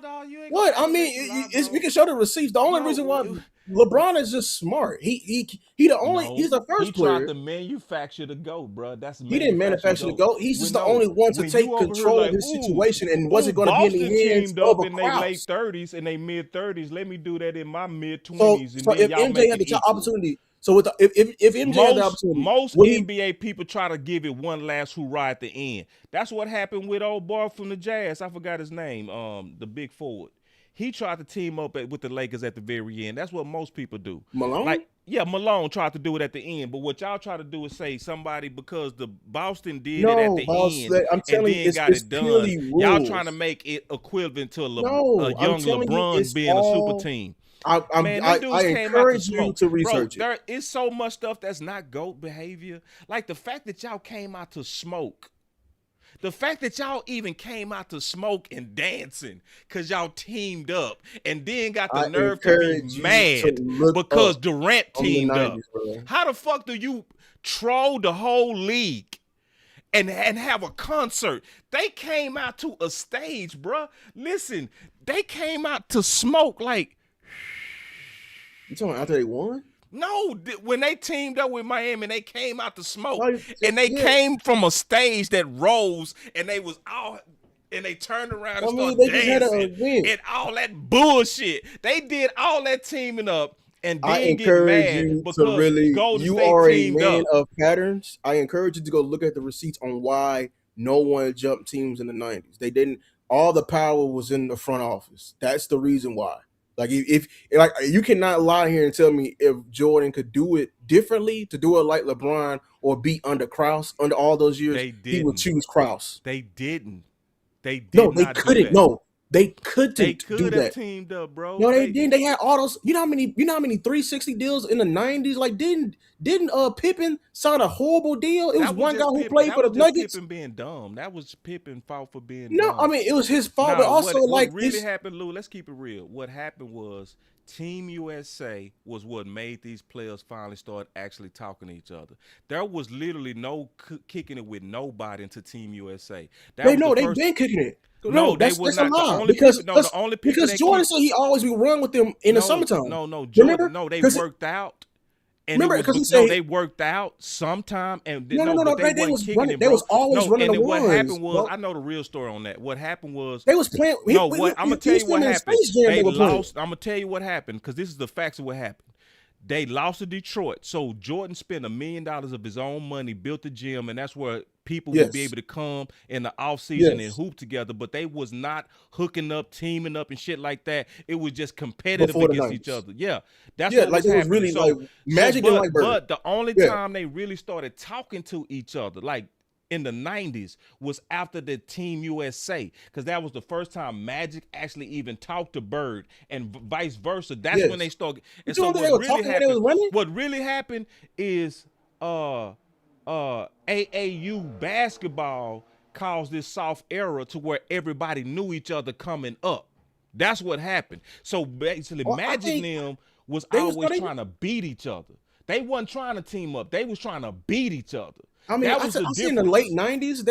No, you ain't what? I mean, we can show the receipts. The only reason why LeBron is just smart. He's the first player. He tried to manufacture the GOAT, bro. He didn't manufacture the GOAT. He's just the only one to take control of his situation. And was it going to be in the hands of a in their late 30s and their mid 30s? Let me do that in my mid 20s. So if MJ had the opportunity. So if MJ had the opportunity, most NBA people try to give it one last hoorah at the end. That's what happened with old boy from the Jazz. I forgot his name. The big forward. He tried to team up with the Lakers at the very end. That's what most people do. Malone? Malone tried to do it at the end. But what y'all try to do is say somebody because the Boston did it at the end I'm telling and you, then got it done. Rules. Y'all trying to make it equivalent to a young LeBron being a super team. I encourage you to research it. There is so much stuff that's not GOAT behavior. Like the fact that y'all came out to smoke. The fact that y'all even came out to smoke and dancing because y'all teamed up and then got the nerve to be mad because Durant teamed up. How the fuck do you troll the whole league and have a concert? They came out to a stage, bruh. Listen, they came out to smoke like. You talking after they won? No, when they teamed up with Miami, they came out to smoke, and they came from a stage that rose, and they was all, and they turned around and started dancing, and all that bullshit. They did all that teaming up, and then get mad because Golden State are a teamed man up. of patterns. I encourage you to go look at the receipts on why no one jumped teams in the 90s. They didn't. All the power was in the front office. That's the reason why. Like if you cannot lie here and tell me if Jordan could do it differently, to do it like LeBron or beat under Krause under all those years, he would choose Krause. They didn't. They couldn't. No, they couldn't. They could do have that. teamed up, bro. No, they didn't. They had all those. You know how many 360 deals in the 90s? Like didn't Pippen sign a horrible deal? It was one guy who played for the Nuggets. Pippen being dumb. That was Pippen fault for being dumb. No, I mean it was his fault, but also what really happened, Lou. Let's keep it real. What happened was Team USA was what made these players finally start actually talking to each other. There was literally no kicking it with nobody into Team USA. They've been kicking it. No, that's a lie. Because Jordan said he always would run with them in the summertime. No, Jordan. No, they worked out. And remember, because he said they worked out sometime, and they was running. They was always running the ones. What happened was, I know the real story on that. What happened was they was playing. I'm gonna tell you what happened. They lost. I'm gonna tell you what happened because this is the facts of what happened. They lost to Detroit, so Jordan spent $1 million of his own money, built the gym, and that's where people would be able to come in the offseason and hoop together. But they was not hooking up, teaming up, and shit like that. It was just competitive against each other. Yeah, that's what was happening. Really like Magic and like Bird. But the only time they really started talking to each other, like in the 90s, was after the Team USA, because that was the first time Magic actually even talked to Bird, and vice versa. That's when they started. And so what really happened is AAU basketball caused this soft era to where everybody knew each other coming up. That's what happened. So basically, Magic and them was always trying to beat each other. They wasn't trying to team up. They was trying to beat each other. I mean, I see in the late 90s,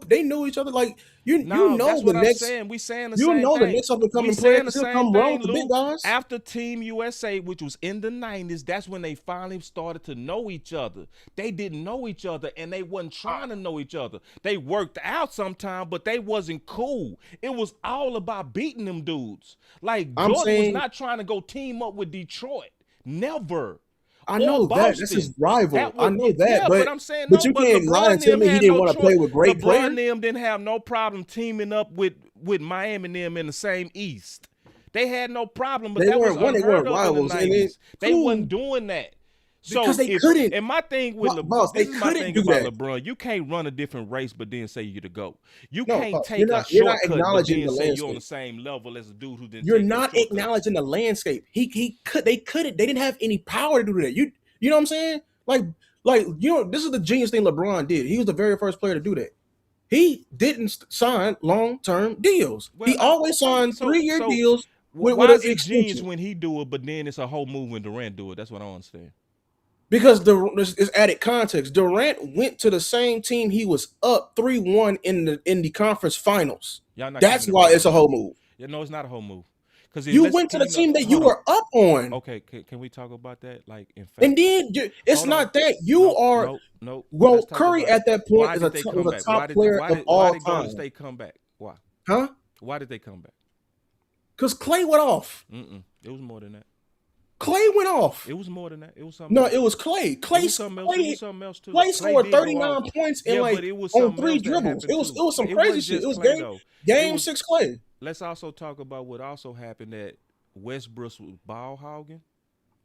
they knew each other. Like you know the next. We saying the same thing. The next up and coming players come wrong with the big guys. After Team USA, which was in the 90s, that's when they finally started to know each other. They didn't know each other, and they wasn't trying to know each other. They worked out sometime, but they wasn't cool. It was all about beating them dudes. Like Jordan was not trying to go team up with Detroit. Never. I know that. That's his rival. I know that. Yeah, but I'm saying, you can't lie and tell me he didn't want to play with great players. LeBron and them didn't have no problem teaming up with Miami and them in the same East. They had no problem, but that was unheard of rivals. In the 90s. They wasn't doing that. Because they couldn't. And my thing with LeBron, this is my thing about LeBron. You can't run a different race, but then say you're the GOAT. You can't take a shortcut, but then say you're on the same level as a dude who didn't. You're not acknowledging the landscape. They couldn't. They didn't have any power to do that. You know what I'm saying? Like this is the genius thing LeBron did. He was the very first player to do that. He didn't sign long-term deals. He always signed 3-year deals. Why is it genius when he do it, but then it's a whole move when Durant do it? That's what I don't understand. Because it's added context. Durant went to the same team he was up 3-1 in the conference finals. That's why it's a whole move. Yeah, no, it's not a whole move. Because you went to the team that you were up on. Okay, can we talk about that? Like, in fact, and then it's not that you are. No. Well, Curry at that point was a top player of all time. Why did Golden State come back? Why? Huh? Why did they come back? Because Clay went off. It was more than that. Clay went off. It was more than that. It was something. No, it was Clay. Clay else too. Clay scored 39 points in on 3 dribbles. It was some crazy shit. It was game 6 Clay. Let's also talk about what also happened that Westbrook was ball hogging.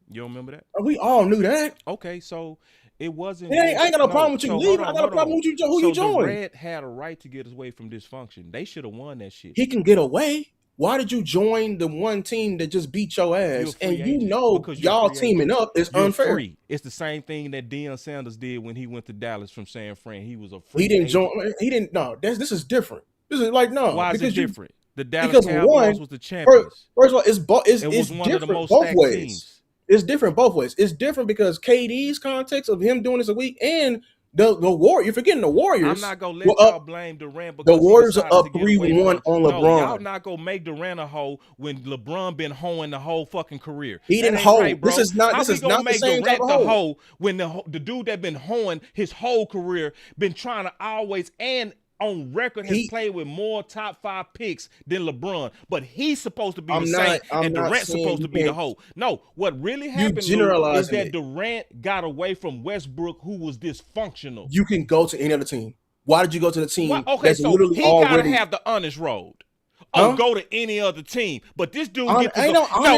You don't remember that? We all knew that. Okay, so it wasn't. I ain't got no problem with you leaving. I got a problem with you who you joined. Durant had a right to get away from dysfunction. They should have won that shit. He can get away. Why did you join the one team that just beat your ass? And you agent, know y'all teaming up is unfair. Free. It's the same thing that Deion Sanders did when he went to Dallas from San Fran. He was a free. He didn't agent. join. He didn't. No, this is different. This is like no. Why is it different? The Dallas because Cowboys was the champions. First of all, it's one of the most both stacked ways. teams. It's different both ways. It's different because KD's context of him doing this a week and the Warriors. You're forgetting the Warriors. I'm not gonna let y'all blame Durant because the Warriors are up 3-1 on LeBron. No, y'all not gonna make Durant a hoe when LeBron been hoeing the whole fucking career. He didn't hoe. Right, bro. This is not the same Durant type of the hoe. hoe when the dude that been hoeing his whole career been trying to always and on record has played with more top 5 picks than LeBron, but he's supposed to be the saint and Durant's supposed to be the hoe. No, what really happened is that Durant got away from Westbrook, who was dysfunctional. You can go to any other team. Why did you go to the team? Okay, so he gotta have the honest road. Go to any other team, but this dude get to go. No,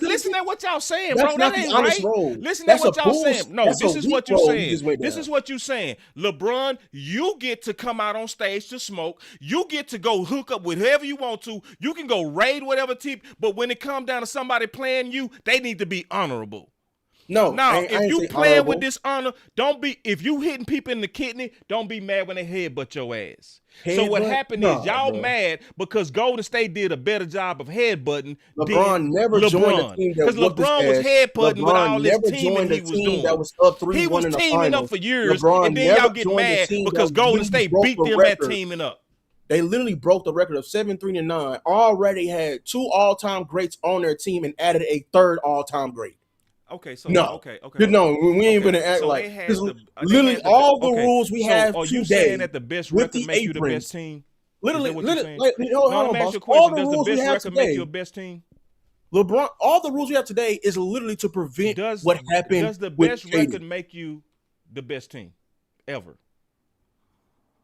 listen to what y'all saying, bro. That ain't right. Listen to what y'all saying. No, this is what you're saying. This is what you're saying. LeBron, you get to come out on stage to smoke. You get to go hook up with whoever you want to. You can go raid whatever team, but when it comes down to somebody playing you, they need to be honorable. No, now if you playing with dishonor, don't be. If you hitting people in the kidney, don't be mad when they headbutt your ass. So what happened is y'all mad because Golden State did a better job of headbutting. LeBron never joined a team that because LeBron was headbutting with all this teaming he was doing. That was up 3-1 he was in the teaming finals. up for years, LeBron and then y'all get mad because Golden State beat them at teaming up. They literally broke the record of 7-3-9. Already had 2 all-time greats on their team and added a 3rd all-time great. Okay, so okay. No, we ain't gonna act like this. Literally, all the rules we have are today. you saying that the best record make you the best team? Literally, hold on, boss. all the rules we have today make you a best team? LeBron, all the rules we have today is literally to prevent what happened. Does the best record make you the best team ever?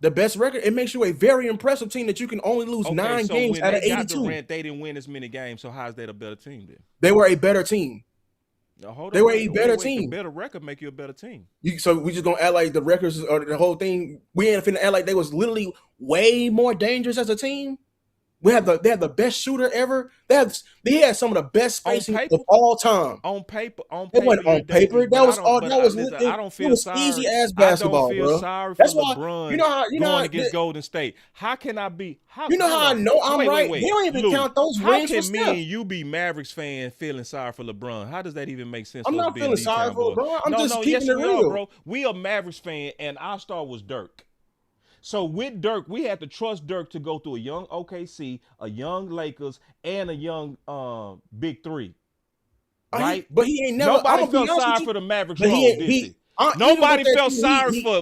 The best record, it makes you a very impressive team that you can only lose 9 games out of 82. Durant, they didn't win as many games, so how is that a better team then? They were a better team. No, they were a better team. The better record make you a better team. So we just gonna act like the records or the whole thing. We ain't finna act like they was literally way more dangerous as a team. They had the best shooter ever. They had some of the best spacing of all time. On paper, it wasn't on paper. That was all. That was. I don't feel sorry. Easy ass basketball, I don't feel sorry for LeBron. Going against Golden State. How can I be? How I know I'm right? They don't even count those rings. How can me and you be Mavericks fan feeling sorry for LeBron? How does that even make sense? I'm not feeling sorry for LeBron. I'm just keeping it real, bro. We a Mavericks fan, and our star was Dirk. So with Dirk, we had to trust Dirk to go through a young OKC, a young Lakers, and a young Big Three. Right? But he ain't never. Nobody felt sorry for the Mavericks. Nobody felt sorry for.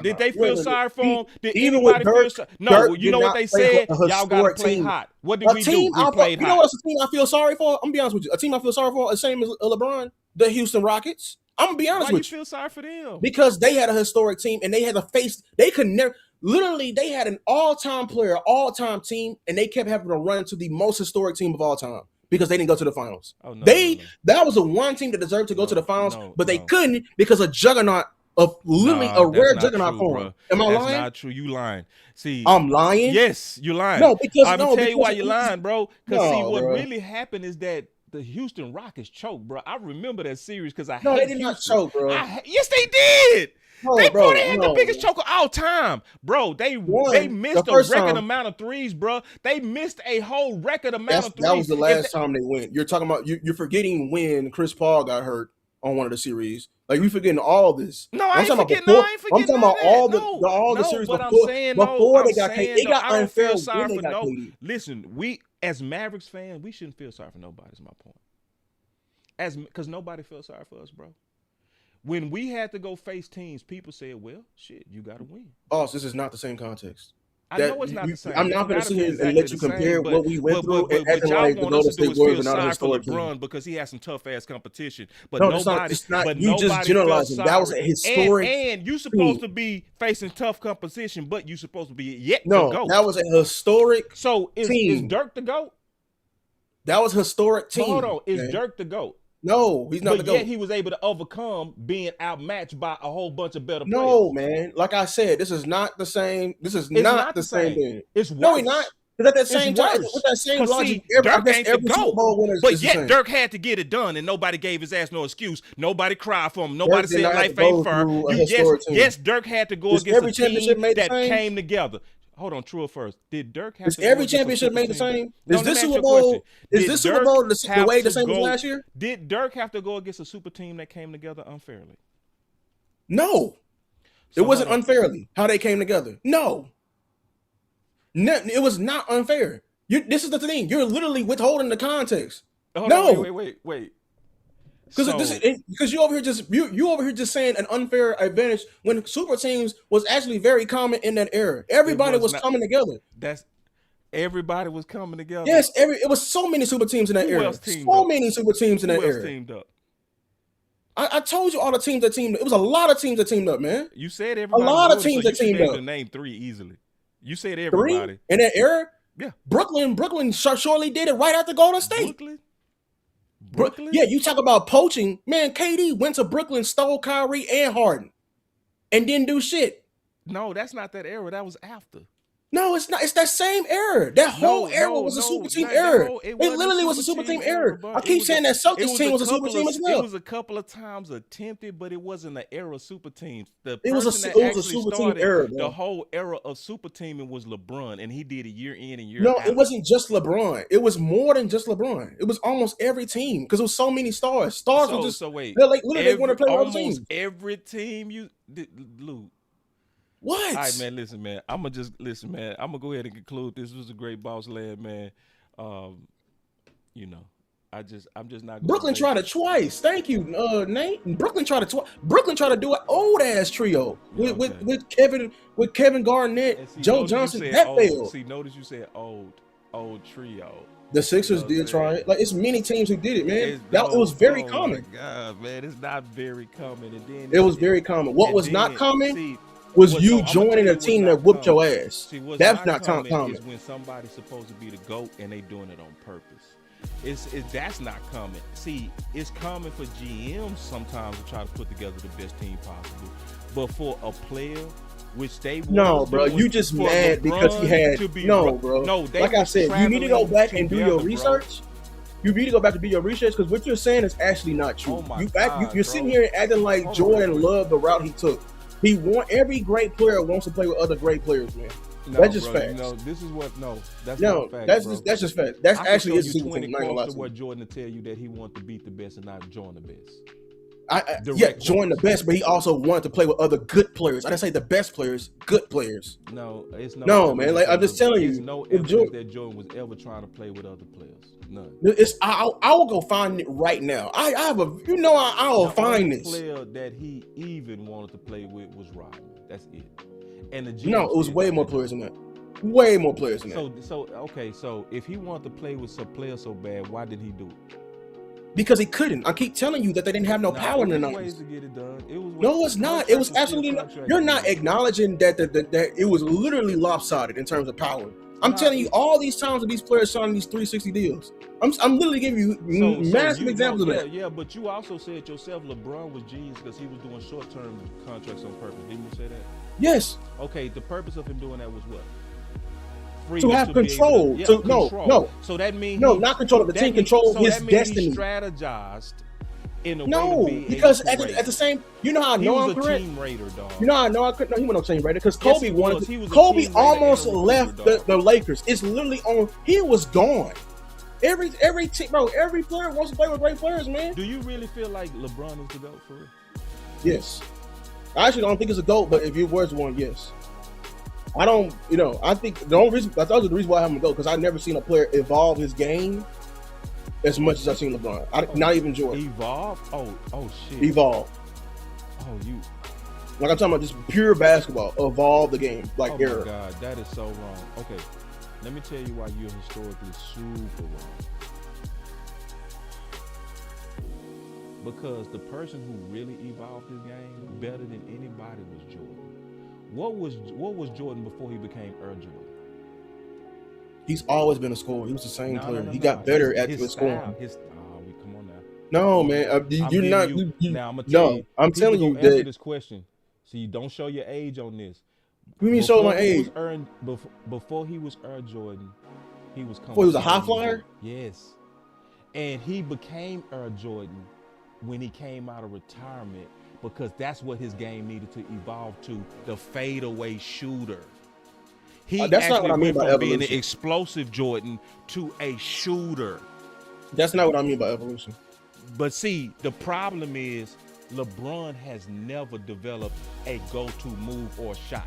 Did they feel sorry for him? Did anybody feel sorry? No. You know what they said? Y'all got to play hot. What did we do? We played hot. You know what's a team I feel sorry for? I'm gonna be honest with you. A team I feel sorry for, the same as LeBron, the Houston Rockets. I'm gonna be honest with you. Why you feel sorry for them? Because they had a historic team and they had to face. They could never. Literally, they had an all-time player, all-time team, and they kept having to run to the most historic team of all time because they didn't go to the finals. Oh, no, that was the one team that deserved to go to the finals, but they couldn't because a juggernaut of literally a rare juggernaut form. Am I lying? That's not true. You lying. See, I'm lying. Yes, you're lying. No, because I'm gonna tell you why you're lying, bro. Because what really happened is that the Houston Rockets choked, bro. I remember that series because they did not choke, bro. Yes, they did. They had the biggest choke of all time, bro. They missed a record amount of threes, bro. They missed a whole record amount of threes. That was the last time they went. You're talking about you're forgetting when Chris Paul got hurt on one of the series. Like we forgetting all this. No, I ain't forgetting. I'm talking about all the series before they got paid. They got unfair. Listen, we as Mavericks fans, we shouldn't feel sorry for nobody. Is my point. Because nobody felt sorry for us, bro. When we had to go face teams, people said, well, shit, you got to win. Boss, this is not the same context. I know it's not the same. I'm not going to sit here and let you compare what we went through and acting like the Golden State Warriors are not a historic team. LeBron because he has some tough-ass competition. But no, it's not. You just generalizing. That was a historic and you supposed to be facing tough competition, but you supposed to be yet to go. No, that was a historic So is Dirk the GOAT? That was a historic team. Hold on. Is Dirk the GOAT? No, he's not the GOAT. Yet he was able to overcome being outmatched by a whole bunch of better players. No, man. Like I said, this is not the same. This is not the same thing. It's worse. No, he's not. Because at that same time, with that same logic, Dirk ain't the Super Bowl winner but is yet the same. Dirk had to get it done, and nobody gave his ass no excuse. Nobody cried for him. Nobody Dirk did said not have life to go ain't fair. through a historic team. Yes, Dirk had to go Is against every a team championship made the that same? came together. Hold on, true or first? Did Dirk have Is to go every against a championship super made the team? same? No, Is let me this ask you Super a Bowl? question. Is Did this Super Dirk Bowl the have way the to same as go- last year? Did Dirk have to go against a super team that came together unfairly? No, it So wasn't hold on. unfairly how they came together. No, it was not unfair. This is the thing. You're literally withholding the context. Hold on, wait. Because you over here just saying an unfair advantage when super teams was actually very common in that era. Everybody was coming together. Everybody was coming together. Yes, it was so many super teams in that Who era. else teamed So up? many super teams in that Who else era. teamed up? I told you all the teams that teamed up. It was a lot of teams that teamed up, man. You said everybody. A lot of was, so teams that you should teamed be able up. to name 3 easily. You said 3 everybody. in that era. Yeah. Brooklyn surely did it right after Golden State. Brooklyn? Yeah, you talk about poaching, man. KD went to Brooklyn, stole Kyrie and Harden, and didn't do shit. No, that's not that era. That was after. No, it's not. It's that same era. That whole era was a super team era. It literally was a super team era. I keep saying that Celtics team was a super team as well. It was a couple of times attempted, but it wasn't an era of super teams. The It was person a that actually super team started era, bro. the whole era of super teaming was LeBron, and he did it year in and year No, out. it wasn't just LeBron. It was more than just LeBron. It was almost every team because there was so many stars. Stars were just wait. they're like literally they want to play with other almost teams. every team you did, Lou. What? All right, man. Listen, man. I'm gonna go ahead and conclude. This was a great BossLand, man. I'm just not. Gonna Brooklyn tried it twice. Thank you, Nate. Brooklyn tried it twice. Brooklyn tried to do an old ass trio with Kevin Garnett, Joe Johnson. That failed. See, notice you said old trio. The Sixers did try it. Like it's many teams who did it, man. It was very common. My God, man, it's not very common. And then it was very common. What was not common was you joining a team that whooped your ass. See, that's not common. Is when somebody's supposed to be the GOAT and they doing it on purpose. That's not common. See, it's common for GMs sometimes to try to put together the best team possible, but for a player, which they no, bro, you just mad because he had bro. No, like I said, you need to go back and do your research. You need to go back and do your research because what you're saying is actually not true. You're sitting here acting like Jordan loved the route he took. He want every great player wants to play with other great players, man. That's just facts. This is what that's not facts, that's just facts. That's actually is 20 quotes to what Jordan to tell you that he wanted to beat the best and not join the best. Join the best, but he also wanted to play with other good players. I didn't say the best players, good players. No, it's no man. Like I'm just telling you, there's no evidence that Jordan was ever trying to play with other players. None. I will go find it right now. I will find this. The player that he even wanted to play with was Rodman. That's it. And it was way more players than that. Way more players than that. So if he wanted to play with some players so bad, why did he do it? Because he couldn't. I keep telling you that they didn't have no power in the numbers. To get it done. No, it's not. It was absolutely not. You're not acknowledging that it was literally lopsided in terms of power. I'm telling you, all these times that these players signed these 360 deals. I'm literally giving you massive examples of that. Yeah, but you also said yourself LeBron was genius because he was doing short-term contracts on purpose. Didn't you say that? Yes. Okay, the purpose of him doing that was what? To have control. No. So that means not control of the team, control his destiny. He strategized in a no, way to be because at the same, you know how I know I'm correct. He was a team raider, dog. You know how I know I couldn't. No, he wasn't no team raider because Kobe wanted. Kobe almost left the Lakers. It's literally on. He was gone. Every team, bro. Every player wants to play with great players, man. Do you really feel like LeBron is the GOAT for real? Yes. I actually don't think it's a GOAT, but if you was one, yes. I don't. I think the only reason I thought the reason why I have him go because I've never seen a player evolve his game as much as I've seen LeBron. Not even Jordan. Evolve? Oh shit. Evolve. Oh, you. Like I'm talking about just pure basketball. Evolve the game. Like era. Oh my God, that is so wrong. Okay, let me tell you why you're historically super wrong. Because the person who really evolved his game better than anybody was Jordan. What was Jordan before he became Earl Jordan? He's always been a scorer. He was the same player. He got better at his scoring. Come on now. No, man. You're not. Now I'm gonna tell you. I'm telling you answer that this question. So you don't show your age on this. What do you mean show my age? Before he was Earl Jordan, He was coming. He was a high flyer? Yes. And he became Air Jordan when he came out of retirement because that's what his game needed to evolve to, the fadeaway shooter. He that's not what I mean went by from evolution. being an explosive Jordan to a shooter. That's not what I mean by evolution. But see, the problem is LeBron has never developed a go-to move or shot.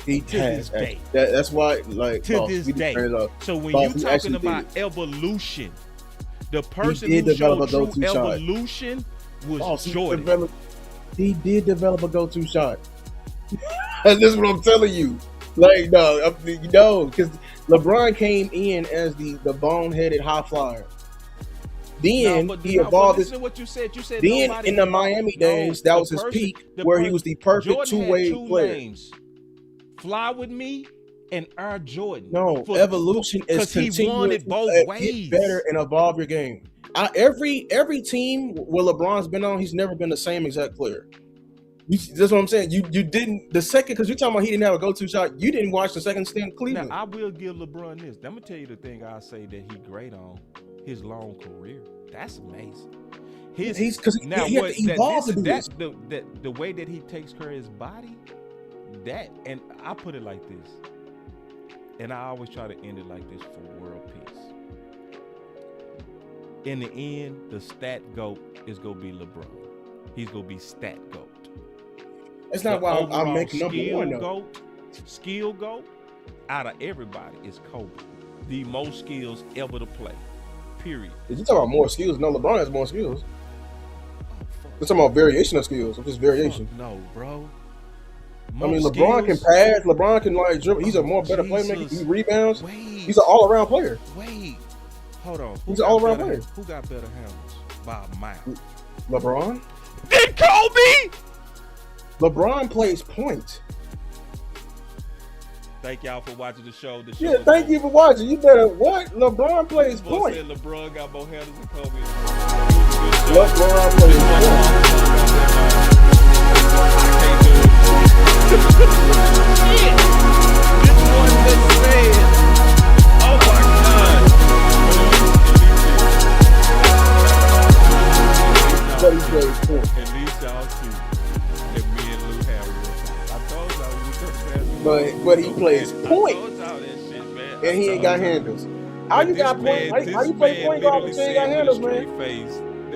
He to has. this day. That's why, like, To this day. So when you're talking about evolution, the person who showed true evolution was Jordan. He did develop a go-to shot. This is what I'm telling you. Like, no, because LeBron came in as the boneheaded high flyer. Then he evolved. Listen to what you said. You said then in the Miami days, that was his peak, where he was the perfect two-way player. Lanes. Fly with me and Air Jordan. No, evolution is because he won it both ways. Get better and evolve your game. Every team where LeBron's been on, he's never been the same exact player. That's what I'm saying. You didn't the second, because you're talking about he didn't have a go-to shot. You didn't watch the second stint in Cleveland. Now I will give LeBron this. I'm gonna tell you the thing I say that he great on his long career. That's amazing. He's because he had to evolve to do this. The way that he takes care of his body. That, and I put it like this, and I always try to end it like this for world peace. In the end, the stat GOAT is going to be LeBron. He's going to be stat GOAT. That's not why I'm making number one, though. Skill GOAT, out of everybody, is Kobe. The most skills ever to play, period. If you talk about more skills, no, LeBron has more skills. We're talking about variation of skills, just variation. No, bro. LeBron can pass. LeBron can dribble. He's a more better playmaker. He rebounds. He's an all-around player. Hold on. He's an all-around player. Who got better handles by a mile? LeBron. Then Kobe. LeBron plays point. Thank y'all for watching the show. Thank you for watching. You better what? LeBron plays point. Said LeBron got more handles than Kobe. LeBron plays point. This one just said, oh my God. At least y'all see that me and Lou have real fun. I told y'all we could but he plays point. I told y'all that shit, man. And he ain't got handles. How you got point? How you play point guard if you ain't got handles, man?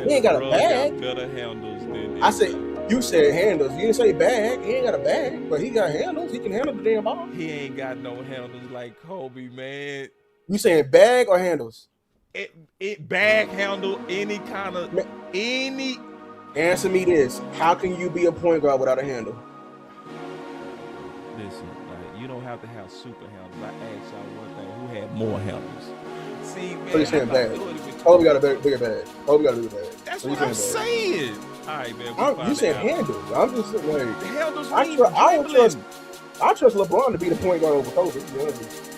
He ain't got a bag. Better handles than I said. You said handles. You didn't say bag. He ain't got a bag, but he got handles. He can handle the damn ball. He ain't got no handles like Kobe, man. You saying bag or handles? It bag handle any kind of any. Answer me this: how can you be a point guard without a handle? Listen, you don't have to have super handles. I asked y'all one thing: who had more handles? See, man. So you saying bag? Kobe got a bigger bag. Kobe got a bigger bag. That's what I'm saying. All right, man. You said handles. I'm just like handles. I trust LeBron to be the point guard over Kobe.